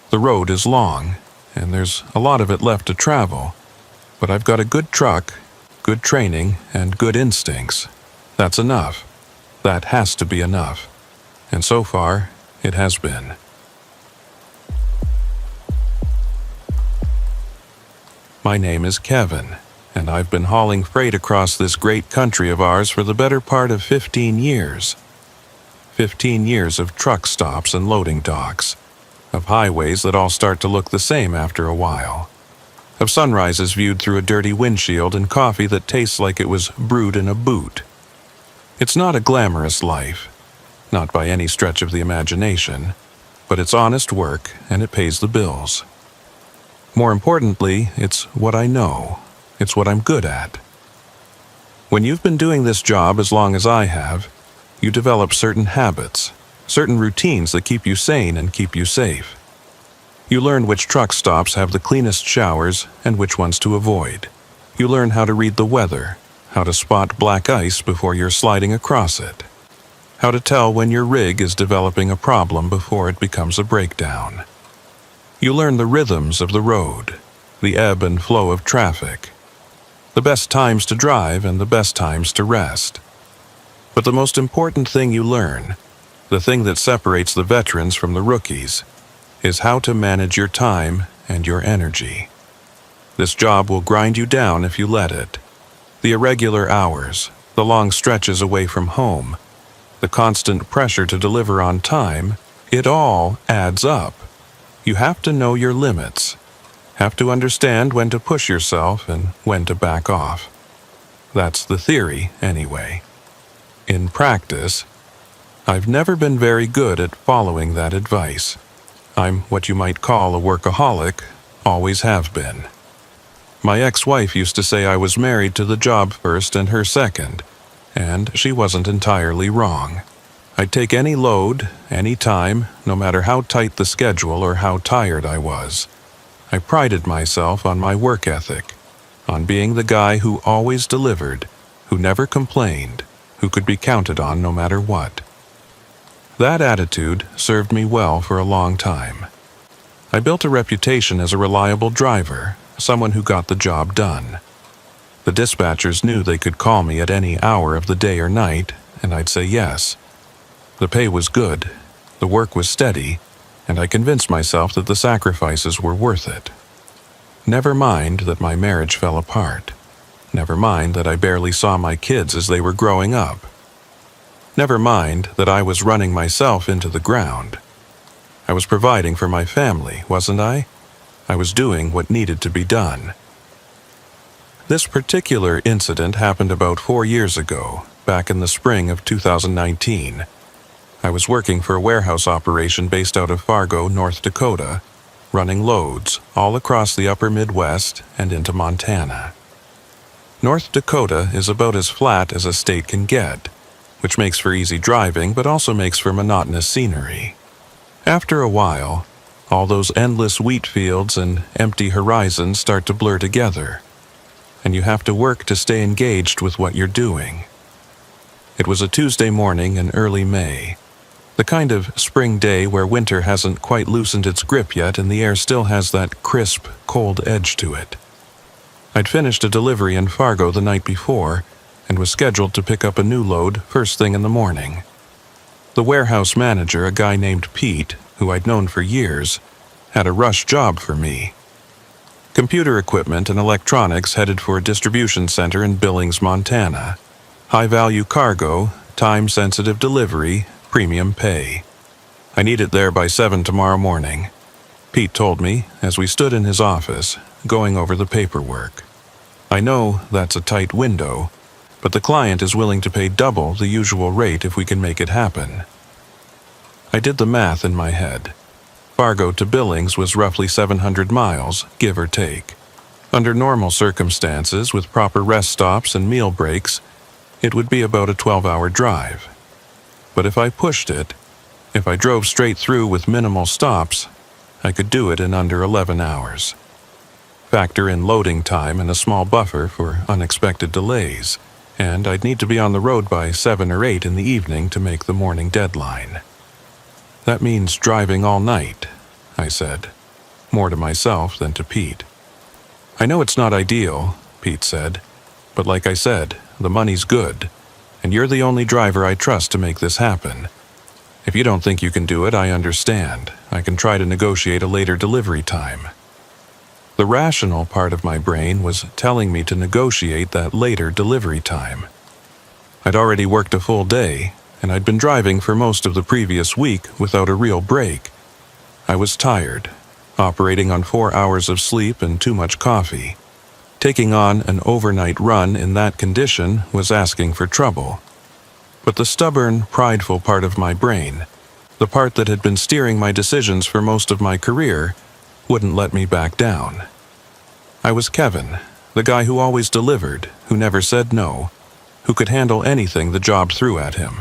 The road is long, and there's a lot of it left to travel, but I've got a good truck, good training, and good instincts. That's enough. That has to be enough. And so far, it has been. My name is Kevin, and I've been hauling freight across this great country of ours for the better part of 15 years. 15 years of truck stops and loading docks, of highways that all start to look the same after a while, of sunrises viewed through a dirty windshield and coffee that tastes like it was brewed in a boot. It's not a glamorous life, not by any stretch of the imagination, but it's honest work and it pays the bills. More importantly, it's what I know. It's what I'm good at. When you've been doing this job as long as I have, you develop certain habits, certain routines that keep you sane and keep you safe. You learn which truck stops have the cleanest showers and which ones to avoid. You learn how to read the weather, how to spot black ice before you're sliding across it, how to tell when your rig is developing a problem before it becomes a breakdown. You learn the rhythms of the road, the ebb and flow of traffic, the best times to drive and the best times to rest. But the most important thing you learn, the thing that separates the veterans from the rookies, is how to manage your time and your energy. This job will grind you down if you let it. The irregular hours, the long stretches away from home, the constant pressure to deliver on time, it all adds up. You have to know your limits, have to understand when to push yourself and when to back off. That's the theory, anyway. In practice, I've never been very good at following that advice. I'm what you might call a workaholic, always have been. My ex-wife used to say I was married to the job first and her second, and she wasn't entirely wrong. I'd take any load, any time, no matter how tight the schedule or how tired I was. I prided myself on my work ethic, on being the guy who always delivered, who never complained, who could be counted on no matter what. That attitude served me well for a long time. I built a reputation as a reliable driver, someone who got the job done. The dispatchers knew they could call me at any hour of the day or night, and I'd say yes. The pay was good, the work was steady, and I convinced myself that the sacrifices were worth it. Never mind that my marriage fell apart. Never mind that I barely saw my kids as they were growing up. Never mind that I was running myself into the ground. I was providing for my family, wasn't I? I was doing what needed to be done. This particular incident happened about 4 years ago, back in the spring of 2019. I was working for a warehouse operation based out of Fargo, North Dakota, running loads all across the upper Midwest and into Montana. North Dakota is about as flat as a state can get, which makes for easy driving but also makes for monotonous scenery. After a while, all those endless wheat fields and empty horizons start to blur together, and you have to work to stay engaged with what you're doing. It was a Tuesday morning in early May, the kind of spring day where winter hasn't quite loosened its grip yet and the air still has that crisp, cold edge to it. I'd finished a delivery in Fargo the night before and was scheduled to pick up a new load first thing in the morning. The warehouse manager, a guy named Pete, who I'd known for years, had a rush job for me. Computer equipment and electronics headed for a distribution center in Billings, Montana. High-value cargo, time-sensitive delivery, premium pay. I need it there by 7 tomorrow morning, Pete told me as we stood in his office, going over the paperwork. I know that's a tight window, but the client is willing to pay double the usual rate if we can make it happen. I did the math in my head. Fargo to Billings was roughly 700 miles, give or take. Under normal circumstances, with proper rest stops and meal breaks, it would be about a 12-hour drive. But if I pushed it, if I drove straight through with minimal stops, I could do it in under 11 hours. Factor in loading time and a small buffer for unexpected delays, and I'd need to be on the road by 7 or 8 in the evening to make the morning deadline. That means driving all night, I said, more to myself than to Pete. I know it's not ideal, Pete said, but like I said, the money's good, and you're the only driver I trust to make this happen. If you don't think you can do it, I understand. I can try to negotiate a later delivery time. The rational part of my brain was telling me to negotiate that later delivery time. I'd already worked a full day, and I'd been driving for most of the previous week without a real break. I was tired, operating on 4 hours of sleep and too much coffee. Taking on an overnight run in that condition was asking for trouble. But the stubborn, prideful part of my brain, the part that had been steering my decisions for most of my career, wouldn't let me back down. I was Kevin, the guy who always delivered, who never said no, who could handle anything the job threw at him.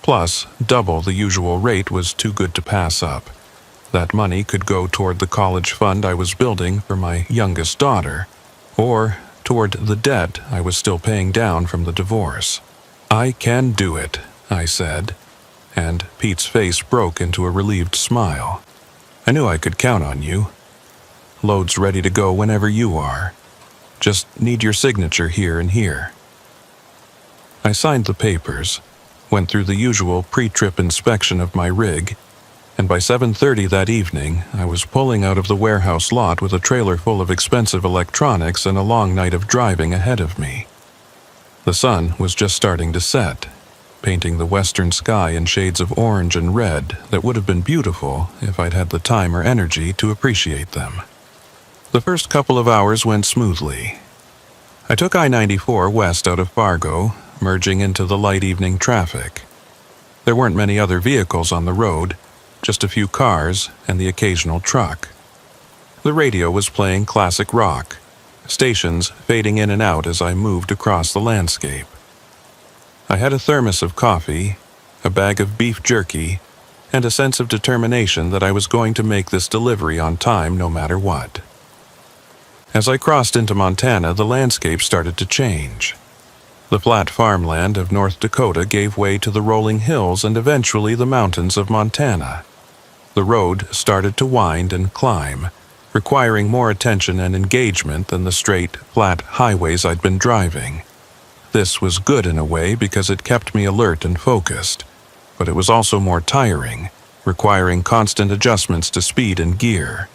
Plus, double the usual rate was too good to pass up. That money could go toward the college fund I was building for my youngest daughter, or toward the debt I was still paying down from the divorce. I can do it, I said, and Pete's face broke into a relieved smile. I knew I could count on you. Load's ready to go whenever you are. Just need your signature here and here. I signed the papers, went through the usual pre-trip inspection of my rig, and by 7:30 that evening, I was pulling out of the warehouse lot with a trailer full of expensive electronics and a long night of driving ahead of me. The sun was just starting to set, painting the western sky in shades of orange and red that would have been beautiful if I'd had the time or energy to appreciate them. The first couple of hours went smoothly. I took I-94 west out of Fargo, merging into the light evening traffic. There weren't many other vehicles on the road, just a few cars and the occasional truck. The radio was playing classic rock, stations fading in and out as I moved across the landscape. I had a thermos of coffee, a bag of beef jerky, and a sense of determination that I was going to make this delivery on time no matter what. As I crossed into Montana, the landscape started to change. The flat farmland of North Dakota gave way to the rolling hills and eventually the mountains of Montana. The road started to wind and climb, requiring more attention and engagement than the straight, flat highways I'd been driving. This was good in a way because it kept me alert and focused, but it was also more tiring, requiring constant adjustments to speed and gear.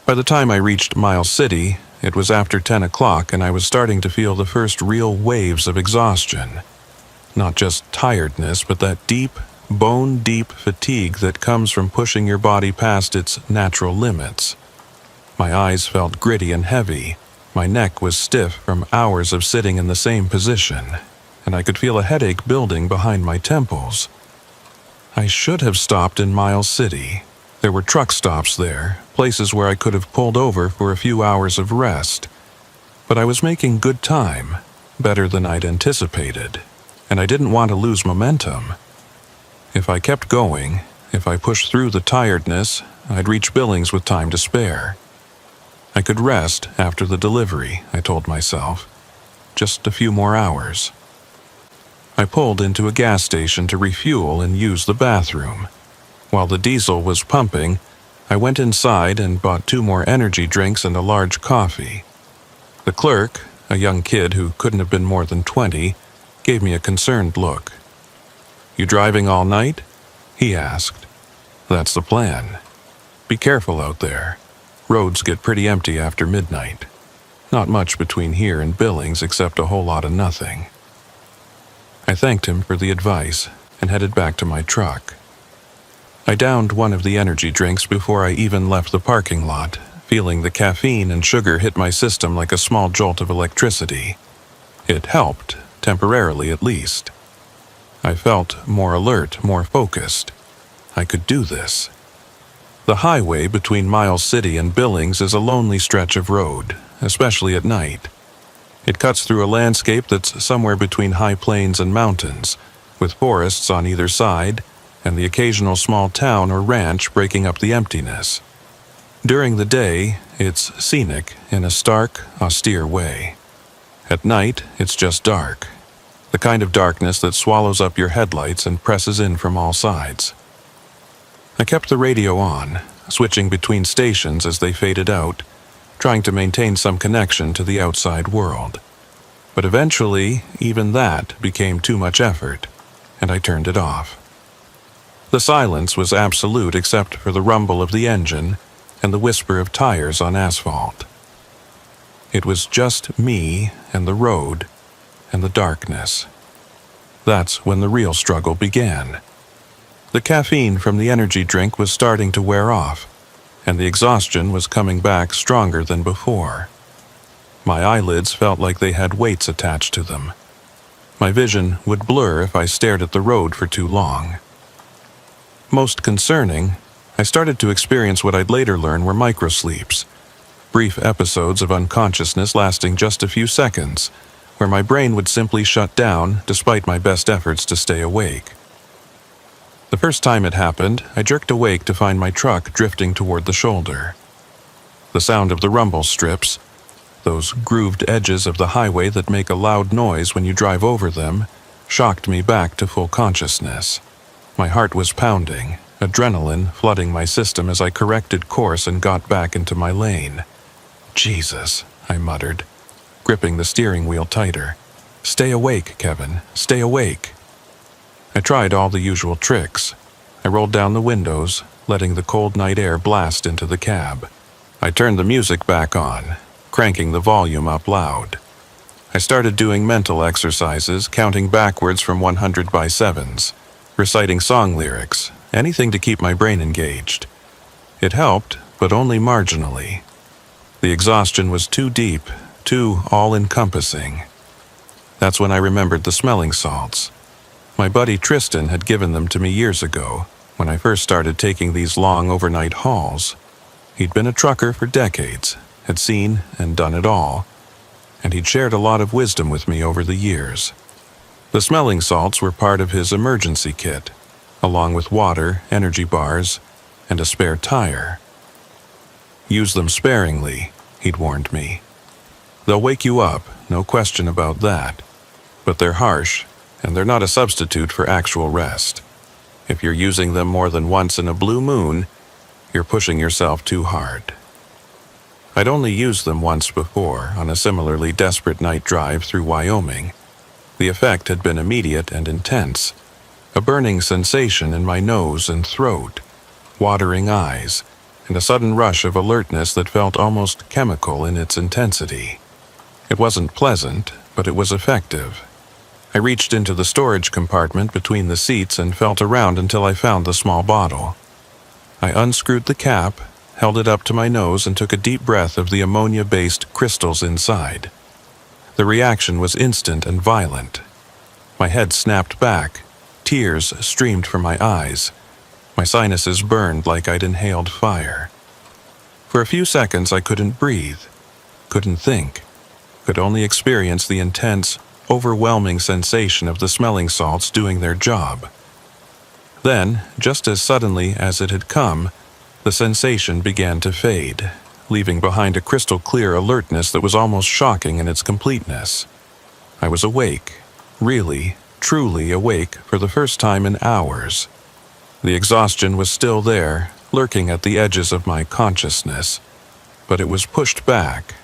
By the time I reached Miles City, it was after 10 o'clock and I was starting to feel the first real waves of exhaustion. Not just tiredness, but that deep, bone-deep fatigue that comes from pushing your body past its natural limits. My eyes felt gritty and heavy. My neck was stiff from hours of sitting in the same position, and I could feel a headache building behind my temples. I should have stopped in Miles City. There were truck stops there, places where I could have pulled over for a few hours of rest. But I was making good time, better than I'd anticipated, and I didn't want to lose momentum. If I kept going, if I pushed through the tiredness, I'd reach Billings with time to spare. I could rest after the delivery, I told myself. Just a few more hours. I pulled into a gas station to refuel and use the bathroom. While the diesel was pumping, I went inside and bought 2 more energy drinks and a large coffee. The clerk, a young kid who couldn't have been more than 20, gave me a concerned look. "You driving all night?" he asked. "That's the plan. Be careful out there. Roads get pretty empty after midnight. Not much between here and Billings except a whole lot of nothing." I thanked him for the advice and headed back to my truck. I downed one of the energy drinks before I even left the parking lot, feeling the caffeine and sugar hit my system like a small jolt of electricity. It helped, temporarily at least. I felt more alert, more focused. I could do this. The highway between Miles City and Billings is a lonely stretch of road, especially at night. It cuts through a landscape that's somewhere between high plains and mountains, with forests on either side, and the occasional small town or ranch breaking up the emptiness. During the day, it's scenic in a stark, austere way. At night, it's just dark. The kind of darkness that swallows up your headlights and presses in from all sides. I kept the radio on, switching between stations as they faded out, trying to maintain some connection to the outside world. But eventually, even that became too much effort, and I turned it off. The silence was absolute except for the rumble of the engine and the whisper of tires on asphalt. It was just me and the road and the darkness. That's when the real struggle began. The caffeine from the energy drink was starting to wear off, and the exhaustion was coming back stronger than before. My eyelids felt like they had weights attached to them. My vision would blur if I stared at the road for too long. Most concerning, I started to experience what I'd later learn were microsleeps, brief episodes of unconsciousness lasting just a few seconds, where my brain would simply shut down despite my best efforts to stay awake. The first time it happened, I jerked awake to find my truck drifting toward the shoulder. The sound of the rumble strips, those grooved edges of the highway that make a loud noise when you drive over them, shocked me back to full consciousness. My heart was pounding, adrenaline flooding my system as I corrected course and got back into my lane. "Jesus," I muttered, gripping the steering wheel tighter. "Stay awake, Kevin, stay awake." I tried all the usual tricks. I rolled down the windows, letting the cold night air blast into the cab. I turned the music back on, cranking the volume up loud. I started doing mental exercises, counting backwards from 100 by 7s, reciting song lyrics, anything to keep my brain engaged. It helped, but only marginally. The exhaustion was too deep, too all-encompassing. That's when I remembered the smelling salts. My buddy Tristan had given them to me years ago, when I first started taking these long overnight hauls. He'd been a trucker for decades, had seen and done it all, and he'd shared a lot of wisdom with me over the years. The smelling salts were part of his emergency kit, along with water, energy bars, and a spare tire. Use them sparingly, he'd warned me. They'll wake you up, no question about that. But they're harsh, and they're not a substitute for actual rest. If you're using them more than once in a blue moon, you're pushing yourself too hard. I'd only used them once before, on a similarly desperate night drive through Wyoming. The effect had been immediate and intense. A burning sensation in my nose and throat, watering eyes, and a sudden rush of alertness that felt almost chemical in its intensity. It wasn't pleasant, but it was effective. I reached into the storage compartment between the seats and felt around until I found the small bottle. I unscrewed the cap, held it up to my nose, and took a deep breath of the ammonia-based crystals inside. The reaction was instant and violent. My head snapped back, tears streamed from my eyes. My sinuses burned like I'd inhaled fire. For a few seconds I couldn't breathe, couldn't think, could only experience the intense, overwhelming sensation of the smelling salts doing their job. Then, just as suddenly as it had come, the sensation began to fade, leaving behind a crystal-clear alertness that was almost shocking in its completeness. I was awake, really, truly awake for the first time in hours. The exhaustion was still there, lurking at the edges of my consciousness, but it was pushed back,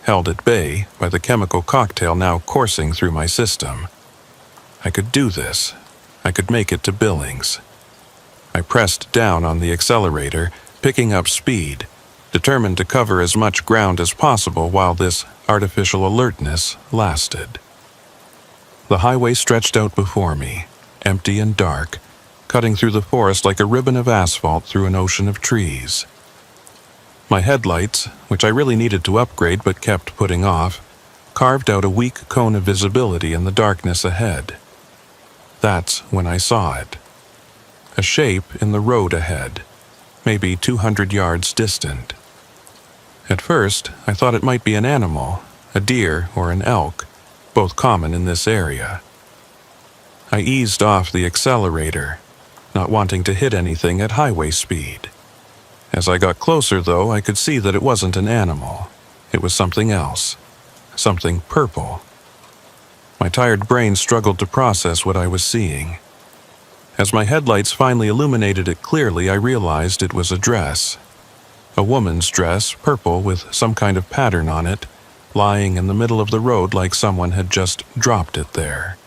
held at bay by the chemical cocktail now coursing through my system. I could do this. I could make it to Billings. I pressed down on the accelerator, picking up speed, determined to cover as much ground as possible while this artificial alertness lasted. The highway stretched out before me, empty and dark, cutting through the forest like a ribbon of asphalt through an ocean of trees. My headlights, which I really needed to upgrade but kept putting off, carved out a weak cone of visibility in the darkness ahead. That's when I saw it. A shape in the road ahead, maybe 200 yards distant. At first, I thought it might be an animal, a deer or an elk, both common in this area. I eased off the accelerator, not wanting to hit anything at highway speed. As I got closer, though, I could see that it wasn't an animal. It was something else. Something purple. My tired brain struggled to process what I was seeing. As my headlights finally illuminated it clearly, I realized it was a dress. A woman's dress, purple with some kind of pattern on it, lying in the middle of the road like someone had just dropped it there.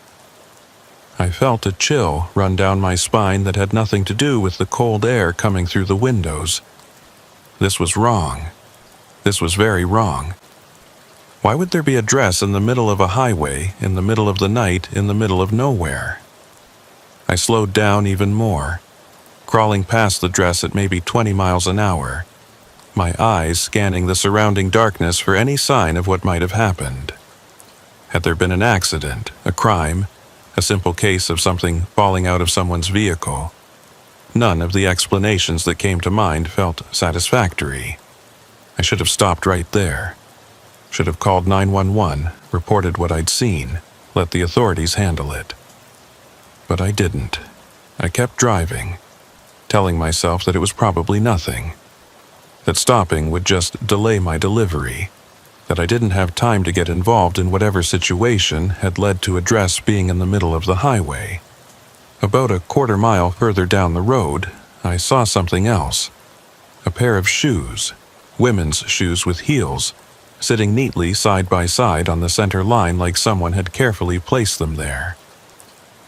I felt a chill run down my spine that had nothing to do with the cold air coming through the windows. This was wrong. This was very wrong. Why would there be a dress in the middle of a highway, in the middle of the night, in the middle of nowhere? I slowed down even more, crawling past the dress at maybe 20 miles an hour, my eyes scanning the surrounding darkness for any sign of what might have happened. Had there been an accident, a crime, a simple case of something falling out of someone's vehicle? None of the explanations that came to mind felt satisfactory. I should have stopped right there. Should have called 911, reported what I'd seen, let the authorities handle it. But I didn't. I kept driving, telling myself that it was probably nothing, that stopping would just delay my delivery, that I didn't have time to get involved in whatever situation had led to a dress being in the middle of the highway. About a quarter mile further down the road, I saw something else. A pair of shoes, women's shoes with heels, sitting neatly side by side on the center line like someone had carefully placed them there.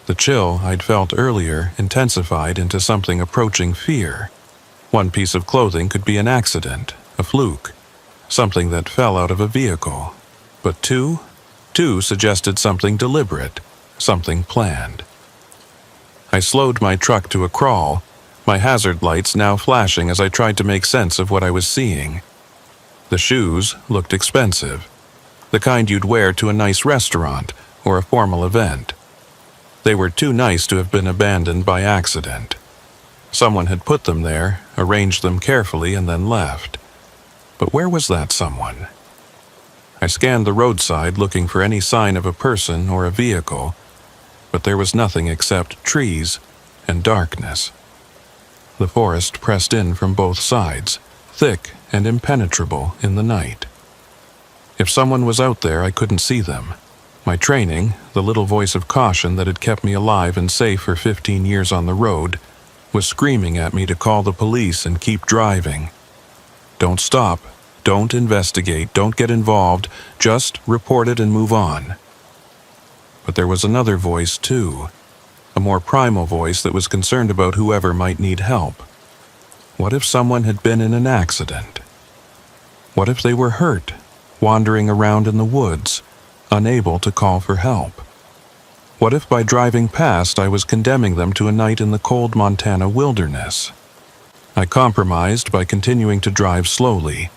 The chill I'd felt earlier intensified into something approaching fear. One piece of clothing could be an accident, a fluke, something that fell out of a vehicle. But two suggested something deliberate, something planned. I slowed my truck to a crawl, my hazard lights now flashing as I tried to make sense of what I was seeing. The shoes looked expensive, the kind you'd wear to a nice restaurant or a formal event. They were too nice to have been abandoned by accident. Someone had put them there, arranged them carefully, and then left. But where was that someone? I scanned the roadside looking for any sign of a person or a vehicle, but there was nothing except trees and darkness. The forest pressed in from both sides, thick and impenetrable in the night. If someone was out there, I couldn't see them. My training, the little voice of caution that had kept me alive and safe for 15 years on the road, was screaming at me to call the police and keep driving. Don't stop, don't investigate, don't get involved, just report it and move on. But there was another voice too, a more primal voice that was concerned about whoever might need help. What if someone had been in an accident? What if they were hurt, wandering around in the woods, unable to call for help? What if by driving past I was condemning them to a night in the cold Montana wilderness? I compromised by continuing to drive slowly,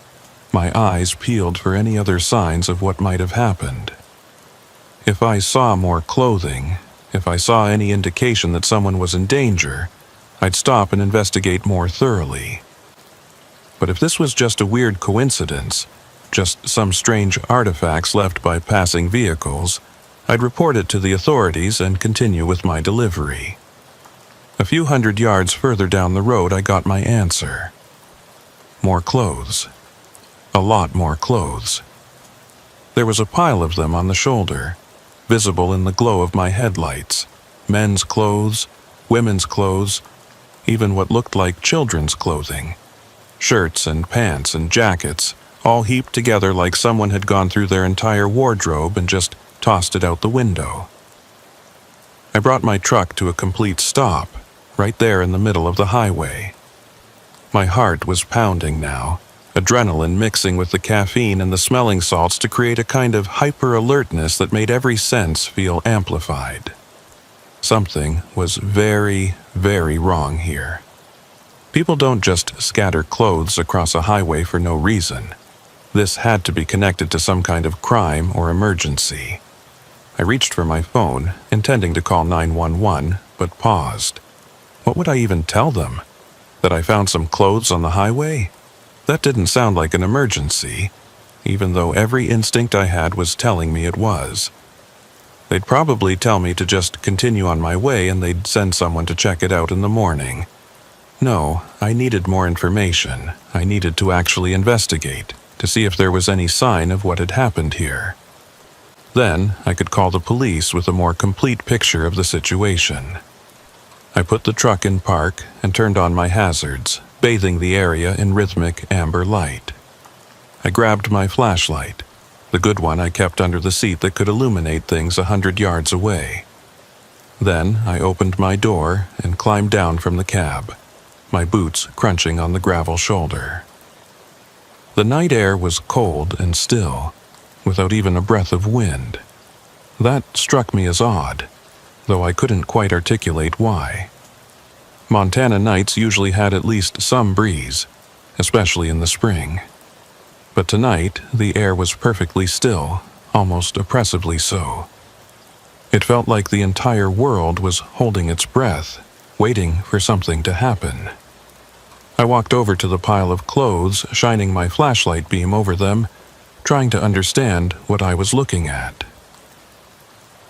my eyes peeled for any other signs of what might have happened. If I saw more clothing, if I saw any indication that someone was in danger, I'd stop and investigate more thoroughly. But if this was just a weird coincidence, just some strange artifacts left by passing vehicles, I'd report it to the authorities and continue with my delivery. A few hundred yards further down the road, I got my answer. More clothes. A lot more clothes. There was a pile of them on the shoulder, visible in the glow of my headlights. Men's clothes, women's clothes, even what looked like children's clothing. Shirts and pants and jackets, all heaped together like someone had gone through their entire wardrobe and just tossed it out the window. I brought my truck to a complete stop, right there in the middle of the highway. My heart was pounding now, adrenaline mixing with the caffeine and the smelling salts to create a kind of hyper-alertness that made every sense feel amplified. Something was very, very wrong here. People don't just scatter clothes across a highway for no reason. This had to be connected to some kind of crime or emergency. I reached for my phone, intending to call 911, but paused. What would I even tell them? That I found some clothes on the highway? That didn't sound like an emergency, even though every instinct I had was telling me it was. They'd probably tell me to just continue on my way and they'd send someone to check it out in the morning. No, I needed more information. I needed to actually investigate, to see if there was any sign of what had happened here. Then I could call the police with a more complete picture of the situation. I put the truck in park and turned on my hazards, bathing the area in rhythmic amber light. I grabbed my flashlight, the good one I kept under the seat that could illuminate things 100 yards away. Then I opened my door and climbed down from the cab, my boots crunching on the gravel shoulder. The night air was cold and still, without even a breath of wind. That struck me as odd, though I couldn't quite articulate why. Montana nights usually had at least some breeze, especially in the spring. But tonight, the air was perfectly still, almost oppressively so. It felt like the entire world was holding its breath, waiting for something to happen. I walked over to the pile of clothes, shining my flashlight beam over them, trying to understand what I was looking at.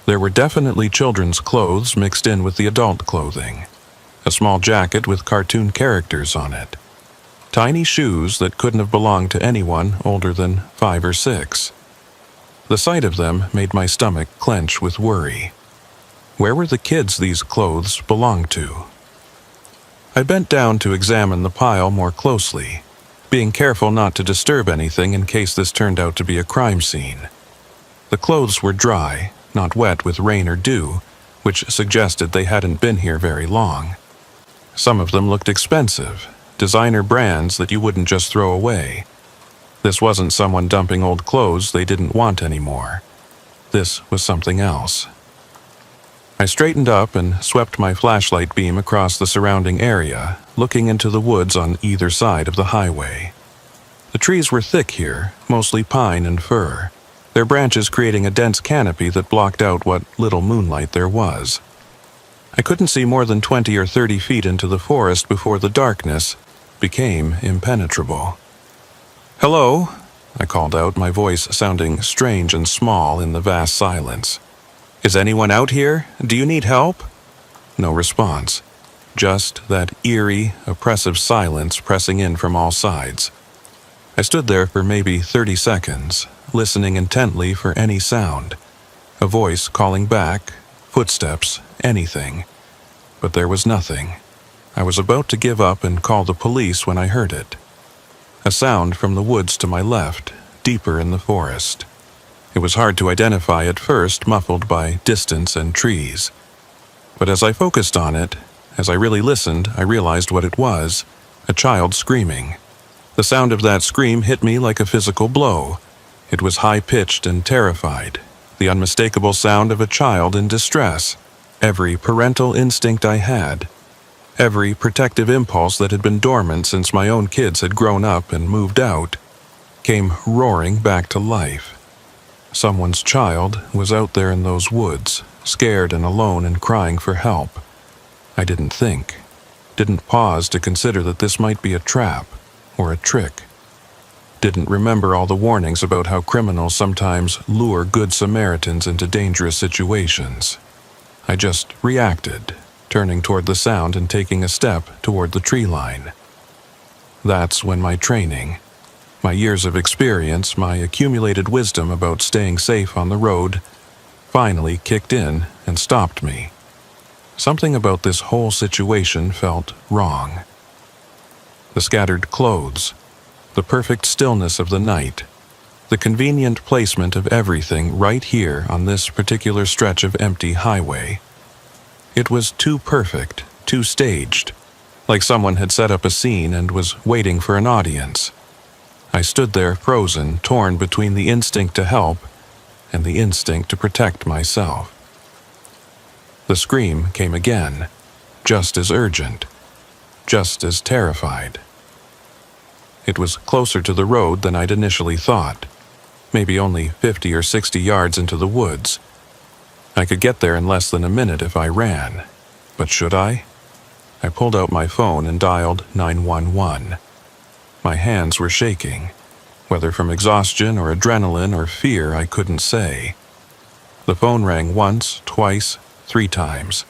There were definitely children's clothes mixed in with the adult clothing. A small jacket with cartoon characters on it. Tiny shoes that couldn't have belonged to anyone older than 5 or 6. The sight of them made my stomach clench with worry. Where were the kids these clothes belonged to? I bent down to examine the pile more closely, being careful not to disturb anything in case this turned out to be a crime scene. The clothes were dry, not wet with rain or dew, which suggested they hadn't been here very long. Some of them looked expensive, designer brands that you wouldn't just throw away. This wasn't someone dumping old clothes they didn't want anymore. This was something else. I straightened up and swept my flashlight beam across the surrounding area, looking into the woods on either side of the highway. The trees were thick here, mostly pine and fir, their branches creating a dense canopy that blocked out what little moonlight there was. I couldn't see more than 20 or 30 feet into the forest before the darkness became impenetrable. "Hello," I called out, my voice sounding strange and small in the vast silence. Is anyone out here? Do you need help? No response. Just that eerie, oppressive silence pressing in from all sides. I stood there for maybe 30 seconds, listening intently for any sound. A voice calling back, footsteps, anything. But there was nothing. I was about to give up and call the police when I heard it. A sound from the woods to my left, deeper in the forest. It was hard to identify at first, muffled by distance and trees. But as I focused on it, as I really listened, I realized what it was: a child screaming. The sound of that scream hit me like a physical blow. It was high-pitched and terrified, the unmistakable sound of a child in distress. Every parental instinct I had, every protective impulse that had been dormant since my own kids had grown up and moved out, came roaring back to life. Someone's child was out there in those woods, scared and alone and crying for help. I didn't think, didn't pause to consider that this might be a trap or a trick. Didn't remember all the warnings about how criminals sometimes lure good Samaritans into dangerous situations. I just reacted, turning toward the sound and taking a step toward the tree line. That's when my training, my years of experience, my accumulated wisdom about staying safe on the road, finally kicked in and stopped me. Something about this whole situation felt wrong. The scattered clothes, the perfect stillness of the night, the convenient placement of everything right here on this particular stretch of empty highway. It was too perfect, too staged, like someone had set up a scene and was waiting for an audience. I stood there frozen, torn between the instinct to help and the instinct to protect myself. The scream came again, just as urgent, just as terrified. It was closer to the road than I'd initially thought, maybe only 50 or 60 yards into the woods. I could get there in less than a minute if I ran, but should I? I pulled out my phone and dialed 911. My hands were shaking, whether from exhaustion or adrenaline or fear I couldn't say. The phone rang once, twice, 3 times.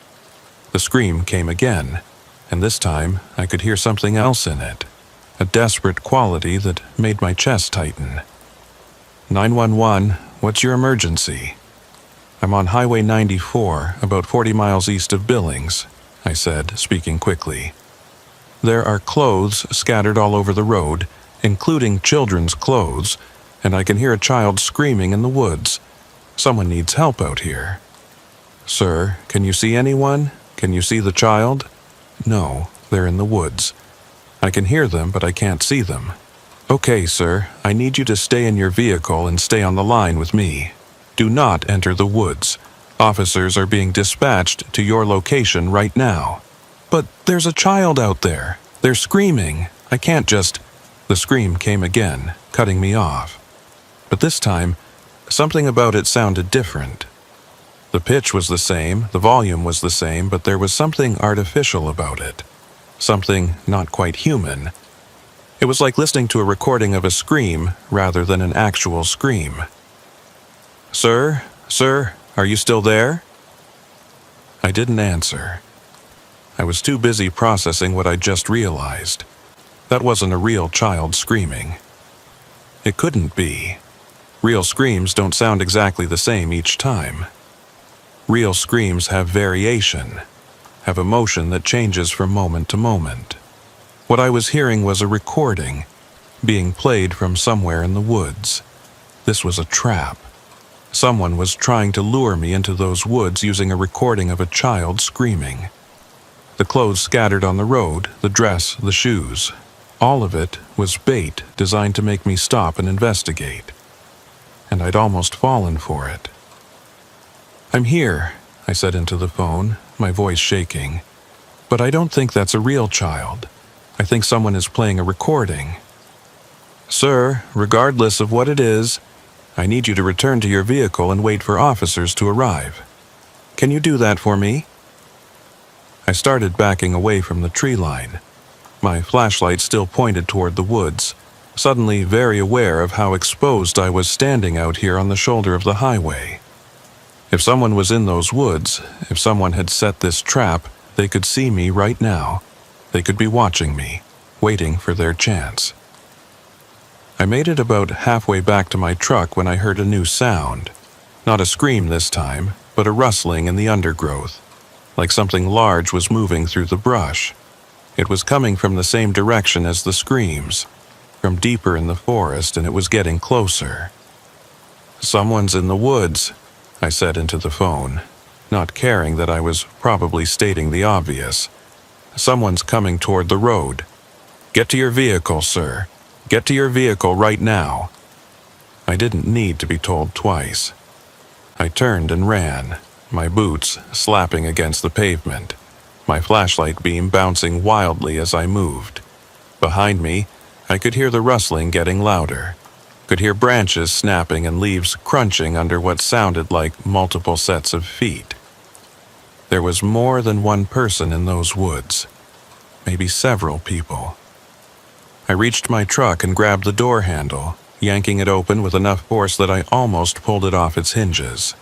The scream came again, and this time I could hear something else in it, a desperate quality that made my chest tighten. 911, what's your emergency? I'm on Highway 94, about 40 miles east of Billings, I said, speaking quickly. There are clothes scattered all over the road, including children's clothes, and I can hear a child screaming in the woods. Someone needs help out here. Sir, can you see anyone? Can you see the child? No, they're in the woods. I can hear them, but I can't see them. Okay, sir, I need you to stay in your vehicle and stay on the line with me. Do not enter the woods. Officers are being dispatched to your location right now. But there's a child out there. They're screaming. I can't just... The scream came again, cutting me off. But this time, something about it sounded different. The pitch was the same, the volume was the same, but there was something artificial about it. Something not quite human. It was like listening to a recording of a scream rather than an actual scream. Sir, are you still there? I didn't answer. I was too busy processing what I'd just realized. That wasn't a real child screaming. It couldn't be. Real screams don't sound exactly the same each time. Real screams have variation, have emotion that changes from moment to moment. What I was hearing was a recording, being played from somewhere in the woods. This was a trap. Someone was trying to lure me into those woods using a recording of a child screaming. The clothes scattered on the road, the dress, the shoes, all of it was bait designed to make me stop and investigate. And I'd almost fallen for it. I'm here, I said into the phone, my voice shaking. But I don't think that's a real child. I think someone is playing a recording. Sir, regardless of what it is, I need you to return to your vehicle and wait for officers to arrive. Can you do that for me? I started backing away from the tree line. My flashlight still pointed toward the woods, suddenly very aware of how exposed I was standing out here on the shoulder of the highway. If someone was in those woods, if someone had set this trap, they could see me right now. They could be watching me, waiting for their chance. I made it about halfway back to my truck when I heard a new sound. Not a scream this time, but a rustling in the undergrowth, like something large was moving through the brush. It was coming from the same direction as the screams, from deeper in the forest, and it was getting closer. "Someone's in the woods," I said into the phone, not caring that I was probably stating the obvious. "Someone's coming toward the road. Get to your vehicle, sir. Get to your vehicle right now." I didn't need to be told twice. I turned and ran, my boots slapping against the pavement, my flashlight beam bouncing wildly as I moved. Behind me, I could hear the rustling getting louder, could hear branches snapping and leaves crunching under what sounded like multiple sets of feet. There was more than one person in those woods, maybe several people. I reached my truck and grabbed the door handle, yanking it open with enough force that I almost pulled it off its hinges.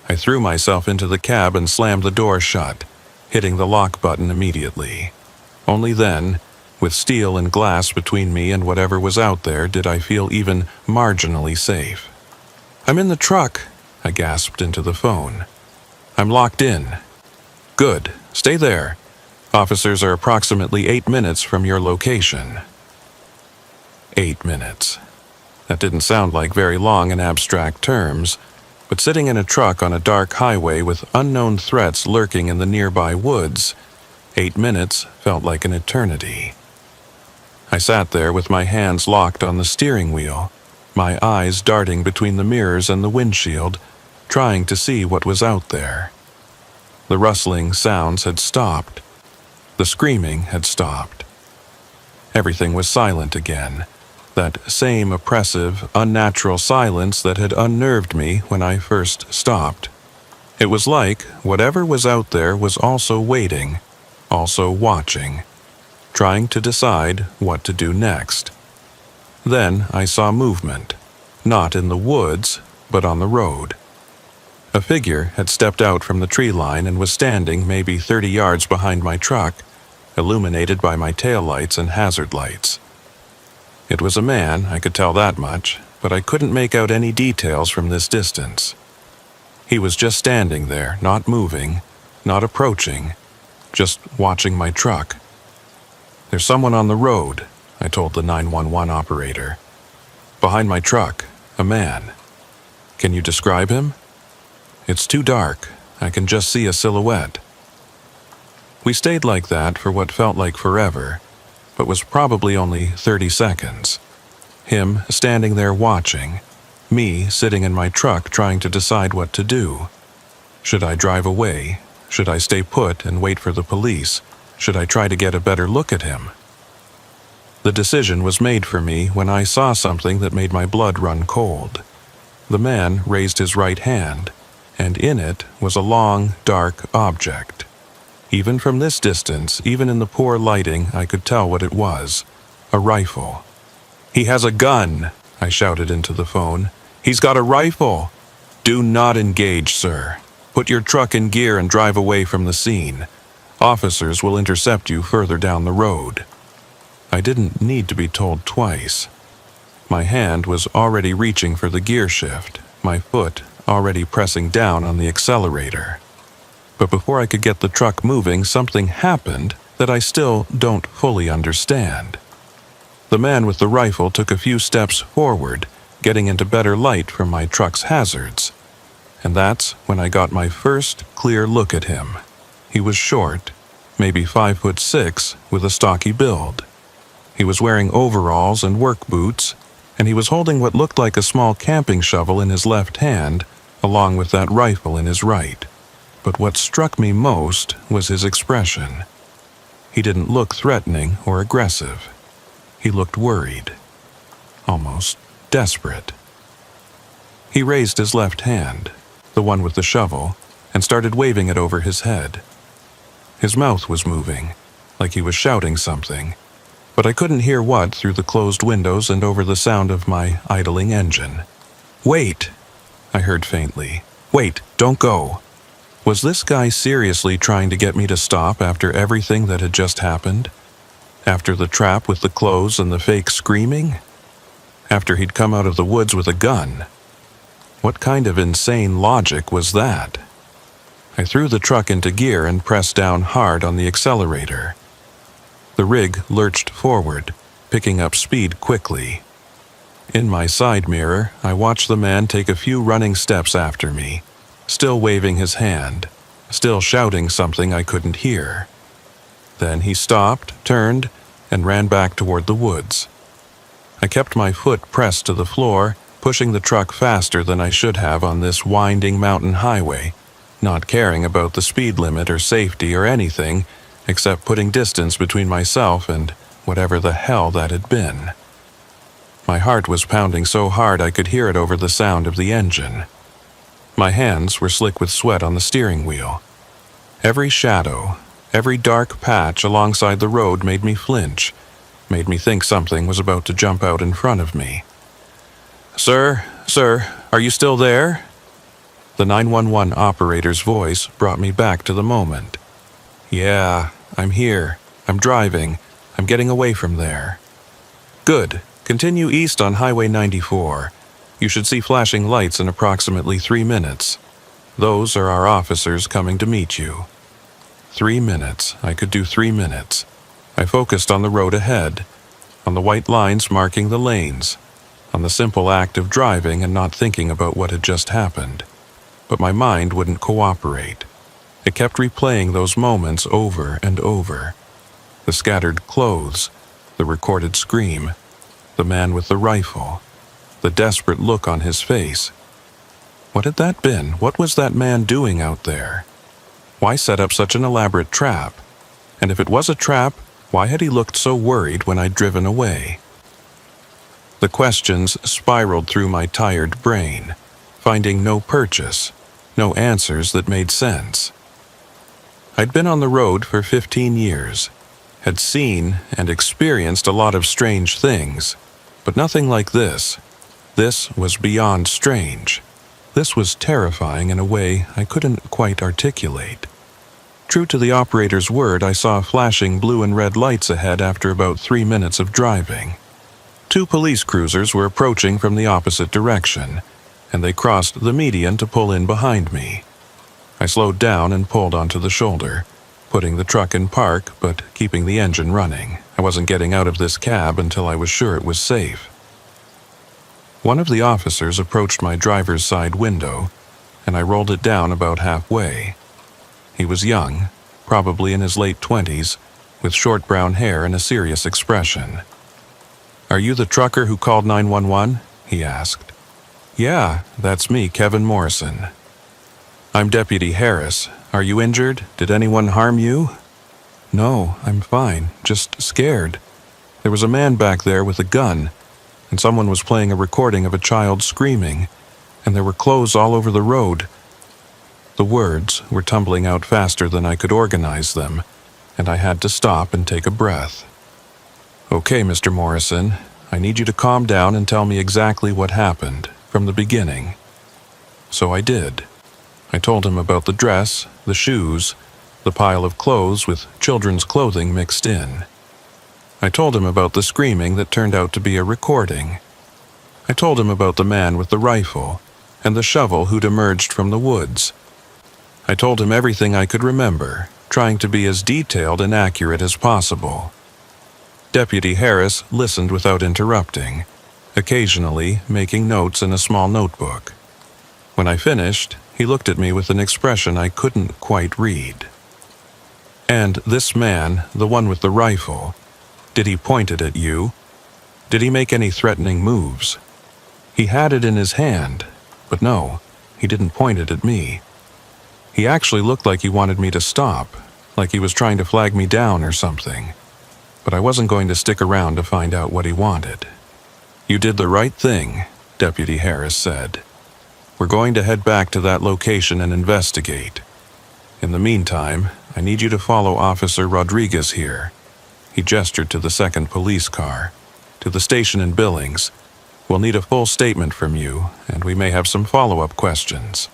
I threw myself into the cab and slammed the door shut, hitting the lock button immediately. Only then, with steel and glass between me and whatever was out there, did I feel even marginally safe. "I'm in the truck," I gasped into the phone. "I'm locked in." "Good. Stay there. Officers are approximately 8 minutes from your location." 8 minutes. That didn't sound like very long in abstract terms, but sitting in a truck on a dark highway with unknown threats lurking in the nearby woods, 8 minutes felt like an eternity. I sat there with my hands locked on the steering wheel, my eyes darting between the mirrors and the windshield, trying to see what was out there. The rustling sounds had stopped. The screaming had stopped. Everything was silent again, that same oppressive, unnatural silence that had unnerved me when I first stopped. It was like whatever was out there was also waiting, also watching, trying to decide what to do next. Then I saw movement, not in the woods, but on the road. A figure had stepped out from the tree line and was standing maybe 30 yards behind my truck, illuminated by my taillights and hazard lights. It was a man, I could tell that much, but I couldn't make out any details from this distance. He was just standing there, not moving, not approaching, just watching my truck. "There's someone on the road," I told the 911 operator. "Behind my truck, a man. Can you describe him?" "It's too dark. I can just see a silhouette." We stayed like that for what felt like forever, but was probably only 30 seconds. Him standing there watching, me sitting in my truck trying to decide what to do. Should I drive away? Should I stay put and wait for the police? Should I try to get a better look at him? The decision was made for me when I saw something that made my blood run cold. The man raised his right hand, and in it was a long, dark object. Even from this distance, even in the poor lighting, I could tell what it was. A rifle. "He has a gun," I shouted into the phone. "He's got a rifle." "Do not engage, sir. Put your truck in gear and drive away from the scene. Officers will intercept you further down the road." I didn't need to be told twice. My hand was already reaching for the gear shift, my foot already pressing down on the accelerator. But before I could get the truck moving, something happened that I still don't fully understand. The man with the rifle took a few steps forward, getting into better light from my truck's hazards. And that's when I got my first clear look at him. He was short, maybe 5'6", with a stocky build. He was wearing overalls and work boots, and he was holding what looked like a small camping shovel in his left hand, along with that rifle in his right. But what struck me most was his expression. He didn't look threatening or aggressive. He looked worried, almost desperate. He raised his left hand, the one with the shovel, and started waving it over his head. His mouth was moving, like he was shouting something, but I couldn't hear what through the closed windows and over the sound of my idling engine. "Wait!" I heard faintly. Wait, don't go. Was this guy seriously trying to get me to stop after everything that had just happened? After the trap with the clothes and the fake screaming? After he'd come out of the woods with a gun? What kind of insane logic was that? I threw the truck into gear and pressed down hard on the accelerator. The rig lurched forward, picking up speed quickly. In my side mirror, I watched the man take a few running steps after me, still waving his hand, still shouting something I couldn't hear. Then he stopped, turned, and ran back toward the woods. I kept my foot pressed to the floor, pushing the truck faster than I should have on this winding mountain highway, not caring about the speed limit or safety or anything except putting distance between myself and whatever the hell that had been. My heart was pounding so hard I could hear it over the sound of the engine. My hands were slick with sweat on the steering wheel. Every shadow, every dark patch alongside the road made me flinch, made me think something was about to jump out in front of me. Sir, are you still there?" The 911 operator's voice brought me back to the moment. "Yeah, I'm here. I'm driving. I'm getting away from there." "Good. Continue east on Highway 94. You should see flashing lights in approximately 3 minutes. Those are our officers coming to meet you." 3 minutes. I could do 3 minutes. I focused on the road ahead, on the white lines marking the lanes, on the simple act of driving and not thinking about what had just happened. But my mind wouldn't cooperate. It kept replaying those moments over and over. The scattered clothes, the recorded scream, the man with the rifle, the desperate look on his face. What had that been? What was that man doing out there? Why set up such an elaborate trap? And if it was a trap, why had he looked so worried when I'd driven away? The questions spiraled through my tired brain, finding no purchase, no answers that made sense. I'd been on the road for 15 years, had seen and experienced a lot of strange things, but nothing like this. This was beyond strange. This was terrifying in a way I couldn't quite articulate. True to the operator's word, I saw flashing blue and red lights ahead after about 3 minutes of driving. 2 police cruisers were approaching from the opposite direction, and they crossed the median to pull in behind me. I slowed down and pulled onto the shoulder, putting the truck in park but keeping the engine running. I wasn't getting out of this cab until I was sure it was safe. One of the officers approached my driver's side window, and I rolled it down about halfway. He was young, probably in his late 20s, with short brown hair and a serious expression. "Are you the trucker who called 911? He asked. "Yeah, that's me, Kevin Morrison." "I'm Deputy Harris. Are you injured? Did anyone harm you?" "No, I'm fine, just scared. There was a man back there with a gun, and someone was playing a recording of a child screaming, and there were clothes all over the road." The words were tumbling out faster than I could organize them, and I had to stop and take a breath. "Okay, Mr. Morrison, I need you to calm down and tell me exactly what happened, from the beginning." So I did. I told him about the dress, the shoes, the pile of clothes with children's clothing mixed in. I told him about the screaming that turned out to be a recording. I told him about the man with the rifle and the shovel who'd emerged from the woods. I told him everything I could remember, trying to be as detailed and accurate as possible. Deputy Harris listened without interrupting, occasionally making notes in a small notebook. When I finished, he looked at me with an expression I couldn't quite read. "And this man, the one with the rifle, did he point it at you? Did he make any threatening moves? He had it in his hand, but no, he didn't point it at me. He actually looked like he wanted me to stop, like he was trying to flag me down or something. But I wasn't going to stick around to find out what he wanted." "You did the right thing," Deputy Harris said. "We're going to head back to that location and investigate. In the meantime, I need you to follow Officer Rodriguez here." He gestured to the second police car. "To the station in Billings. We'll need a full statement from you, and we may have some follow-up questions."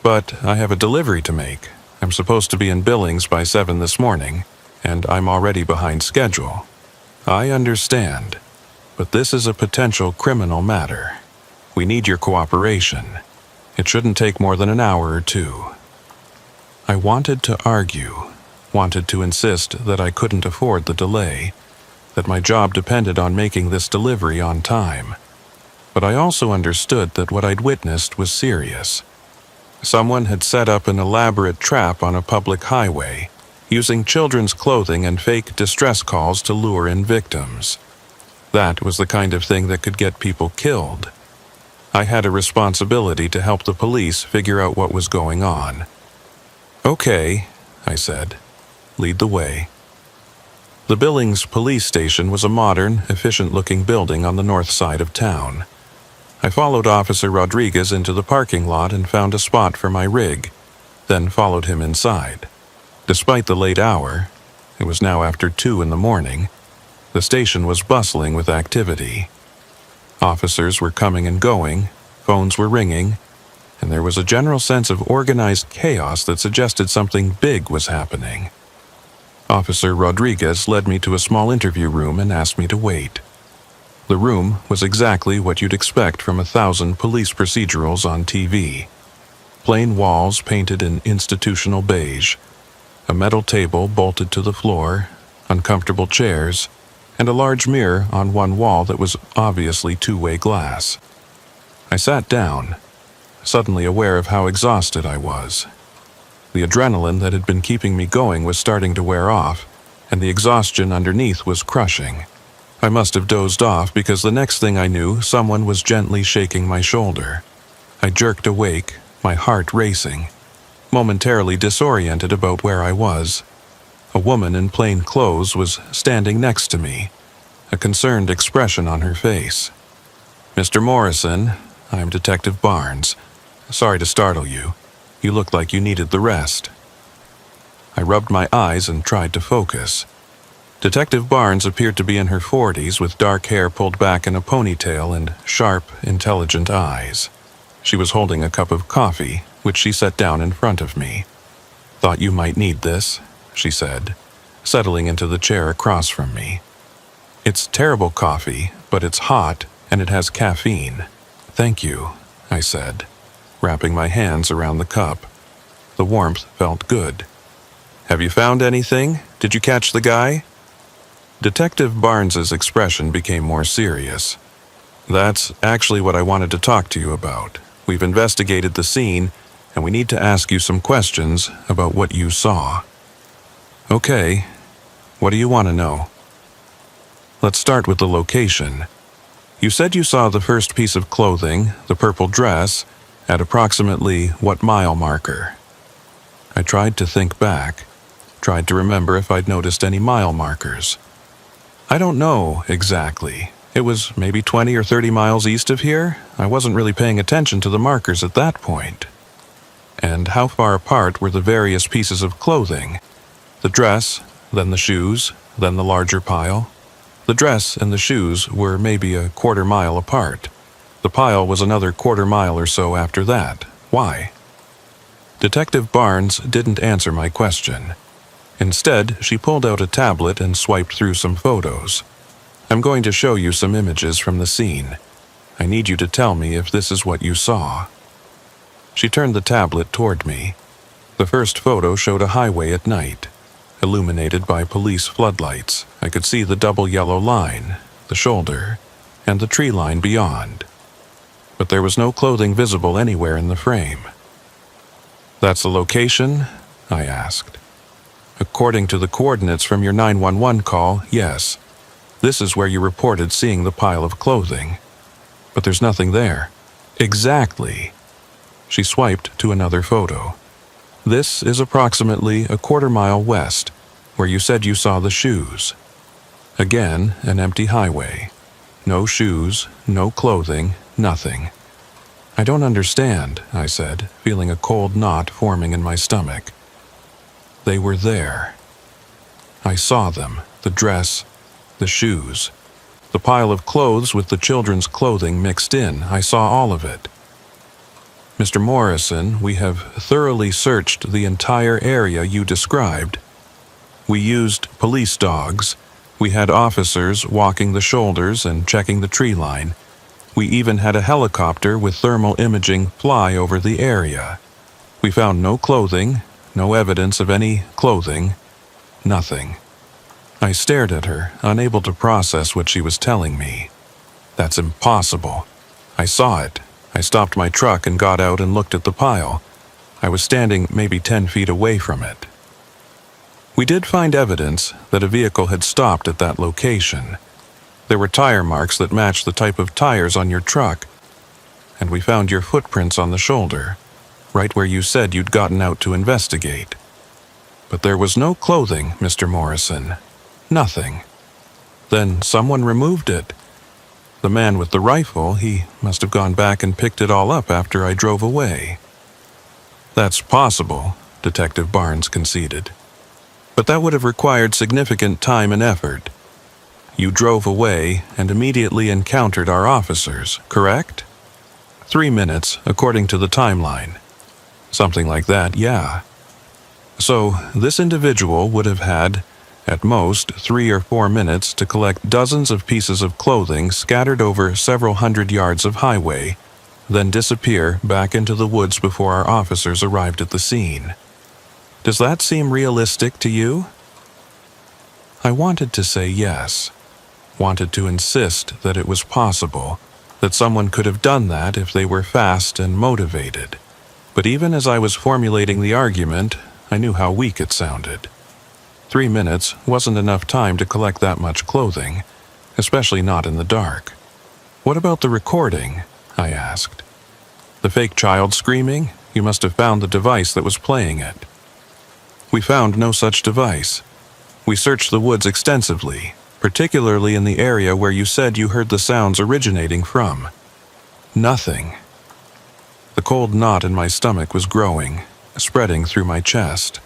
But I have a delivery to make. I'm supposed to be in Billings by 7 this morning, and I'm already behind schedule. I understand, but this is a potential criminal matter. We need your cooperation. It shouldn't take more than an hour or two." I wanted to argue, wanted to insist that I couldn't afford the delay, that my job depended on making this delivery on time. But I also understood that what I'd witnessed was serious. Someone had set up an elaborate trap on a public highway, using children's clothing and fake distress calls to lure in victims. That was the kind of thing that could get people killed. I had a responsibility to help the police figure out what was going on. "Okay," I said. "Lead the way." The Billings police station was a modern, efficient-looking building on the north side of town. I followed Officer Rodriguez into the parking lot and found a spot for my rig, then followed him inside. Despite the late hour, it was now after 2 in the morning, the station was bustling with activity. Officers were coming and going, phones were ringing, and there was a general sense of organized chaos that suggested something big was happening. Officer Rodriguez led me to a small interview room and asked me to wait. The room was exactly what you'd expect from 1,000 police procedurals on TV. Plain walls painted in institutional beige, a metal table bolted to the floor, uncomfortable chairs, and a large mirror on one wall that was obviously two-way glass. I sat down, suddenly aware of how exhausted I was. The adrenaline that had been keeping me going was starting to wear off, and the exhaustion underneath was crushing. I must have dozed off because the next thing I knew, someone was gently shaking my shoulder. I jerked awake, my heart racing, momentarily disoriented about where I was. A woman in plain clothes was standing next to me, a concerned expression on her face. "Mr. Morrison, I'm Detective Barnes. Sorry to startle you. You looked like you needed the rest." I rubbed my eyes and tried to focus. Detective Barnes appeared to be in her 40s with dark hair pulled back in a ponytail and sharp, intelligent eyes. She was holding a cup of coffee, which she set down in front of me. "Thought you might need this," she said, settling into the chair across from me. "It's terrible coffee, but it's hot and it has caffeine." "Thank you," I said, wrapping my hands around the cup. The warmth felt good. "Have you found anything? Did you catch the guy?" Detective Barnes's expression became more serious. "That's actually what I wanted to talk to you about. We've investigated the scene, and we need to ask you some questions about what you saw." "Okay. What do you want to know?" "Let's start with the location. You said you saw the first piece of clothing, the purple dress, at approximately what mile marker?" I tried to think back, tried to remember if I'd noticed any mile markers. "I don't know exactly. It was maybe 20 or 30 miles east of here. I wasn't really paying attention to the markers at that point." "And how far apart were the various pieces of clothing? The dress, then the shoes, then the larger pile?" "The dress and the shoes were maybe a quarter mile apart. The pile was another quarter mile or so after that. Why?" Detective Barnes didn't answer my question. Instead, she pulled out a tablet and swiped through some photos. "I'm going to show you some images from the scene. I need you to tell me if this is what you saw." She turned the tablet toward me. The first photo showed a highway at night, illuminated by police floodlights. I could see the double yellow line, the shoulder, and the tree line beyond. But there was no clothing visible anywhere in the frame. "That's the location?" I asked. "According to the coordinates from your 911 call, yes. This is where you reported seeing the pile of clothing. But there's nothing there." "Exactly." She swiped to another photo. "This is approximately a quarter mile west, where you said you saw the shoes." Again, an empty highway. No shoes, no clothing, nothing. "I don't understand," I said, feeling a cold knot forming in my stomach. They were there. I saw them, the dress, the shoes, the pile of clothes with the children's clothing mixed in. I saw all of it. Mr. Morrison, we have thoroughly searched the entire area you described. We used police dogs. We had officers walking the shoulders and checking the tree line. We even had a helicopter with thermal imaging fly over the area. We found no clothing, no evidence of any clothing, nothing. I stared at her, unable to process what she was telling me. That's impossible. I saw it. I stopped my truck and got out and looked at the pile. I was standing maybe 10 feet away from it. We did find evidence that a vehicle had stopped at that location. There were tire marks that matched the type of tires on your truck, and we found your footprints on the shoulder, right where you said you'd gotten out to investigate. But there was no clothing, Mr. Morrison. Nothing. Then someone removed it. The man with the rifle, he must have gone back and picked it all up after I drove away. That's possible, Detective Barnes conceded. But that would have required significant time and effort. You drove away and immediately encountered our officers, correct? 3 minutes, according to the timeline. Something like that, yeah. So, this individual would have had, at most, 3 or 4 minutes to collect dozens of pieces of clothing scattered over several hundred yards of highway, then disappear back into the woods before our officers arrived at the scene. Does that seem realistic to you? I wanted to say yes. Wanted to insist that it was possible, that someone could have done that if they were fast and motivated. But even as I was formulating the argument, I knew how weak it sounded. 3 minutes wasn't enough time to collect that much clothing, especially not in the dark. What about the recording? I asked. The fake child screaming? You must have found the device that was playing it. We found no such device. We searched the woods extensively, particularly in the area where you said you heard the sounds originating from. Nothing. The cold knot in my stomach was growing, spreading through my chest.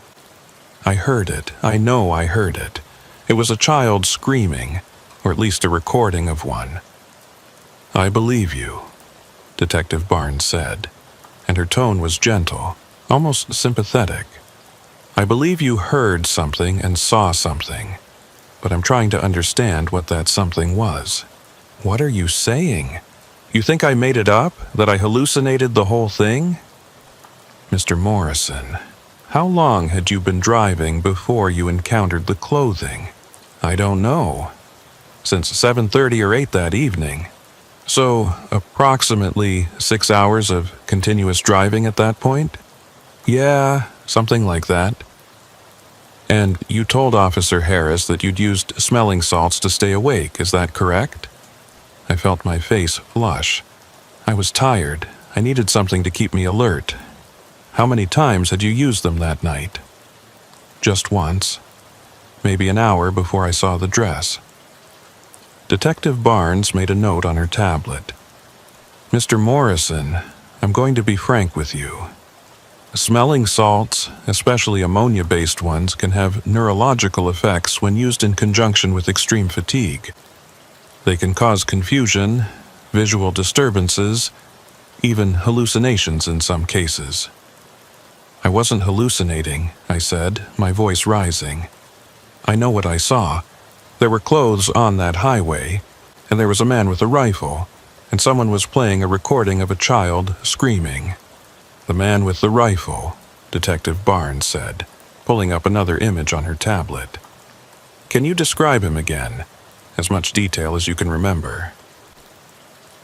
I heard it. I know I heard it. It was a child screaming, or at least a recording of one. I believe you, Detective Barnes said, and her tone was gentle, almost sympathetic. I believe you heard something and saw something, but I'm trying to understand what that something was. What are you saying? You think I made it up? That I hallucinated the whole thing? Mr. Morrison, how long had you been driving before you encountered the clothing? I don't know. Since 7:30 or 8 that evening. So, approximately 6 hours of continuous driving at that point? Yeah, something like that. And you told Officer Harris that you'd used smelling salts to stay awake, is that correct? I felt my face flush. I was tired. I needed something to keep me alert. How many times had you used them that night? Just once. Maybe an hour before I saw the dress. Detective Barnes made a note on her tablet. Mr. Morrison, I'm going to be frank with you. Smelling salts, especially ammonia-based ones, can have neurological effects when used in conjunction with extreme fatigue. They can cause confusion, visual disturbances, even hallucinations in some cases. I wasn't hallucinating, I said, my voice rising. I know what I saw. There were clothes on that highway, and there was a man with a rifle, and someone was playing a recording of a child screaming. The man with the rifle, Detective Barnes said, pulling up another image on her tablet. Can you describe him again? As much detail as you can remember.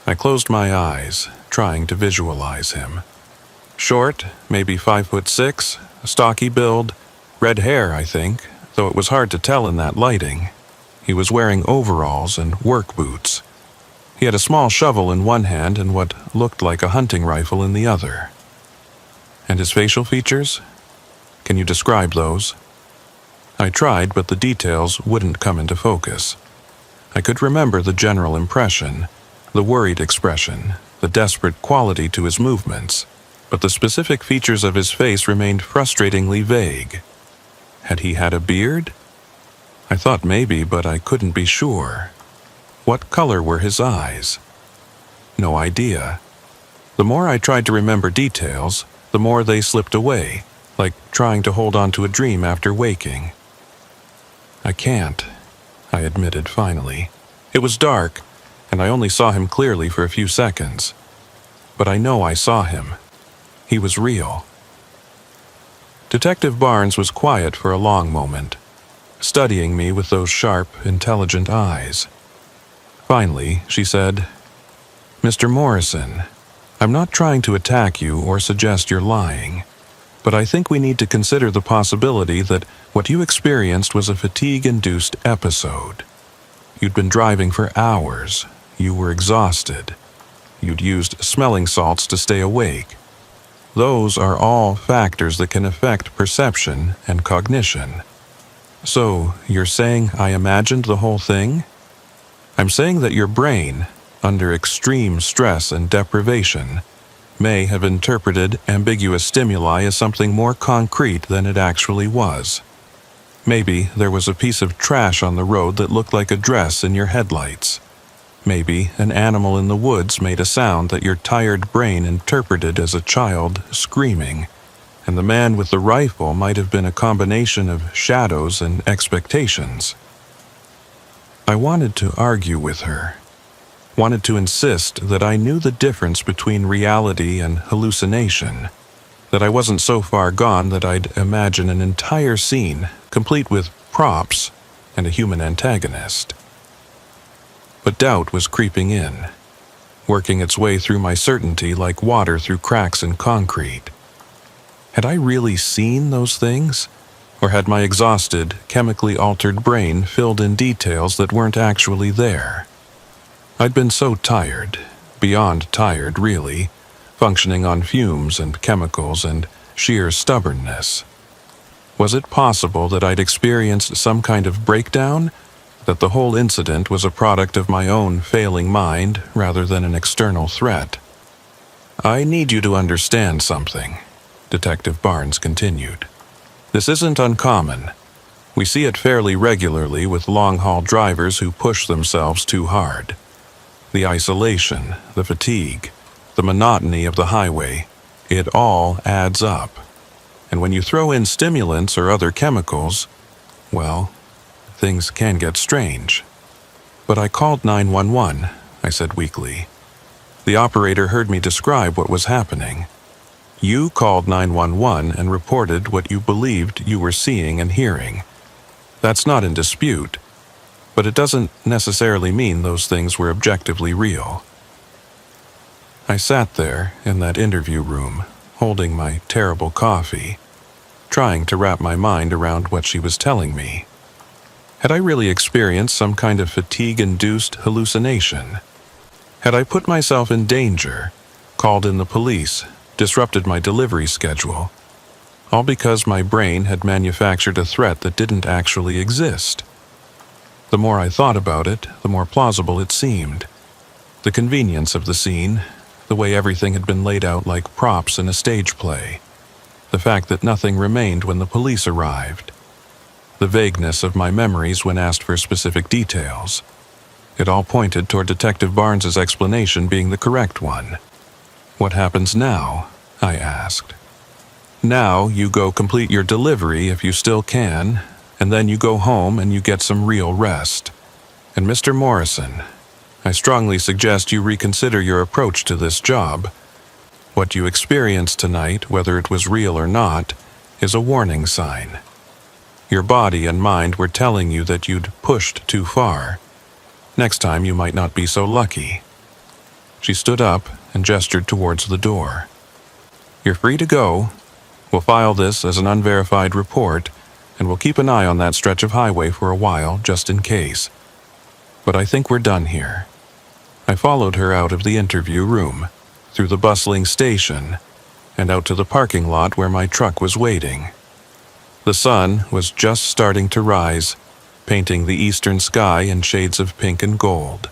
I closed my eyes, trying to visualize him. Short, maybe 5'6", stocky build, red hair, I think, though it was hard to tell in that lighting. He was wearing overalls and work boots. He had a small shovel in one hand and what looked like a hunting rifle in the other. And his facial features? Can you describe those? I tried, but the details wouldn't come into focus. I could remember the general impression, the worried expression, the desperate quality to his movements, but the specific features of his face remained frustratingly vague. Had he had a beard? I thought maybe, but I couldn't be sure. What color were his eyes? No idea. The more I tried to remember details, the more they slipped away, like trying to hold on to a dream after waking. I can't, I admitted finally. It was dark, and I only saw him clearly for a few seconds. But I know I saw him. He was real. Detective Barnes was quiet for a long moment, studying me with those sharp, intelligent eyes. Finally, she said, "Mr. Morrison, I'm not trying to attack you or suggest you're lying, but I think we need to consider the possibility that what you experienced was a fatigue-induced episode. You'd been driving for hours. You were exhausted. You'd used smelling salts to stay awake. Those are all factors that can affect perception and cognition. So, you're saying I imagined the whole thing? I'm saying that your brain, under extreme stress and deprivation, may have interpreted ambiguous stimuli as something more concrete than it actually was. Maybe there was a piece of trash on the road that looked like a dress in your headlights. Maybe an animal in the woods made a sound that your tired brain interpreted as a child screaming, and the man with the rifle might have been a combination of shadows and expectations." I wanted to argue with her, wanted to insist that I knew the difference between reality and hallucination, that I wasn't so far gone that I'd imagine an entire scene, complete with props and a human antagonist. But doubt was creeping in, working its way through my certainty like water through cracks in concrete. Had I really seen those things? Or had my exhausted, chemically altered brain filled in details that weren't actually there? I'd been so tired, beyond tired really, functioning on fumes and chemicals and sheer stubbornness. Was it possible that I'd experienced some kind of breakdown? That the whole incident was a product of my own failing mind rather than an external threat? "I need you to understand something," Detective Barnes continued. "This isn't uncommon. We see it fairly regularly with long-haul drivers who push themselves too hard. The isolation, the fatigue, the monotony of the highway, it all adds up. And when you throw in stimulants or other chemicals, well, things can get strange." "But I called 911, I said weakly. "The operator heard me describe what was happening. You called 911 and reported what you believed you were seeing and hearing. That's not in dispute, but it doesn't necessarily mean those things were objectively real." I sat there in that interview room, holding my terrible coffee, trying to wrap my mind around what she was telling me. Had I really experienced some kind of fatigue-induced hallucination? Had I put myself in danger, called in the police, disrupted my delivery schedule, all because my brain had manufactured a threat that didn't actually exist? The more I thought about it, the more plausible it seemed. The convenience of the scene, the way everything had been laid out like props in a stage play, the fact that nothing remained when the police arrived, the vagueness of my memories when asked for specific details. It all pointed toward Detective Barnes's explanation being the correct one. "What happens now?" I asked. "Now you go complete your delivery if you still can, and then you go home and you get some real rest. And Mr. Morrison, I strongly suggest you reconsider your approach to this job. What you experienced tonight, whether it was real or not, is a warning sign. Your body and mind were telling you that you'd pushed too far. Next time you might not be so lucky." She stood up and gestured towards the door. "You're free to go. We'll file this as an unverified report, and we'll keep an eye on that stretch of highway for a while, just in case. But I think we're done here." I followed her out of the interview room, through the bustling station, and out to the parking lot where my truck was waiting. The sun was just starting to rise, painting the eastern sky in shades of pink and gold.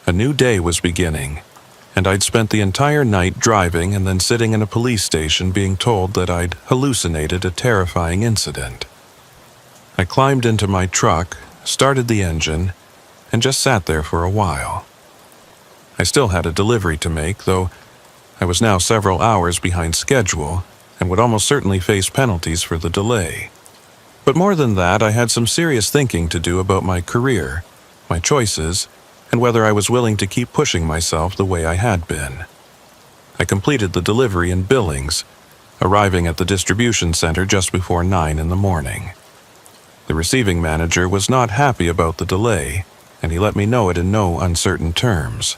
A new day was beginning, and I'd spent the entire night driving and then sitting in a police station being told that I'd hallucinated a terrifying incident. I climbed into my truck, started the engine, and just sat there for a while. I still had a delivery to make, though I was now several hours behind schedule and would almost certainly face penalties for the delay. But more than that, I had some serious thinking to do about my career, my choices, and whether I was willing to keep pushing myself the way I had been. I completed the delivery in Billings, arriving at the distribution center just before 9 in the morning. The receiving manager was not happy about the delay, and he let me know it in no uncertain terms.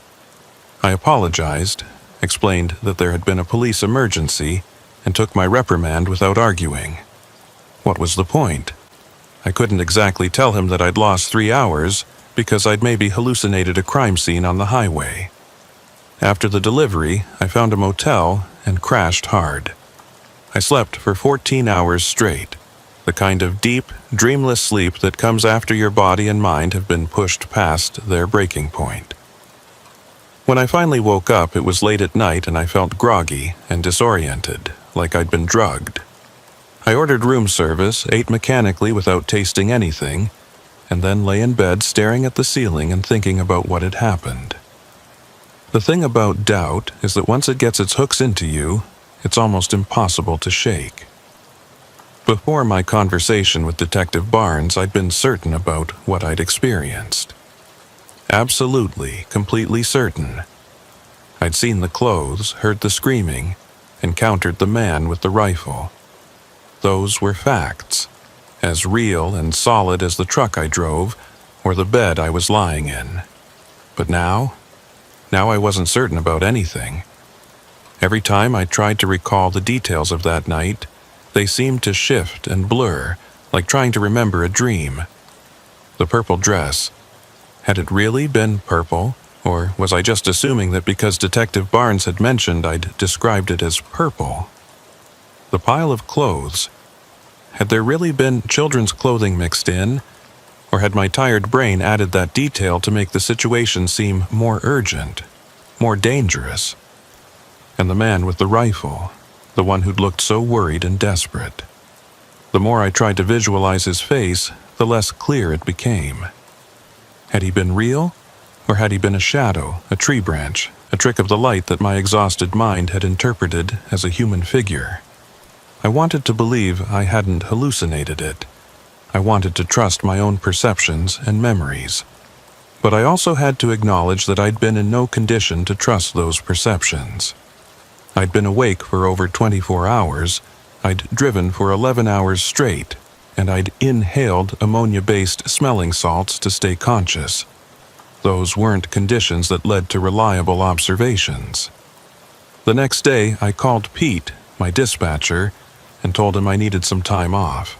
I apologized, explained that there had been a police emergency, and took my reprimand without arguing. What was the point? I couldn't exactly tell him that I'd lost 3 hours because I'd maybe hallucinated a crime scene on the highway. After the delivery, I found a motel and crashed hard. I slept for 14 hours straight, the kind of deep, dreamless sleep that comes after your body and mind have been pushed past their breaking point. When I finally woke up, it was late at night and I felt groggy and disoriented, like I'd been drugged. I ordered room service, ate mechanically without tasting anything, and then lay in bed staring at the ceiling and thinking about what had happened. The thing about doubt is that once it gets its hooks into you, it's almost impossible to shake. Before my conversation with Detective Barnes, I'd been certain about what I'd experienced. Absolutely, completely certain. I'd seen the clothes, heard the screaming, encountered the man with the rifle. Those were facts, as real and solid as the truck I drove or the bed I was lying in. But now I wasn't certain about anything. Every time I tried to recall the details of that night, they seemed to shift and blur, like trying to remember a dream. The purple dress. Had it really been purple, or was I just assuming that because Detective Barnes had mentioned I'd described it as purple? The pile of clothes. Had there really been children's clothing mixed in, or had my tired brain added that detail to make the situation seem more urgent, more dangerous? And the man with the rifle, the one who'd looked so worried and desperate. The more I tried to visualize his face, the less clear it became. Had he been real, or had he been a shadow, a tree branch, a trick of the light that my exhausted mind had interpreted as a human figure? I wanted to believe I hadn't hallucinated it. I wanted to trust my own perceptions and memories. But I also had to acknowledge that I'd been in no condition to trust those perceptions. I'd been awake for over 24 hours, I'd driven for 11 hours straight, and I'd inhaled ammonia-based smelling salts to stay conscious. Those weren't conditions that led to reliable observations. The next day, I called Pete, my dispatcher, and told him I needed some time off.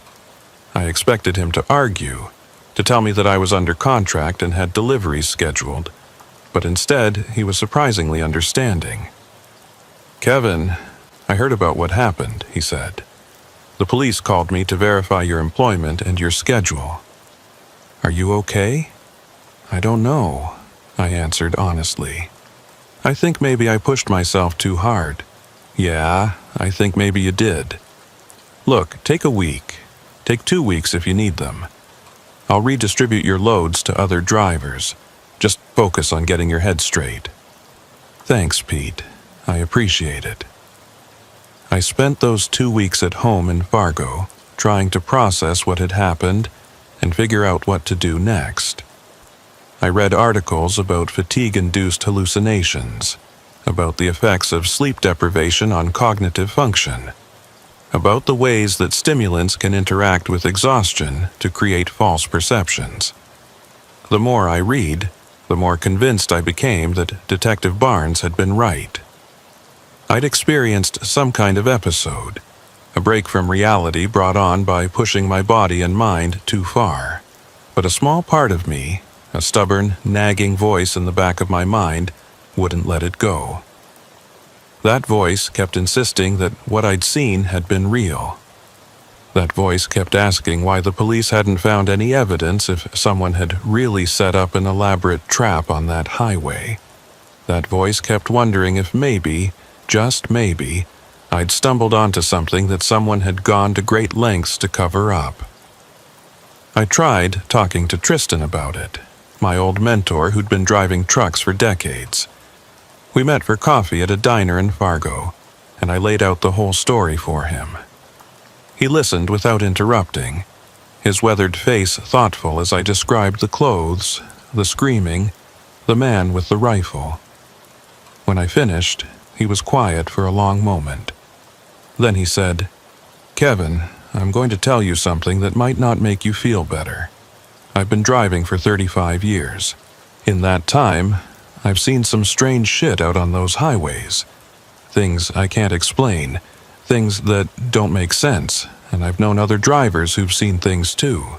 I expected him to argue, to tell me that I was under contract and had deliveries scheduled, but instead he was surprisingly understanding. "Kevin, I heard about what happened," he said. "The police called me to verify your employment and your schedule. Are you okay?" "I don't know," I answered honestly. "I think maybe I pushed myself too hard." "Yeah, I think maybe you did. Look, take a week. Take 2 weeks if you need them. I'll redistribute your loads to other drivers. Just focus on getting your head straight." "Thanks, Pete. I appreciate it." I spent those 2 weeks at home in Fargo, trying to process what had happened and figure out what to do next. I read articles about fatigue-induced hallucinations, about the effects of sleep deprivation on cognitive function, about the ways that stimulants can interact with exhaustion to create false perceptions. The more I read, the more convinced I became that Detective Barnes had been right. I'd experienced some kind of episode, a break from reality brought on by pushing my body and mind too far. But a small part of me, a stubborn, nagging voice in the back of my mind, wouldn't let it go. That voice kept insisting that what I'd seen had been real. That voice kept asking why the police hadn't found any evidence if someone had really set up an elaborate trap on that highway. That voice kept wondering if maybe, just maybe, I'd stumbled onto something that someone had gone to great lengths to cover up. I tried talking to Tristan about it, my old mentor who'd been driving trucks for decades. We met for coffee at a diner in Fargo, and I laid out the whole story for him. He listened without interrupting, his weathered face thoughtful as I described the clothes, the screaming, the man with the rifle. When I finished, he was quiet for a long moment. Then he said, "Kevin, I'm going to tell you something that might not make you feel better. I've been driving for 35 years. In that time, I've seen some strange shit out on those highways. Things I can't explain, things that don't make sense, and I've known other drivers who've seen things too.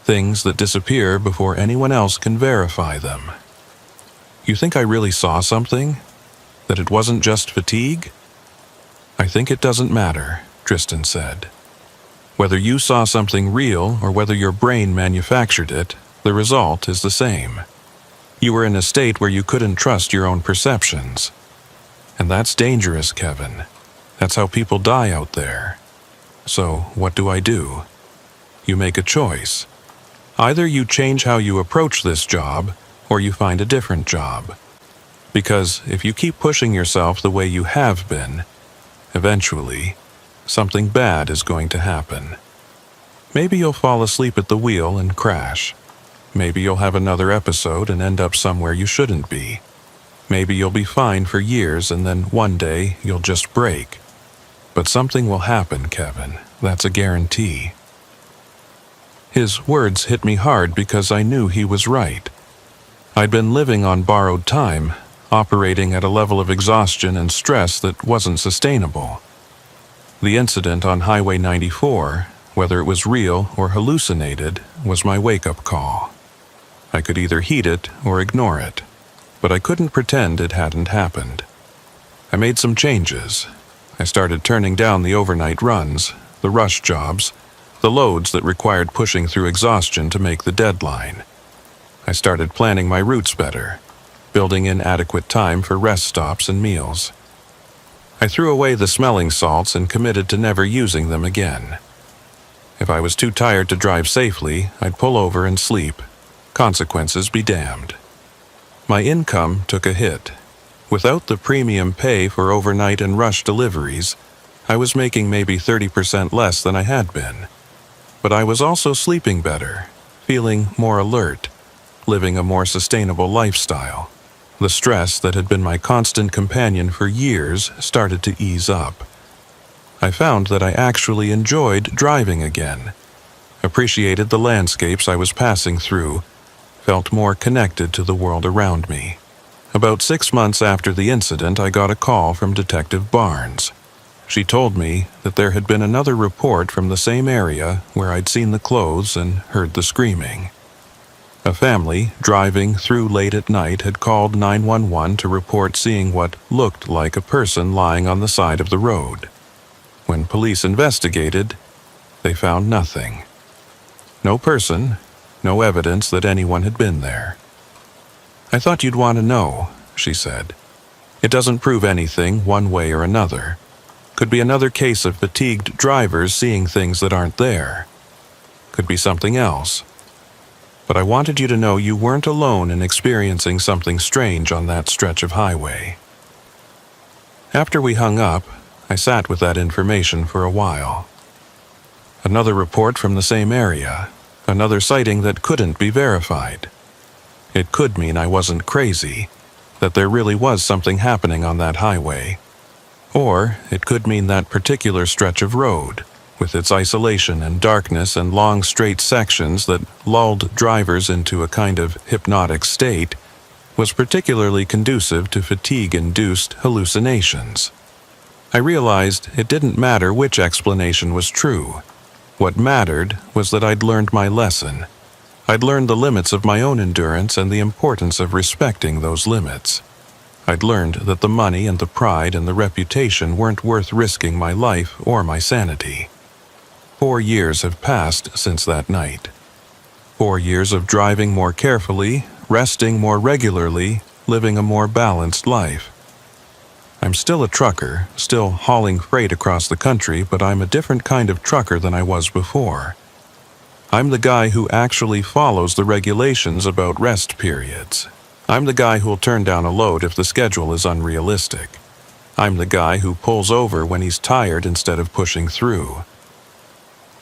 Things that disappear before anyone else can verify them. You think I really saw something? That it wasn't just fatigue?" "I think it doesn't matter," Tristan said. "Whether you saw something real or whether your brain manufactured it, the result is the same. You were in a state where you couldn't trust your own perceptions. And that's dangerous, Kevin. That's how people die out there. So, what do? You make a choice. Either you change how you approach this job, or you find a different job. Because if you keep pushing yourself the way you have been, eventually, something bad is going to happen. Maybe you'll fall asleep at the wheel and crash. Maybe you'll have another episode and end up somewhere you shouldn't be. Maybe you'll be fine for years and then one day you'll just break. But something will happen, Kevin. That's a guarantee." His words hit me hard because I knew he was right. I'd been living on borrowed time, operating at a level of exhaustion and stress that wasn't sustainable. The incident on Highway 94, whether it was real or hallucinated, was my wake-up call. I could either heed it or ignore it, but I couldn't pretend it hadn't happened. I made some changes. I started turning down the overnight runs, the rush jobs, the loads that required pushing through exhaustion to make the deadline. I started planning my routes better, building in adequate time for rest stops and meals. I threw away the smelling salts and committed to never using them again. If I was too tired to drive safely, I'd pull over and sleep. Consequences be damned. My income took a hit. Without the premium pay for overnight and rush deliveries, I was making maybe 30% less than I had been. But I was also sleeping better, feeling more alert, living a more sustainable lifestyle. The stress that had been my constant companion for years started to ease up. I found that I actually enjoyed driving again, appreciated the landscapes I was passing through, felt more connected to the world around me. About 6 months after the incident, I got a call from Detective Barnes. She told me that there had been another report from the same area where I'd seen the clothes and heard the screaming. A family driving through late at night had called 911 to report seeing what looked like a person lying on the side of the road. When police investigated, they found nothing. No person, no evidence that anyone had been there. "I thought you'd want to know," she said. "It doesn't prove anything one way or another. Could be another case of fatigued drivers seeing things that aren't there. Could be something else. But I wanted you to know you weren't alone in experiencing something strange on that stretch of highway." After we hung up, I sat with that information for a while. Another report from the same area, another sighting that couldn't be verified. It could mean I wasn't crazy, that there really was something happening on that highway. Or it could mean that particular stretch of road, with its isolation and darkness and long straight sections that lulled drivers into a kind of hypnotic state, was particularly conducive to fatigue-induced hallucinations. I realized it didn't matter which explanation was true. What mattered was that I'd learned my lesson. I'd learned the limits of my own endurance and the importance of respecting those limits. I'd learned that the money and the pride and the reputation weren't worth risking my life or my sanity. 4 years have passed since that night. 4 years of driving more carefully, resting more regularly, living a more balanced life. I'm still a trucker, still hauling freight across the country, but I'm a different kind of trucker than I was before. I'm the guy who actually follows the regulations about rest periods. I'm the guy who'll turn down a load if the schedule is unrealistic. I'm the guy who pulls over when he's tired instead of pushing through.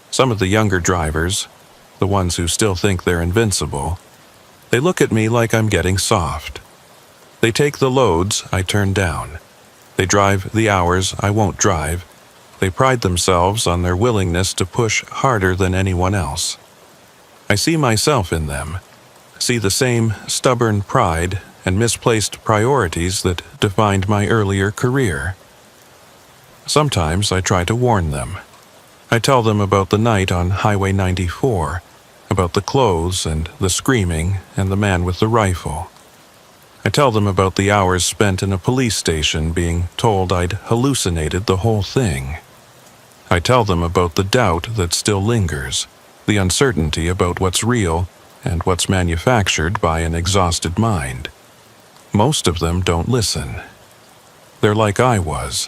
Some of the younger drivers, the ones who still think they're invincible, they look at me like I'm getting soft. They take the loads I turn down. They drive the hours I won't drive. They pride themselves on their willingness to push harder than anyone else. I see myself in them, see the same stubborn pride and misplaced priorities that defined my earlier career. Sometimes I try to warn them. I tell them about the night on Highway 94, about the clothes and the screaming and the man with the rifle. I tell them about the hours spent in a police station being told I'd hallucinated the whole thing. I tell them about the doubt that still lingers, the uncertainty about what's real and what's manufactured by an exhausted mind. Most of them don't listen. They're like I was,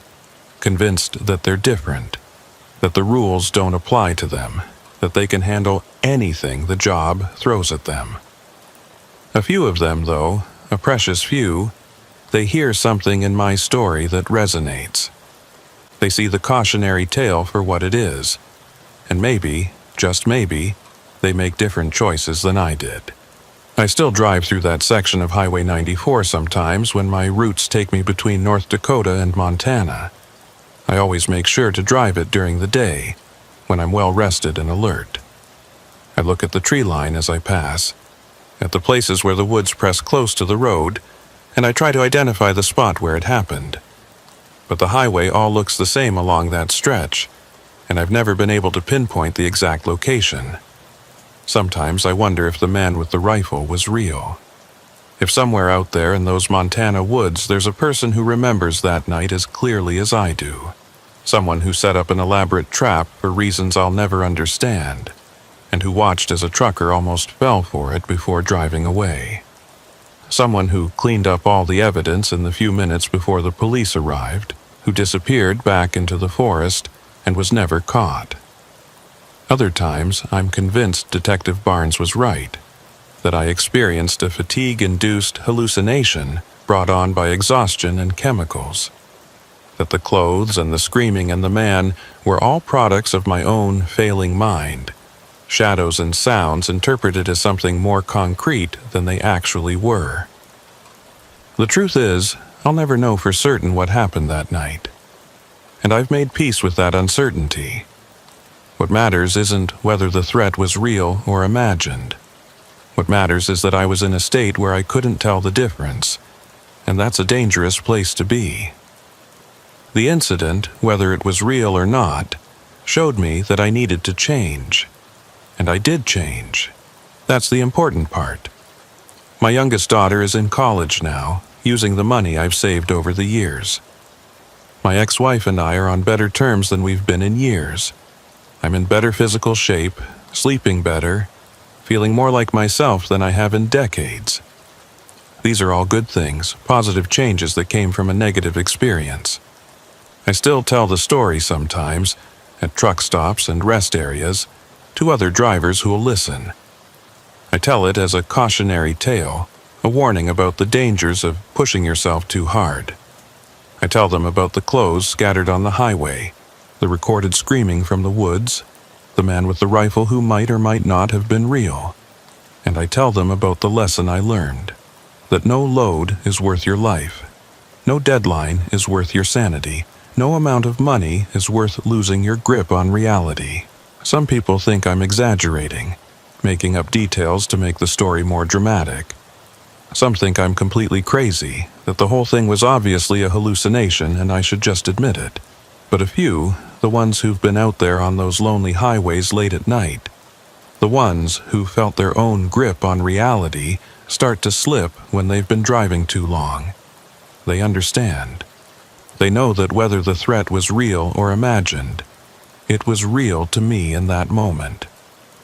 convinced that they're different, that the rules don't apply to them, that they can handle anything the job throws at them. A few of them, though, a precious few, they hear something in my story that resonates. They see the cautionary tale for what it is, and maybe, just maybe, they make different choices than I did. I still drive through that section of Highway 94 sometimes when my routes take me between North Dakota and Montana. I always make sure to drive it during the day, when I'm well rested and alert. I look at the tree line as I pass, at the places where the woods press close to the road, and I try to identify the spot where it happened. But the highway all looks the same along that stretch, and I've never been able to pinpoint the exact location. Sometimes I wonder if the man with the rifle was real. If somewhere out there in those Montana woods there's a person who remembers that night as clearly as I do. Someone who set up an elaborate trap for reasons I'll never understand, and who watched as a trucker almost fell for it before driving away. Someone who cleaned up all the evidence in the few minutes before the police arrived, who disappeared back into the forest and was never caught. Other times, I'm convinced Detective Barnes was right, that I experienced a fatigue-induced hallucination brought on by exhaustion and chemicals, that the clothes and the screaming and the man were all products of my own failing mind, shadows and sounds interpreted as something more concrete than they actually were. The truth is, I'll never know for certain what happened that night, and I've made peace with that uncertainty. What matters isn't whether the threat was real or imagined. What matters is that I was in a state where I couldn't tell the difference, and that's a dangerous place to be. The incident, whether it was real or not, showed me that I needed to change. And I did change. That's the important part. My youngest daughter is in college now, using the money I've saved over the years. My ex-wife and I are on better terms than we've been in years. I'm in better physical shape, sleeping better, feeling more like myself than I have in decades. These are all good things, positive changes that came from a negative experience. I still tell the story sometimes, at truck stops and rest areas, to other drivers who'll listen. I tell it as a cautionary tale, a warning about the dangers of pushing yourself too hard. I tell them about the clothes scattered on the highway, the recorded screaming from the woods, the man with the rifle who might or might not have been real. And I tell them about the lesson I learned, that no load is worth your life, no deadline is worth your sanity, no amount of money is worth losing your grip on reality. Some people think I'm exaggerating, making up details to make the story more dramatic. Some think I'm completely crazy, that the whole thing was obviously a hallucination and I should just admit it. But a few, the ones who've been out there on those lonely highways late at night, the ones who felt their own grip on reality start to slip when they've been driving too long. They understand. They know that whether the threat was real or imagined, it was real to me in that moment.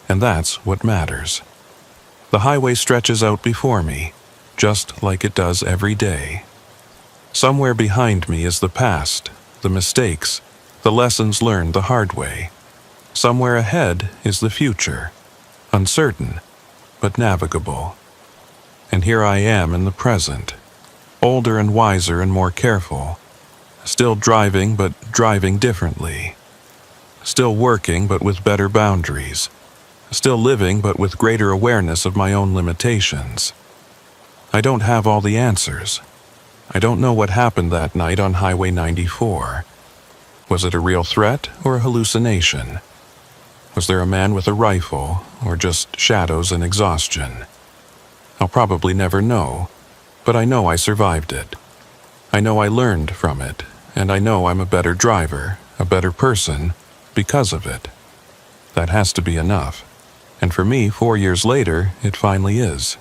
And that's what matters. The highway stretches out before me, just like it does every day. Somewhere behind me is the past, the mistakes, the lessons learned the hard way. Somewhere ahead is the future, uncertain, but navigable. And here I am in the present, older and wiser and more careful, still driving but driving differently, still working but with better boundaries, still living but with greater awareness of my own limitations. I don't have all the answers. I don't know what happened that night on Highway 94. Was it a real threat or a hallucination? Was there a man with a rifle, or just shadows and exhaustion? I'll probably never know, but I know I survived it. I know I learned from it, and I know I'm a better driver, a better person, because of it. That has to be enough. And for me, 4 years later, it finally is.